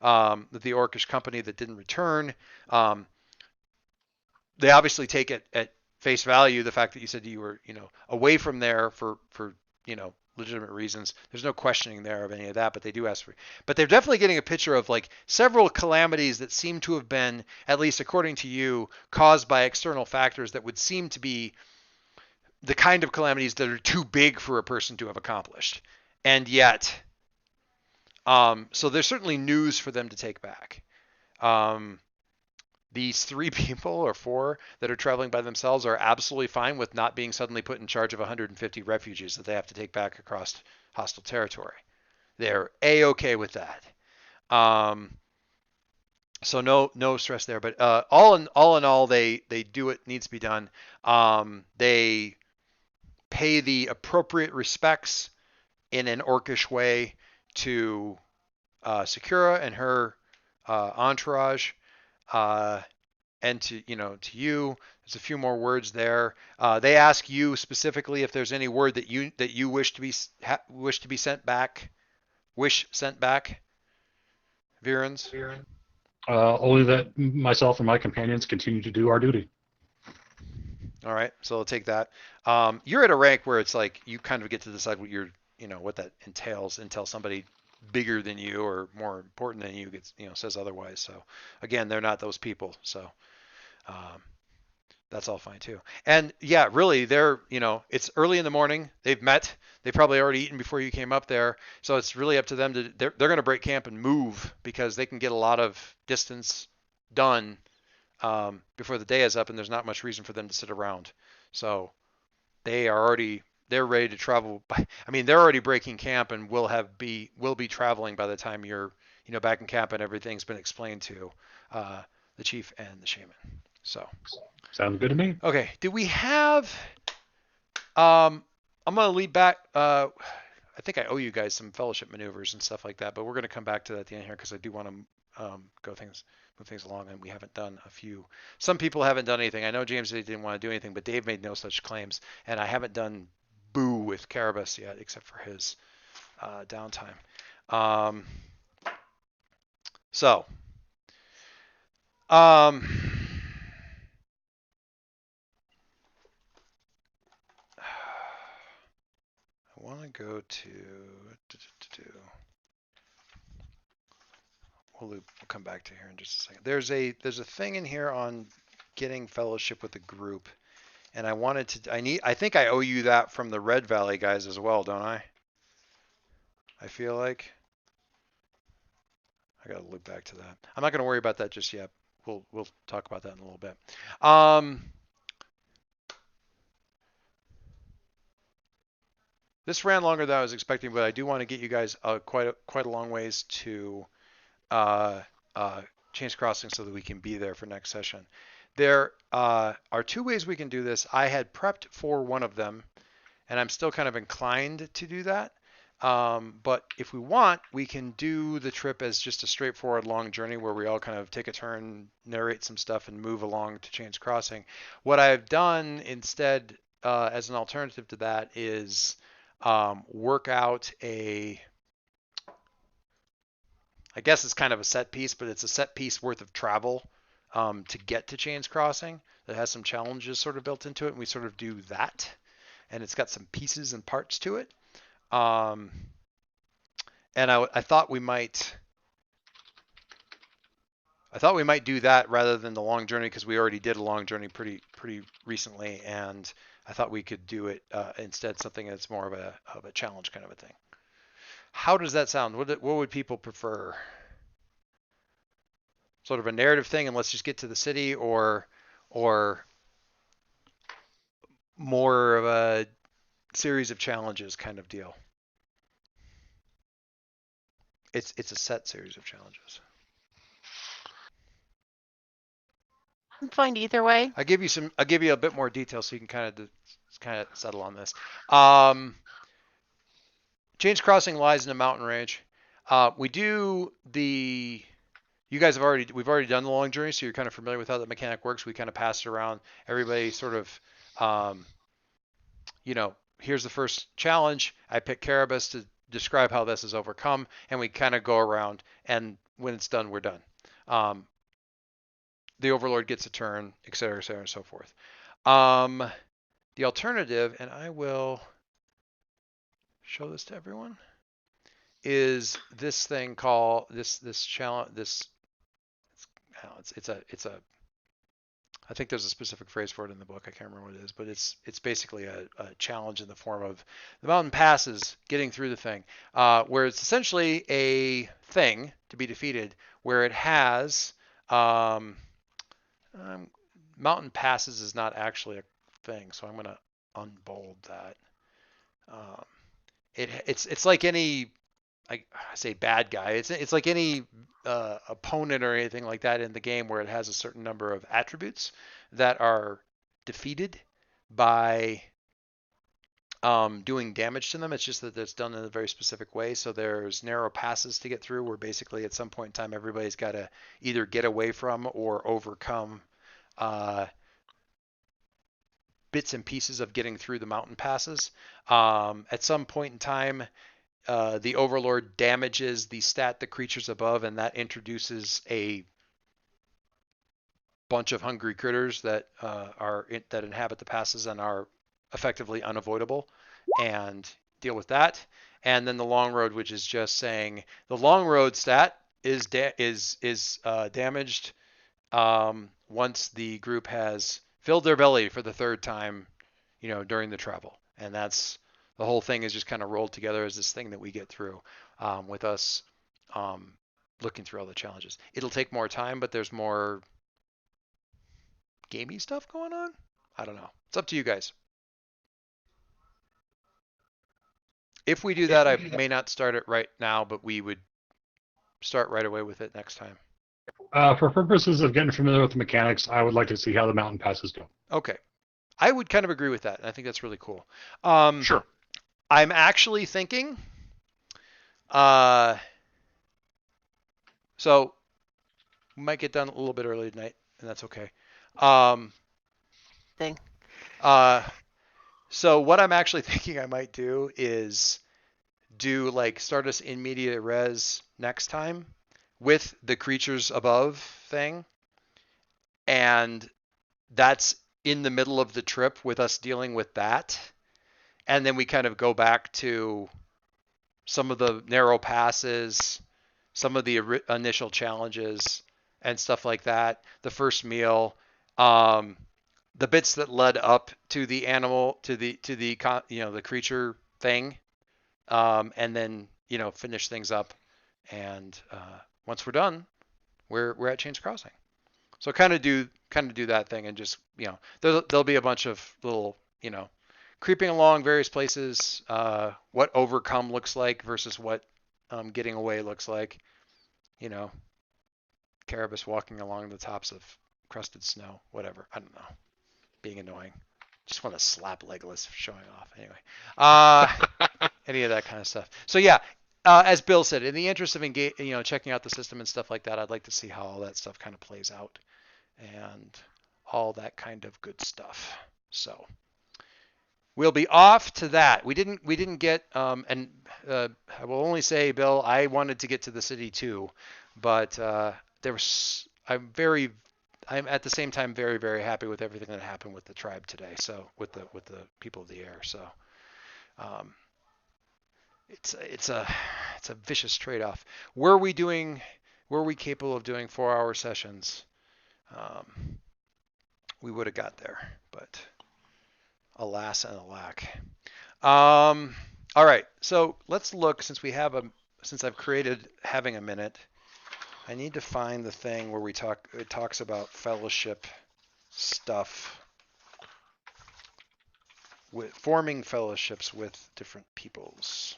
that the orcish company that didn't return. They obviously take it at face value, the fact that you said you were, away from there for legitimate reasons. There's no questioning there of any of that, but they do ask for. But they're definitely getting a picture of like several calamities that seem to have been, at least according to you, caused by external factors that would seem to be the kind of calamities that are too big for a person to have accomplished. And yet, so there's certainly news for them to take back. These 3 people or 4 that are traveling by themselves are absolutely fine with not being suddenly put in charge of 150 refugees that they have to take back across hostile territory. They're a-okay with that. So no stress there. But all in all, they do what needs to be done. They pay the appropriate respects in an orcish way to Sakura and her entourage. And to you, there's a few more words there. They ask you specifically if there's any word that you wish to be sent back. Sent back, Virens. Only that myself and my companions continue to do our duty. All right, so I'll take that. You're at a rank where it's like you kind of get to decide what that entails until somebody bigger than you or more important than you gets says otherwise. So again, they're not those people. So that's all fine too. And yeah, really, it's early in the morning. They've met. They probably already eaten before you came up there. So it's really up to them they're going to break camp and move because they can get a lot of distance done before the day is up, and there's not much reason for them to sit around. So they're ready to travel. I mean, they're already breaking camp and will be traveling by the time you're back in camp and everything's been explained to the chief and the shaman. So sounds good to me. Okay, do we have? I'm gonna lead back. I think I owe you guys some fellowship maneuvers and stuff like that, but we're gonna come back to that at the end here because I do want to move things along, and we haven't done a few. Some people haven't done anything. I know James didn't want to do anything, but Dave made no such claims, and I haven't done boo with Carabas yet, except for his downtime. I want to go to. We'll come back to here in just a second. There's a thing in here on getting fellowship with the group, and I think I owe you that from the Red Valley guys as well, don't I? I feel like I gotta look back to that. I'm not gonna worry about that just yet. We'll talk about that in a little bit. This ran longer than I was expecting, but I do want to get you guys quite a long ways to Chains Crossing so that we can be there for next session. There are two ways we can do this. I had prepped for one of them, and I'm still kind of inclined to do that. But if we want, we can do the trip as just a straightforward long journey where we all kind of take a turn, narrate some stuff, and move along to Chains Crossing. What I've done instead, as an alternative to that, is work out I guess it's kind of a set piece, but it's a set piece worth of travel to get to Chains Crossing that has some challenges sort of built into it, and we sort of do that. And it's got some pieces and parts to it. And I thought we might do that rather than the long journey because we already did a long journey pretty recently, and I thought we could do it instead something that's more of a challenge kind of a thing. How does that sound? What would people prefer? Sort of a narrative thing, and let's just get to the city, or more of a series of challenges kind of deal? It's a set series of challenges. I'm fine either way. I'll give you a bit more detail so you can kind of settle on this. Chains Crossing lies in a mountain range. We've already done the long journey, so you're kind of familiar with how the mechanic works. We kind of pass it around. Everybody sort of, here's the first challenge. I pick Carabas to describe how this is overcome, and we kind of go around, and when it's done, we're done. The Overlord gets a turn, et cetera, and so forth. The alternative, and I will show this to everyone, is this thing called this challenge. I think there's a specific phrase for it in the book. I can't remember what it is, but it's basically a challenge in the form of the mountain passes, getting through the thing, where it's essentially a thing to be defeated, where it has mountain passes is not actually a thing, so I'm going to unbold that. It's like any, I say bad guy. It's like any opponent or anything like that in the game where it has a certain number of attributes that are defeated by doing damage to them. It's just that it's done in a very specific way. So there's narrow passes to get through where basically at some point in time everybody's got to either get away from or overcome bits and pieces of getting through the mountain passes. At some point in time, the Overlord damages the stat the creatures above, and that introduces a bunch of hungry critters that that inhabit the passes and are effectively unavoidable, and deal with that. And then the long road, which is just saying the long road stat is damaged once the group has filled their belly for the third time, during the travel. And that's the whole thing is just kind of rolled together as this thing that we get through with us looking through all the challenges. It'll take more time, but there's more gamey stuff going on. I don't know. It's up to you guys. If we do that, I may not start it right now, but we would start right away with it next time. For purposes of getting familiar with the mechanics, I would like to see how the mountain passes go. Okay. I would kind of agree with that. I think that's really cool. Sure. I'm actually thinking, so we might get done a little bit early tonight, and that's okay. So what I'm actually thinking I might do is do like start us in media res next time with the creatures above thing, and that's in the middle of the trip with us dealing with that, and then we kind of go back to some of the narrow passes, some of the initial challenges and stuff like that, the first meal, the bits that led up to the animal, to the the creature thing, and then finish things up. And once we're done, we're at Chains Crossing. So kind of do that thing, and just there'll be a bunch of little creeping along various places, what overcome looks like versus what getting away looks like, kind Caribus walking along the tops of crusted snow, whatever. I don't know. Being annoying. Just want to slap Legolas for showing off. Anyway, any of that kind of stuff. So yeah, as Bill said, in the interest of checking out the system and stuff like that, I'd like to see how all that stuff kind of plays out and all that kind of good stuff. So we'll be off to that. We didn't get I will only say, Bill, I wanted to get to the city too, but I'm at the same time very, very happy with everything that happened with the tribe today. So with the people of the air. So it's a vicious trade-off. Were we capable of doing 4-hour sessions? We would have got there, but alas and alack. All right, so let's look since I've created having a minute. I need to find the thing where it talks about fellowship stuff with forming fellowships with different peoples.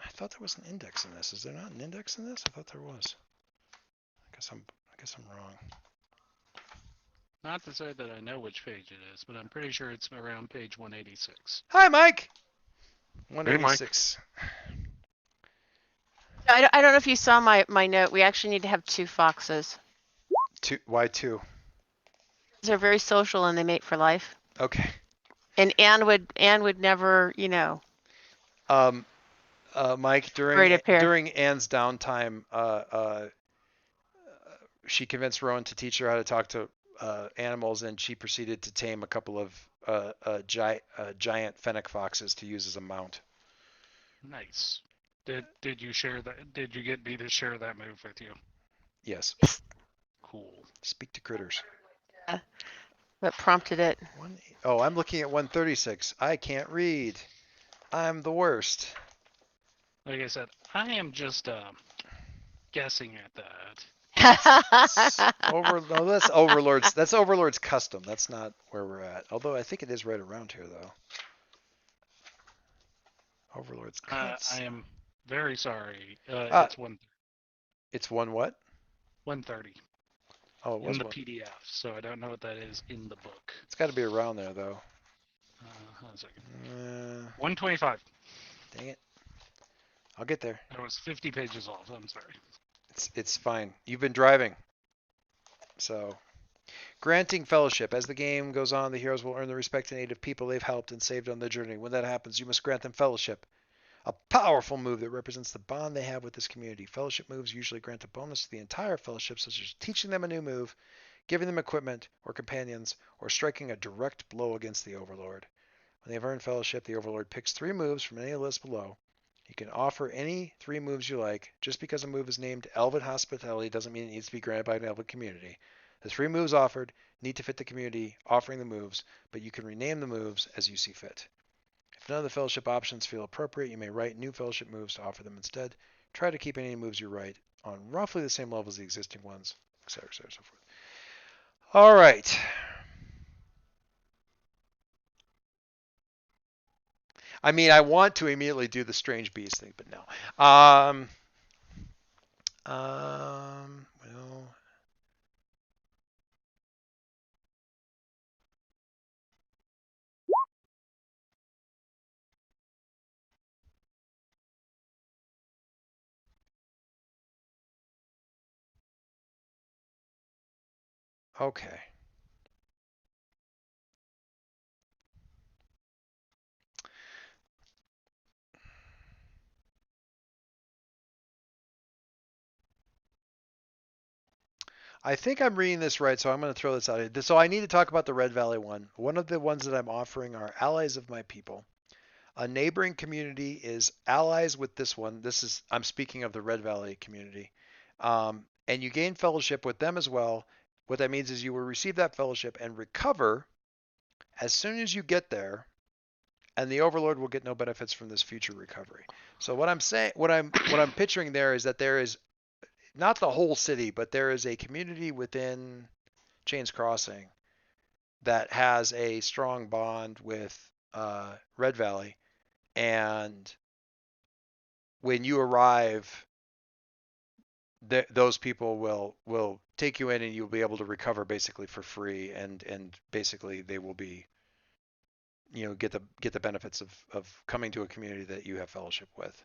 I thought there was an index in this. Is there not an index in this? I thought there was. I guess I'm wrong. Not to say that I know which page it is, but I'm pretty sure it's around page 186. Hi, Mike. Hey, Mike. 186. I don't know if you saw my note. We actually need to have 2 foxes. Why 2? They're very social and they mate for life. Okay. And Anne would never, Mike, Great up here. during Anne's downtime, she convinced Rowan to teach her how to talk to animals, and she proceeded to tame a couple of giant fennec foxes to use as a mount. Nice. Did you share that? Did you get me to share that move with you? Yes. Cool. Speak to critters. What prompted it? Oh, I'm looking at 136. I can't read. I'm the worst. Like I said, I am just guessing at that. No, that's Overlord's. That's Overlord's custom. That's not where we're at. Although I think it is right around here, though. Overlord's cuts. I am very sorry. It's 130. It's one what? 130. Oh, it was in the one. PDF, so I don't know what that is in the book. It's got to be around there, though. Hold on a second. 125. Dang it. I'll get there. I was 50 pages off. I'm sorry. It's fine. You've been driving. So, granting fellowship. As the game goes on, the heroes will earn the respect of native people they've helped and saved on their journey. When that happens, you must grant them fellowship. A powerful move that represents the bond they have with this community. Fellowship moves usually grant a bonus to the entire fellowship, such as teaching them a new move, giving them equipment or companions, or striking a direct blow against the Overlord. When they have earned fellowship, the Overlord picks 3 moves from any list below. You can offer any 3 moves you like. Just because a move is named Elven Hospitality doesn't mean it needs to be granted by an Elven community. The 3 moves offered need to fit the community offering the moves, but you can rename the moves as you see fit. If none of the fellowship options feel appropriate, you may write new fellowship moves to offer them instead. Try to keep any moves you write on roughly the same level as the existing ones, etc., etc., so forth. All right. I mean, I want to immediately do the strange beast thing, but no. Well. Okay. I think I'm reading this right, so I'm going to throw this out here. So I need to talk about the Red Valley one. One of the ones that I'm offering are allies of my people. A neighboring community is allies with this one. I'm speaking of the Red Valley community. And you gain fellowship with them as well. What that means is you will receive that fellowship and recover as soon as you get there, and the Overlord will get no benefits from this future recovery. So what I'm picturing there is that there is not the whole city, but there is a community within Chains Crossing that has a strong bond with Red Valley, and when you arrive, those people will take you in, and you'll be able to recover basically for free, and basically they will be, get the benefits of coming to a community that you have fellowship with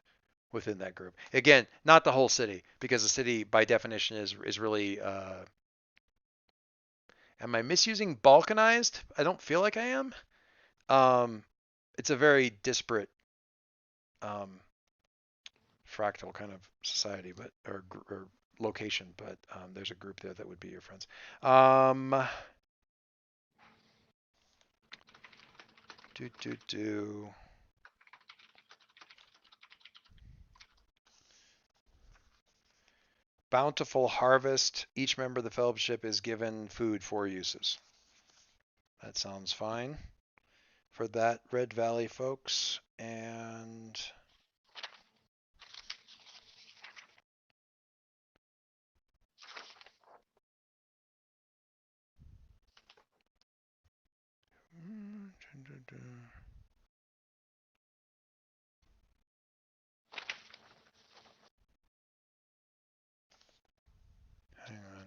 within that group. Again, not the whole city, because the city by definition is really am I misusing balkanized? I don't feel like I am. It's a very disparate fractal kind of society, but or location, but there's a group there that would be your friends. Do. Bountiful harvest. Each member of the fellowship is given food 4 uses. That sounds fine for that Red Valley folks. And hang on.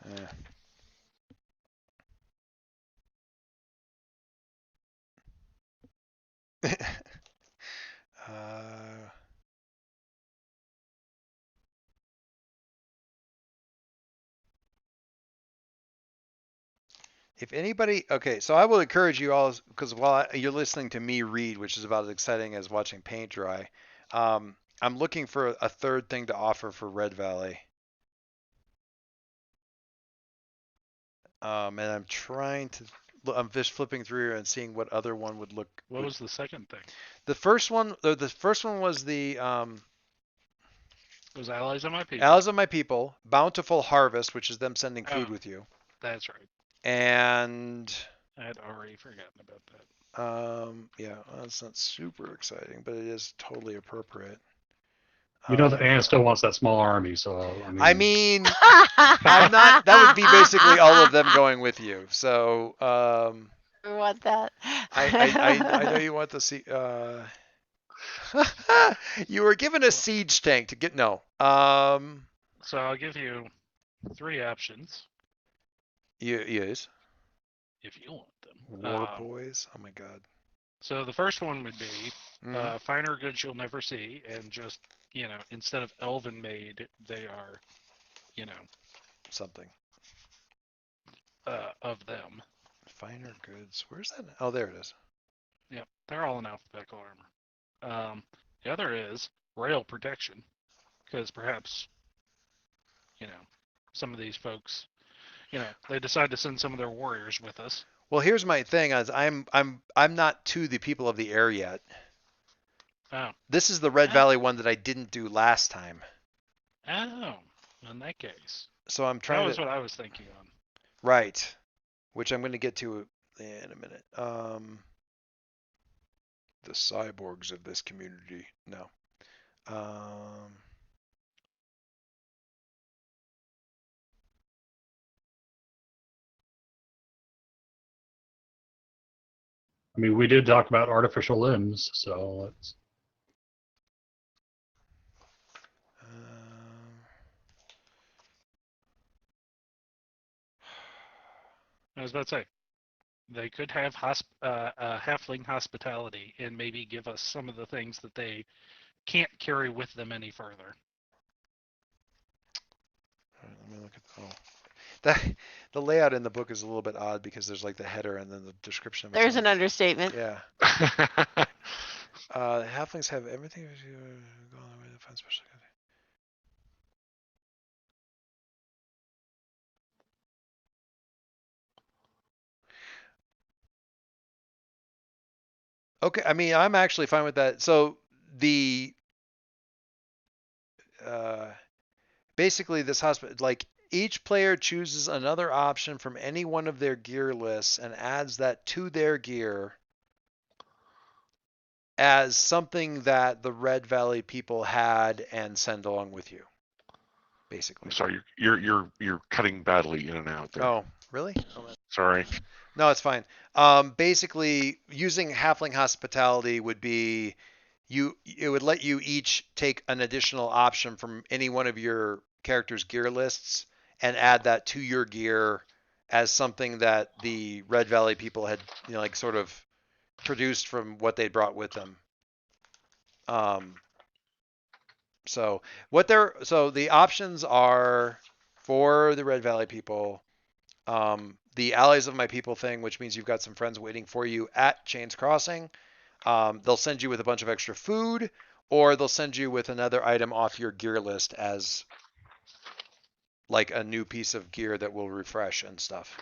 uh, If anybody, okay, so I will encourage you all, because while you're listening to me read, which is about as exciting as watching paint dry, I'm looking for a third thing to offer for Red Valley. And I'm just flipping through and seeing what other one would look. What was the second thing? The first one was the It was allies of my people. Allies of My People, Bountiful Harvest, which is them sending food with you. That's right. And I had already forgotten about that. yeah, that's not super exciting, but it is totally appropriate. That Anne still wants that small army, so I mean, I'm not. That would be basically all of them going with you. So, We want that. I know you want to see. You were given a siege tank to get no. So I'll give you 3 options Yes. if you want them. War boys. Oh my god. So the first one would be Mhm. finer goods you'll never see, and just instead of elven made, they are, Something. of them. Finer goods. Where's that? Oh, there it is. Yep, they're all in alphabetical armor. The other is rail protection, because perhaps, some of these folks, they decide to send some of their warriors with us. Well, here's my thing: is I'm not to the people of the air yet. Oh. This is the Red Valley one that I didn't do last time. Oh, in that case. So I'm trying. That was what I was thinking on. Right, which I'm going to get to in a minute. The cyborgs of this community. No. we did talk about artificial limbs, so let's. I was about to say, they could have halfling hospitality and maybe give us some of the things that they can't carry with them any further. Let me look at the layout in the book is a little bit odd, because there's like the header and then the description. There's an understatement. Yeah. Halflings have everything. Go on the way to find special. Okay, I mean, I'm actually fine with that. So basically this hospital, like, each player chooses another option from any one of their gear lists and adds that to their gear as something that the Red Valley people had and send along with you. basically. I'm sorry, you're cutting badly in and out there. Oh, really? Sorry. No, it's fine. Basically, using halfling hospitality would be it would let you each take an additional option from any one of your character's gear lists and add that to your gear as something that the Red Valley people had, like sort of produced from what they brought with them. So the options are for the Red Valley people, the Allies of My People thing, which means you've got some friends waiting for you at Chains Crossing. They'll send you with a bunch of extra food, or they'll send you with another item off your gear list as like a new piece of gear that will refresh and stuff.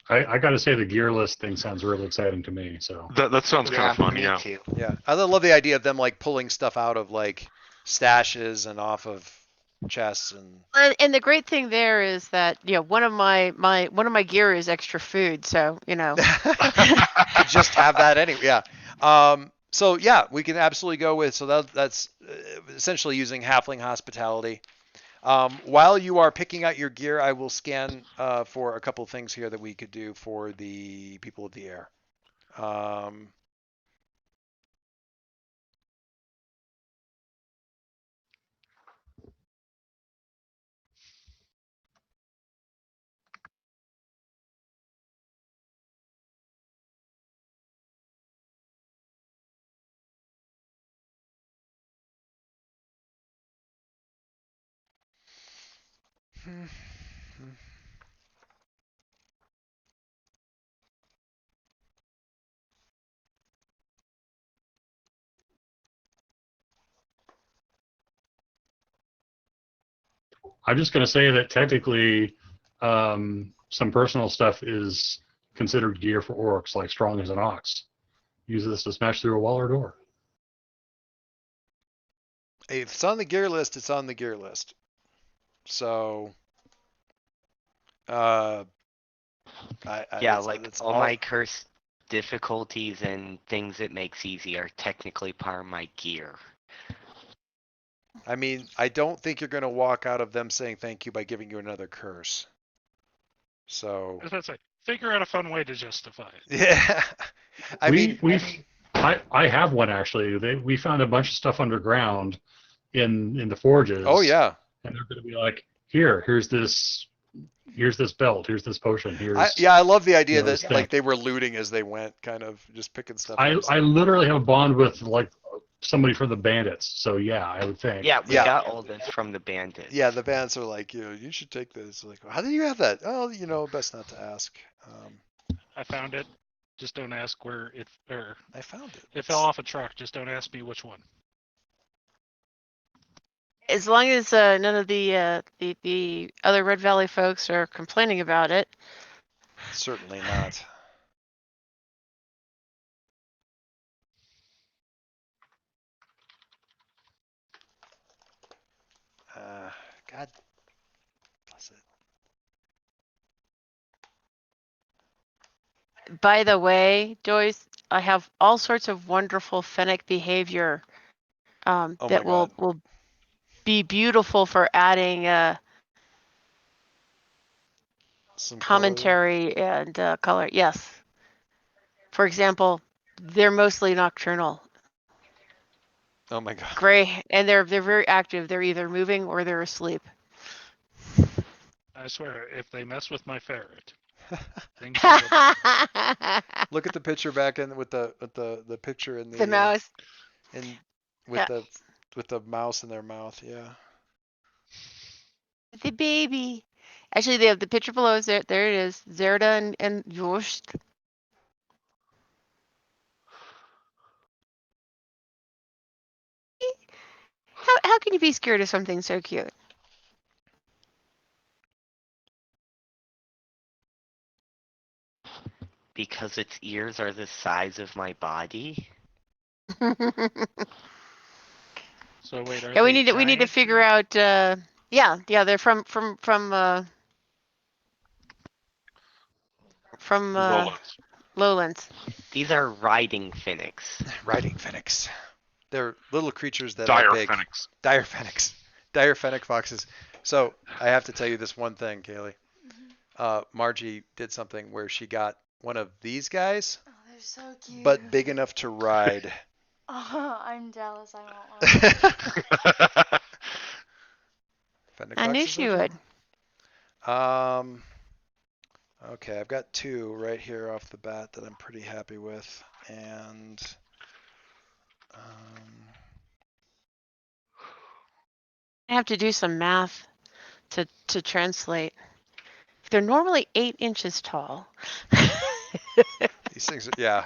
I got to say the gear list thing sounds really exciting to me. So That sounds kind Yeah, of fun. me Yeah. too. Yeah, I love the idea of them like pulling stuff out of like stashes and off of chests and. And the great thing there is that one of my gear is extra food, so Could just have that anyway. Yeah. So yeah, we can absolutely go with that's essentially using halfling hospitality. While you are picking out your gear, I will scan for a couple of things here that we could do for the people of the air. I'm just going to say that technically, some personal stuff is considered gear for orcs, like strong as an ox. Use this to smash through a wall or door. If it's on the gear list, it's on the gear list. So, Yeah, like all my curse difficulties and things it makes easy are technically part of my gear. I mean, I don't think you're going to walk out of them saying thank you by giving you another curse. So. I was about to say, figure out a fun way to justify it. Yeah. I have one actually. We found a bunch of stuff underground in the forges. Oh yeah. And they're going to be like, here's this belt, here's this potion, I love the idea that thing. like they were looting as they went, kind of just picking stuff up. I literally have a bond with like somebody from the bandits, so yeah, I would think. Yeah, we got all this from the bandits. Yeah, the bandits are like, you should take this. Like, how do you have that? Oh, best not to ask. I found it. Just don't ask where it. Or I found it. It fell off a truck. Just don't ask me which one. as long as none of the other Red Valley folks are complaining about it. Certainly not. God bless it. By the way, Joyce, I have all sorts of wonderful fennec behavior that will be beautiful for adding some commentary color. And color. Yes. For example, they're mostly nocturnal. Oh my god. Gray, and they're very active. They're either moving or they're asleep. I swear, if they mess with my ferret, things Look at the picture back in with the picture in the mouse. And with the mouse in their mouth, yeah. The baby. Actually, they have the picture below. There it is. Zerda and Yost. How can you be scared of something so cute? Because its ears are the size of my body. So wait, yeah, we need to figure out. Yeah, they're from Lowlands. These are riding phoenix. Riding phoenix. They're little creatures that dire are big. Phoenix. Dire phoenix. Dire fennec foxes. So I have to tell you this one thing, Kaylee. Margie did something where she got one of these guys, Oh, they're so cute. but big enough to ride. Oh, I'm jealous. I want one. Fennec I knew foxes she are would. cool. Okay, I've got two right here off the bat that I'm pretty happy with, and I have to do some math to translate. They're normally 8 inches tall. these things, yeah.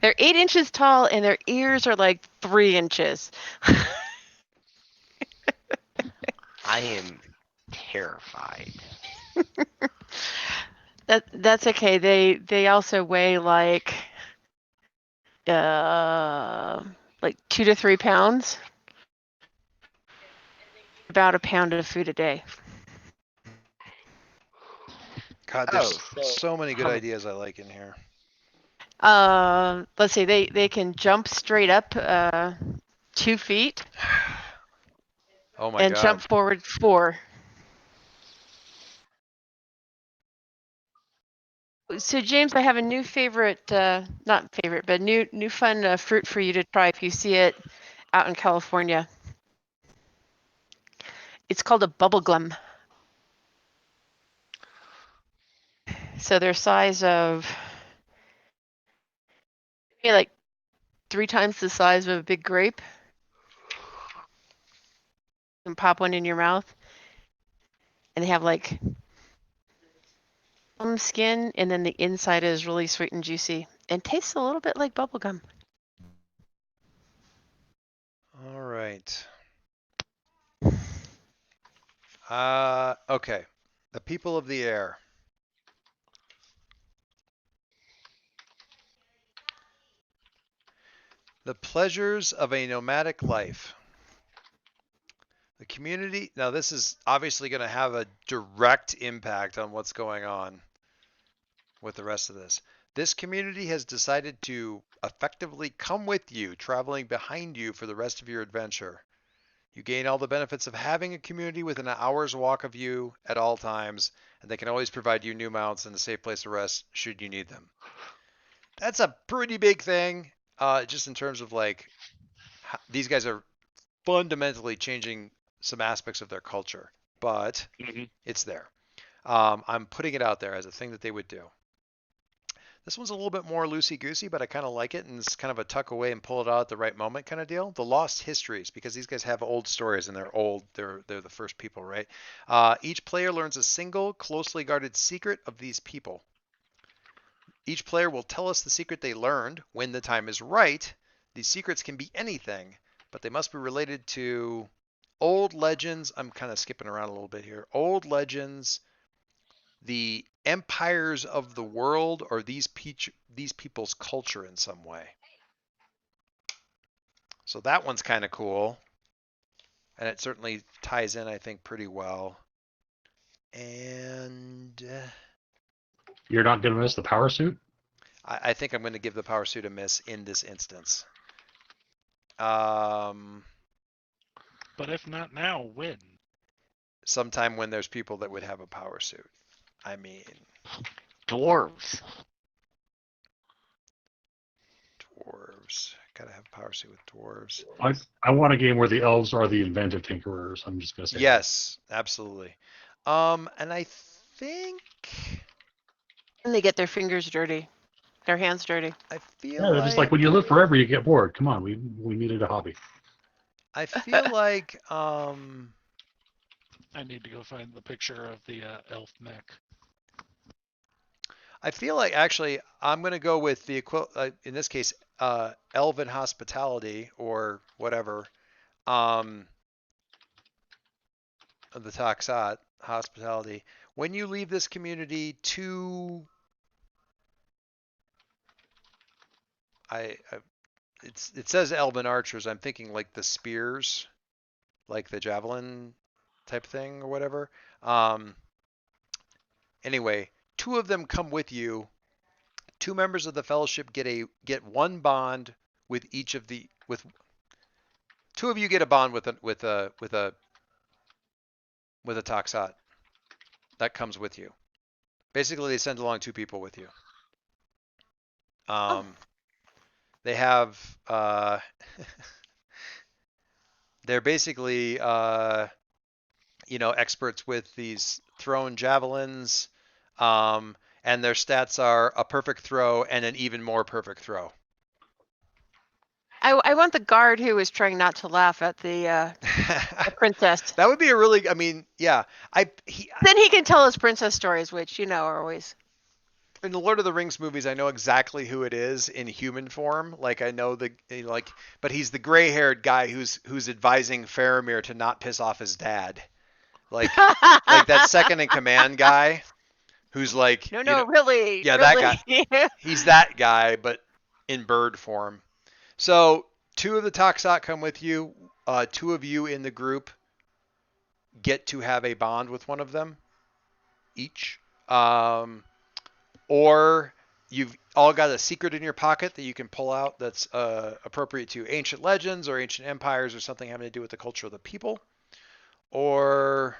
They're 8 inches tall and their ears are like 3 inches. I am terrified. That's okay. They also weigh like 2 to 3 pounds. About a pound of food a day. God, there's so many good ideas I like in here. Let's see. They can jump straight up 2 feet. Oh my and God. jump forward 4. So James, I have a new favorite, not favorite, but new fun fruit for you to try if you see it out in California. It's called a bubble gum. So they're size of like 3 times the size of a big grape. You can pop one in your mouth, and they have like skin, and then the inside is really sweet and juicy, and tastes a little bit like bubble gum. All right. Okay. The people of the air. The pleasures of a nomadic life. The community, now this is obviously going to have a direct impact on what's going on with the rest of this. This community has decided to effectively come with you, traveling behind you for the rest of your adventure. You gain all the benefits of having a community within an hour's walk of you at all times, and they can always provide you new mounts and a safe place to rest should you need them. That's a pretty big thing, just in terms of like, these guys are fundamentally changing some aspects of their culture, but it's there. I'm putting it out there as a thing that they would do. This one's a little bit more loosey-goosey, but I kind of like it, and it's kind of a tuck away and pull it out at the right moment kind of deal. The lost histories, because these guys have old stories and they're old. They're the first people, right? Each player learns a single, closely guarded secret of these people. Each player will tell us the secret they learned when the time is right. These secrets can be anything, but they must be related to old legends. I'm kind of skipping around a little bit here. Old legends, the empires of the world, or these people's culture in some way. So that one's kind of cool. And it certainly ties in, I think, pretty well. And You're not going to miss the power suit? I think I'm going to give the power suit a miss in this instance. But if not now, when? Sometime when there's people that would have a power suit. I mean, Dwarves. Gotta have a power suit with dwarves. I want a game where the elves are the inventive tinkerers. I'm just going to say yes, that. Absolutely. And I think... And they get their fingers dirty. Their hands dirty. I feel yeah, they're just like, when you live forever, you get bored. Come on, we needed a hobby. I feel like... I need to go find the picture of the elf mech. I feel like, actually, I'm going to go with the in this case, elven hospitality, or whatever. The Taxat hospitality. When you leave this community, it says elven archers. I'm thinking like the spears, like the javelin type thing or whatever. Anyway, 2 of them come with you. 2 members of the fellowship get one bond with each of the two of you get a bond with a Taxat that comes with you. Basically, they send along two people with you. They have they're basically experts with these thrown javelins, and their stats are a perfect throw and an even more perfect throw. I want the guard who is trying not to laugh at the princess. That would be a really, I mean, yeah. Then he can tell us princess stories, which are always. In the Lord of the Rings movies, I know exactly who it is in human form. Like I know but he's the gray-haired guy who's advising Faramir to not piss off his dad. Like that second in command guy who's like really. Yeah, really. that guy. He's that guy, but in bird form. So 2 of the Taxat come with you. 2 of you in the group get to have a bond with one of them each. Or you've all got a secret in your pocket that you can pull out that's appropriate to ancient legends or ancient empires or something having to do with the culture of the people. Or,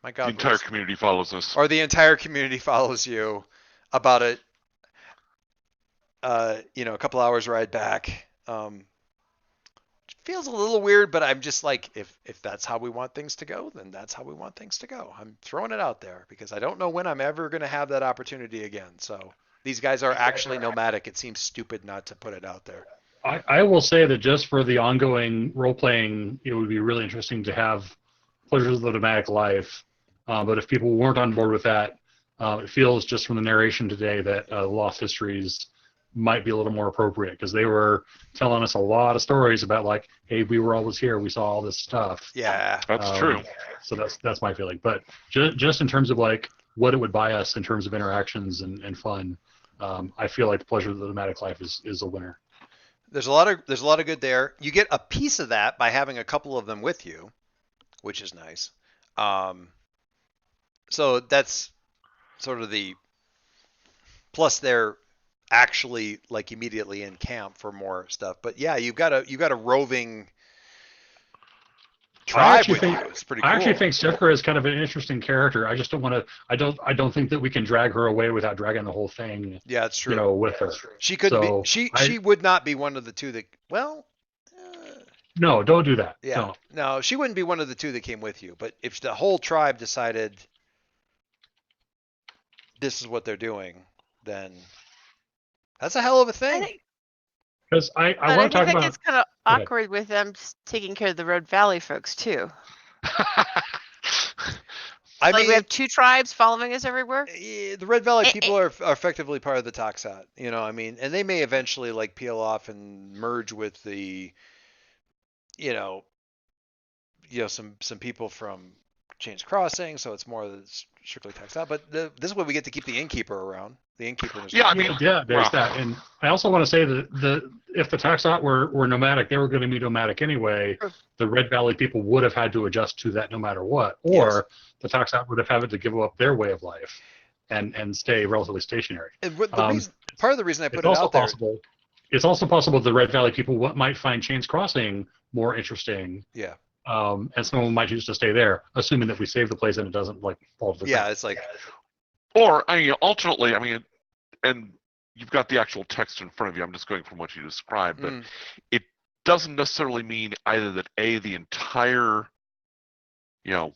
my God, the entire community follows us. Or the entire community follows you about a couple hours ride back. Feels a little weird, but I'm just like, if that's how we want things to go, then that's how we want things to go. I'm throwing it out there because I don't know when I'm ever going to have that opportunity again. So these guys are actually nomadic. It seems stupid not to put it out there. I will say that just for the ongoing role-playing, it would be really interesting to have Pleasures of the Nomadic Life. But if people weren't on board with that, it feels just from the narration today that Lost Histories might be a little more appropriate because they were telling us a lot of stories about like, hey, we were always here, we saw all this stuff. Yeah, that's true. So that's my feeling. But just in terms of like what it would buy us in terms of interactions and fun, I feel like the Pleasure of the Nomadic Life is a winner. There's a lot of good there. You get a piece of that by having a couple of them with you, which is nice. So that's sort of the plus they're actually like immediately in camp for more stuff. But yeah, you've got a roving tribe with you. It's pretty cool. I actually think Sifra is kind of an interesting character. I just don't want to. I don't think that we can drag her away without dragging the whole thing. Yeah, it's true. With her, she could be. She would not be one of the two that. Well. No, don't do that. Yeah. No, she wouldn't be one of the two that came with you. But if the whole tribe decided this is what they're doing, then that's a hell of a thing. Because I want to talk about. It's kind of awkward with them taking care of the Road Valley folks too. I mean, we have 2 tribes following us everywhere. The Red Valley people are effectively part of the Taxat. I mean, and they may eventually like peel off and merge with the, some people from Chains Crossing, so it's more strictly Taxat. But this is where we get to keep the innkeeper around. The innkeeper. Yeah, I mean, there's that, and I also want to say that if the Taxat were nomadic, they were going to be nomadic anyway. The Red Valley people would have had to adjust to that no matter what, or the Taxat would have had to give up their way of life and stay relatively stationary. And part of the reason I put it out there. It's also possible the Red Valley people might find Chains Crossing more interesting. Yeah. And some of them might choose to stay there, assuming that we save the place and it doesn't like fall to the ground. Yeah, it's like. Or ultimately, and you've got the actual text in front of you. I'm just going from what you described, but it doesn't necessarily mean either that the entire,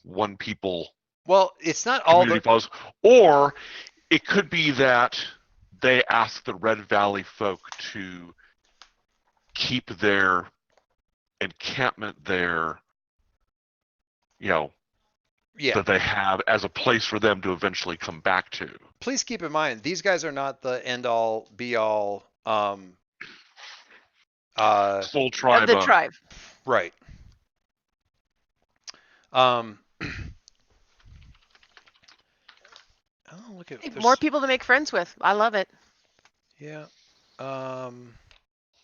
one people. Well, it's not all the. Follows, or it could be that they ask the Red Valley folk to keep their encampment there, that they have as a place for them to eventually come back to. Please keep in mind, these guys are not the end-all, be-all, full tribe. Of the tribe. Right. Look at more people to make friends with. I love it. Yeah.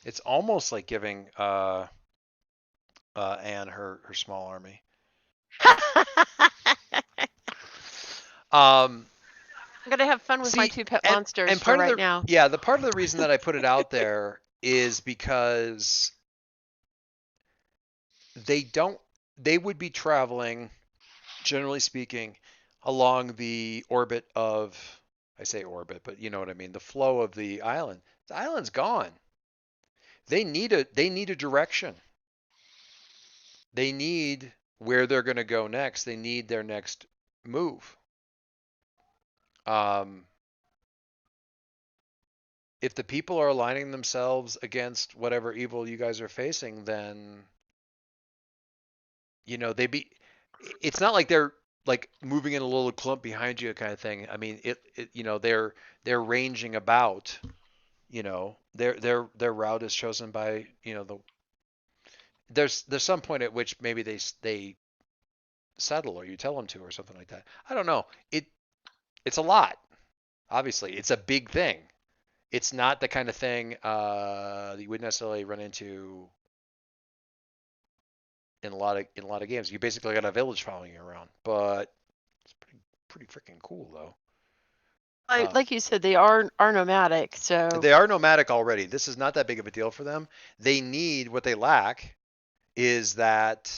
It's almost like giving Anne her small army. I'm gonna have fun with my 2 pet monsters and part of now. Yeah, the part of the reason that I put it out there is because They would be traveling, generally speaking, along the orbit of, I say orbit, but you know what I mean, the flow of the island. The island's gone. They need a direction. They need where they're going to go next. They need their next move. Um, if the people are aligning themselves against whatever evil you guys are facing, then they be. It's not like they're like moving in a little clump behind you kind of thing. I mean, they're ranging about. Their route is chosen by the. There's some point at which maybe they settle or you tell them to or something like that. I don't know. It's a lot. Obviously, it's a big thing. It's not the kind of thing that you would necessarily run into in a lot of games. You basically got a village following you around, but it's pretty freaking cool though. Like you said, they are nomadic, so They are nomadic already. This is not that big of a deal for them. They need what they lack is that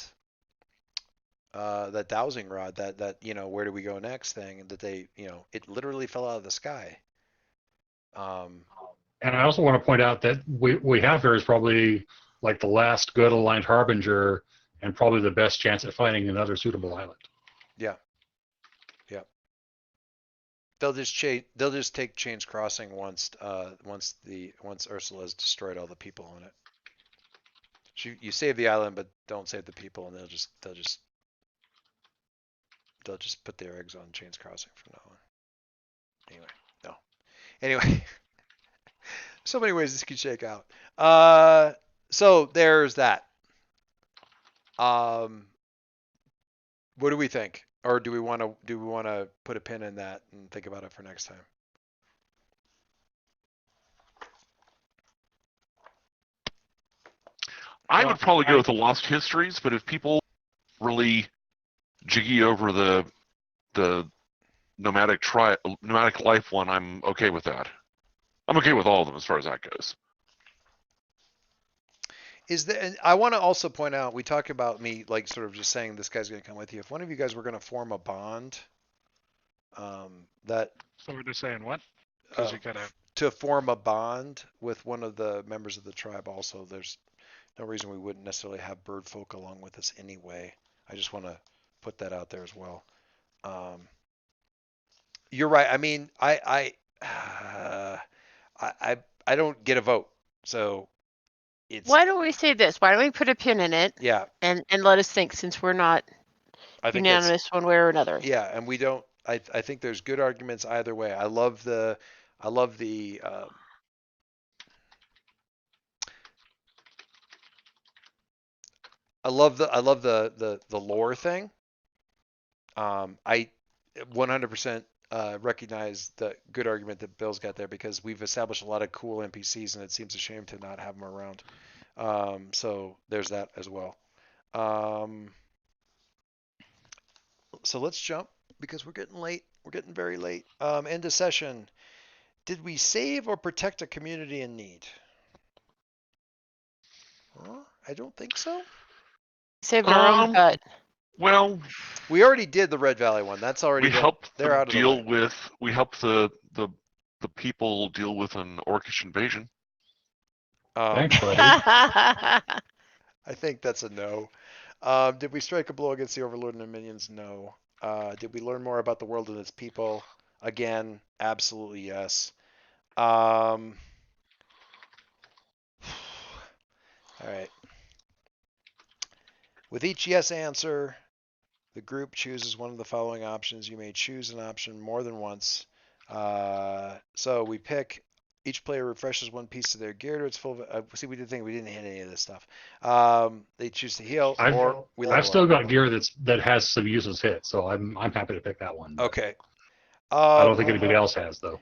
dowsing rod, that where do we go next thing that they it literally fell out of the sky. And I also want to point out that we have here is probably like the last good aligned harbinger and probably the best chance at finding another suitable island. Yeah. They'll just take Chains Crossing once Ursula has destroyed all the people on it. You save the island, but don't save the people, and they'll just put their eggs on Chains Crossing from now on. Anyway, so many ways this could shake out. So there's that. What do we think? Or do we want to put a pin in that and think about it for next time? I would probably go with the Lost Histories, but if people really jiggy over the nomadic life one, I'm okay with that. I'm okay with all of them as far as that goes. I want to also point out, we talked about me like sort of just saying this guy's going to come with you. If one of you guys were going to form a bond, that So we're just saying what? Because you gotta to form a bond with one of the members of the tribe. Also, there's no reason we wouldn't necessarily have bird folk along with us anyway. I just want to put that out there as well. You're right. I mean, I don't get a vote, so it's. Why don't we say this? Why don't we put a pin in it? Yeah. And let us think, since we're not unanimous one way or another. Yeah, and we don't. I think there's good arguments either way. I love the lore thing. I 100% recognize the good argument that Bill's got there because we've established a lot of cool NPCs and it seems a shame to not have them around. So there's that as well. So let's jump because we're getting late. We're getting very late. End of session. Did we save or protect a community in need? I don't think so. Saved our own butt. Well, we already did the Red Valley one. That's already they're out of the way. We helped the people deal with an orcish invasion. Thanks, buddy. I think that's a no. Did we strike a blow against the Overlord and the minions? No. Did we learn more about the world and its people? Again, absolutely yes. All right. With each yes answer, the group chooses one of the following options. You may choose an option more than once. So we pick. Each player refreshes one piece of their gear to its full. See, we didn't hit any of this stuff. They choose to heal, or we. I've still got gear that has some uses hit, so I'm happy to pick that one. Okay. I don't think anybody else has though.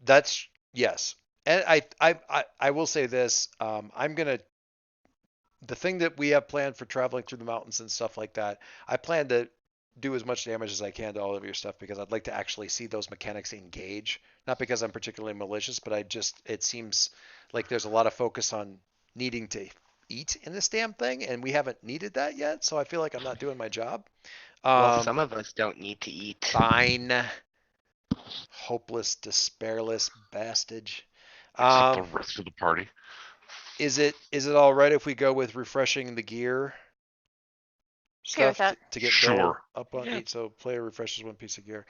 That's yes, and I will say this. I'm gonna. The thing that we have planned for traveling through the mountains and stuff like that, I plan to do as much damage as I can to all of your stuff because I'd like to actually see those mechanics engage. Not because I'm particularly malicious, but it seems like there's a lot of focus on needing to eat in this damn thing, and we haven't needed that yet. So I feel like I'm not doing my job. Well, some of us don't need to eat. Fine. Hopeless, despairless bastage. Except the rest of the party. Is it all right if we go with refreshing the gear Okay with stuff that. to get Bill Sure. up on Yeah. 8? So player refreshes one piece of gear.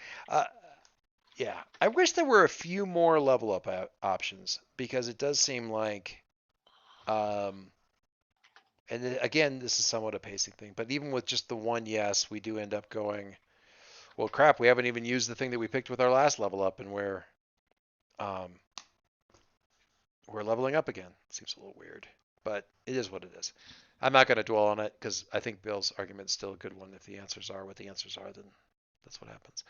Yeah, I wish there were a few more level up options because it does seem like, and again, this is somewhat a pacing thing, but even with just the one yes, we do end up going, well, crap, we haven't even used the thing that we picked with our last level up, and um, we're leveling up again. Seems a little weird, but it is what it is. I'm not going to dwell on it because I think Bill's argument is still a good one. If the answers are what the answers are, then that's what happens.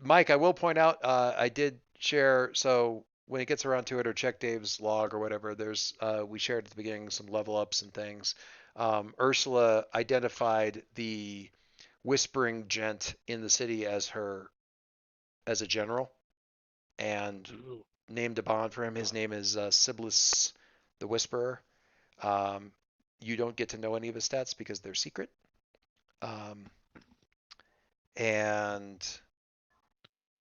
Mike, I will point out, I did share, so when it gets around to it, or check Dave's log or whatever, there's we shared at the beginning some level ups and things. Ursula identified the whispering gent in the city as a general, and Ooh. named a bond for him. His name is Sibliss the Whisperer. Um, you don't get to know any of his stats because they're secret. And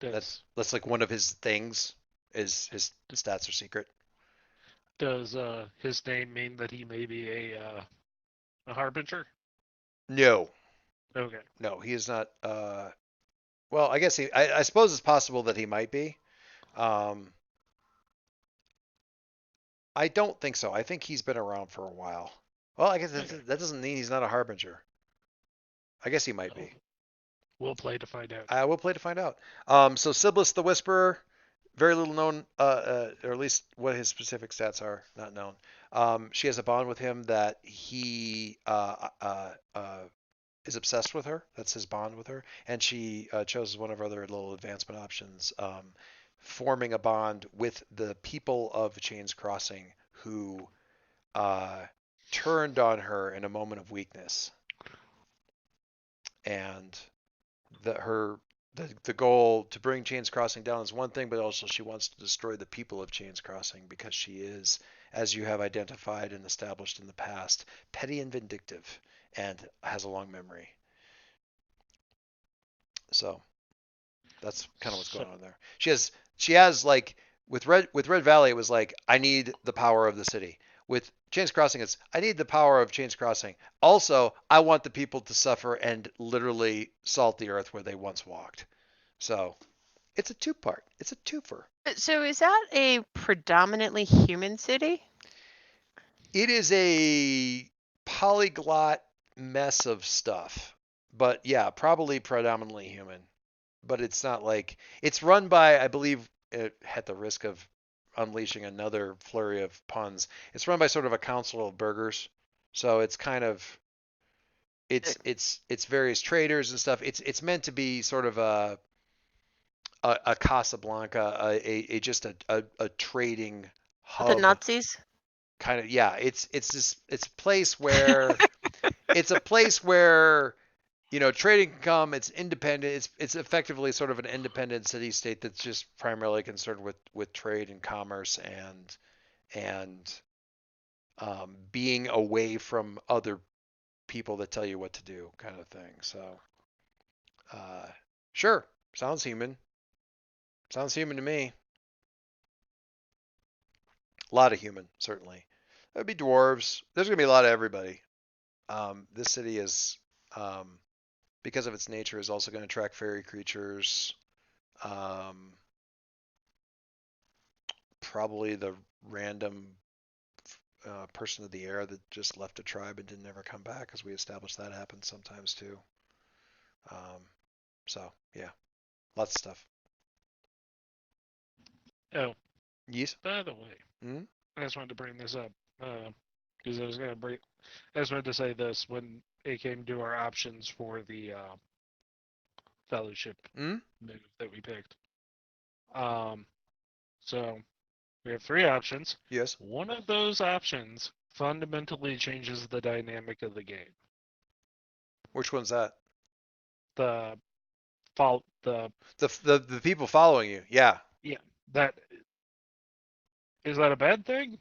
Does that's like one of his things is his stats are secret. does his name mean that he may be a harbinger? No, Okay. no, he is not. Well, I guess I suppose it's possible that he might be. Um, I don't think so. I think he's been around for a while. Well, I guess Okay. that doesn't mean he's not a harbinger. I guess he might Oh, be. we'll play to find out. I will play to find out. So Sibliss the Whisperer, very little known, or at least what his specific stats are, not known. She has a bond with him that he is obsessed with her. That's his bond with her, and she chose one of her other little advancement options, forming a bond with the people of Chains Crossing who turned on her in a moment of weakness, and the goal to bring Chains Crossing down is one thing, but also she wants to destroy the people of Chains Crossing because she is, as you have identified and established in the past, petty and vindictive and has a long memory. So that's kind of what's So, going on there. She has like with Red Valley, it was like I need the power of the city. With Chains Crossing, it's I need the power of Chains Crossing. Also, I want the people to suffer and literally salt the earth where they once walked. So it's a two-part. It's a twofer. So is that a predominantly human city? It is a polyglot mess of stuff, but yeah, probably predominantly human. But it's not like it's run by, I believe, at the risk of unleashing another flurry of puns, it's run by sort of a council of burghers. So it's kind of it's various traders and stuff. It's meant to be sort of a Casablanca, a just a trading The hub Nazis? kind of. Yeah, it's a place where it's a place where trading can come. It's independent. It's effectively sort of an independent city state that's just primarily concerned with trade and commerce and being away from other people that tell you what to do, kind of thing. So, sure, sounds human. Sounds human to me. A lot of human, certainly. There'd be dwarves. There's gonna be a lot of everybody. This city is, because of its nature, is also going to attract fairy creatures. Um, Probably the random person of the air that just left a tribe and didn't ever come back, as we established that happens sometimes too. Um, so yeah, lots of stuff. oh, Yes. by the way, Hmm. I just wanted to bring this up because I was gonna bring. I just wanted to say this when it came to our options for the fellowship Hmm. move that we picked. Um, so we have three options. Yes. One of those options fundamentally changes the dynamic of the game. Which one's that? The fault, the The people following you. Yeah. yeah, that is that a bad thing?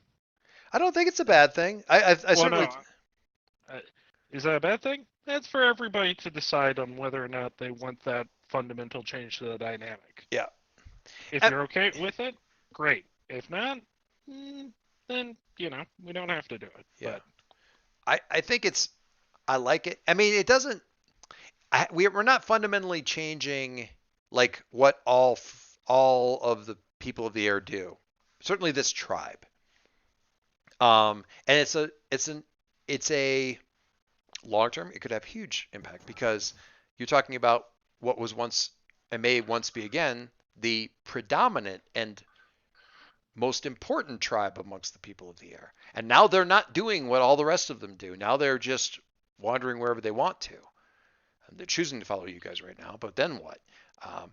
I don't think it's a bad thing. I Well, certainly. no. Is that a bad thing? That's for everybody to decide on whether or not they want that fundamental change to the dynamic. Yeah. If Uh, you're okay with it, great. If not, then we don't have to do it. Yeah. But I think it's. I like it. I mean, it doesn't. We're not fundamentally changing like what all of the people of the air do. Certainly this tribe. And it's a long term. It could have huge impact because you're talking about what was once and may once be again the predominant and most important tribe amongst the people of the air. And now they're not doing what all the rest of them do. Now they're just wandering wherever they want to. And they're choosing to follow you guys right now, but then what? Um,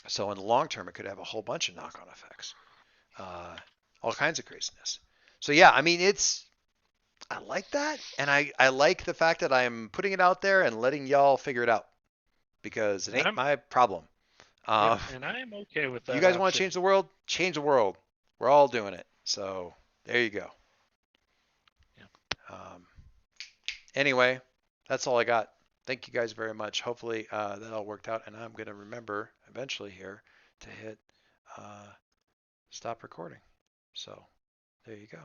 so in the long term, it could have a whole bunch of knock-on effects, all kinds of craziness. So yeah, I mean, I like that, and I like the fact that I'm putting it out there and letting y'all figure it out because it ain't my problem. and I am okay with that. You guys want to option. change the world? Change the world. We're all doing it. So there you go. Yeah. Anyway, that's all I got. Thank you guys very much. Hopefully that all worked out, and I'm going to remember eventually here to hit stop recording. So there you go.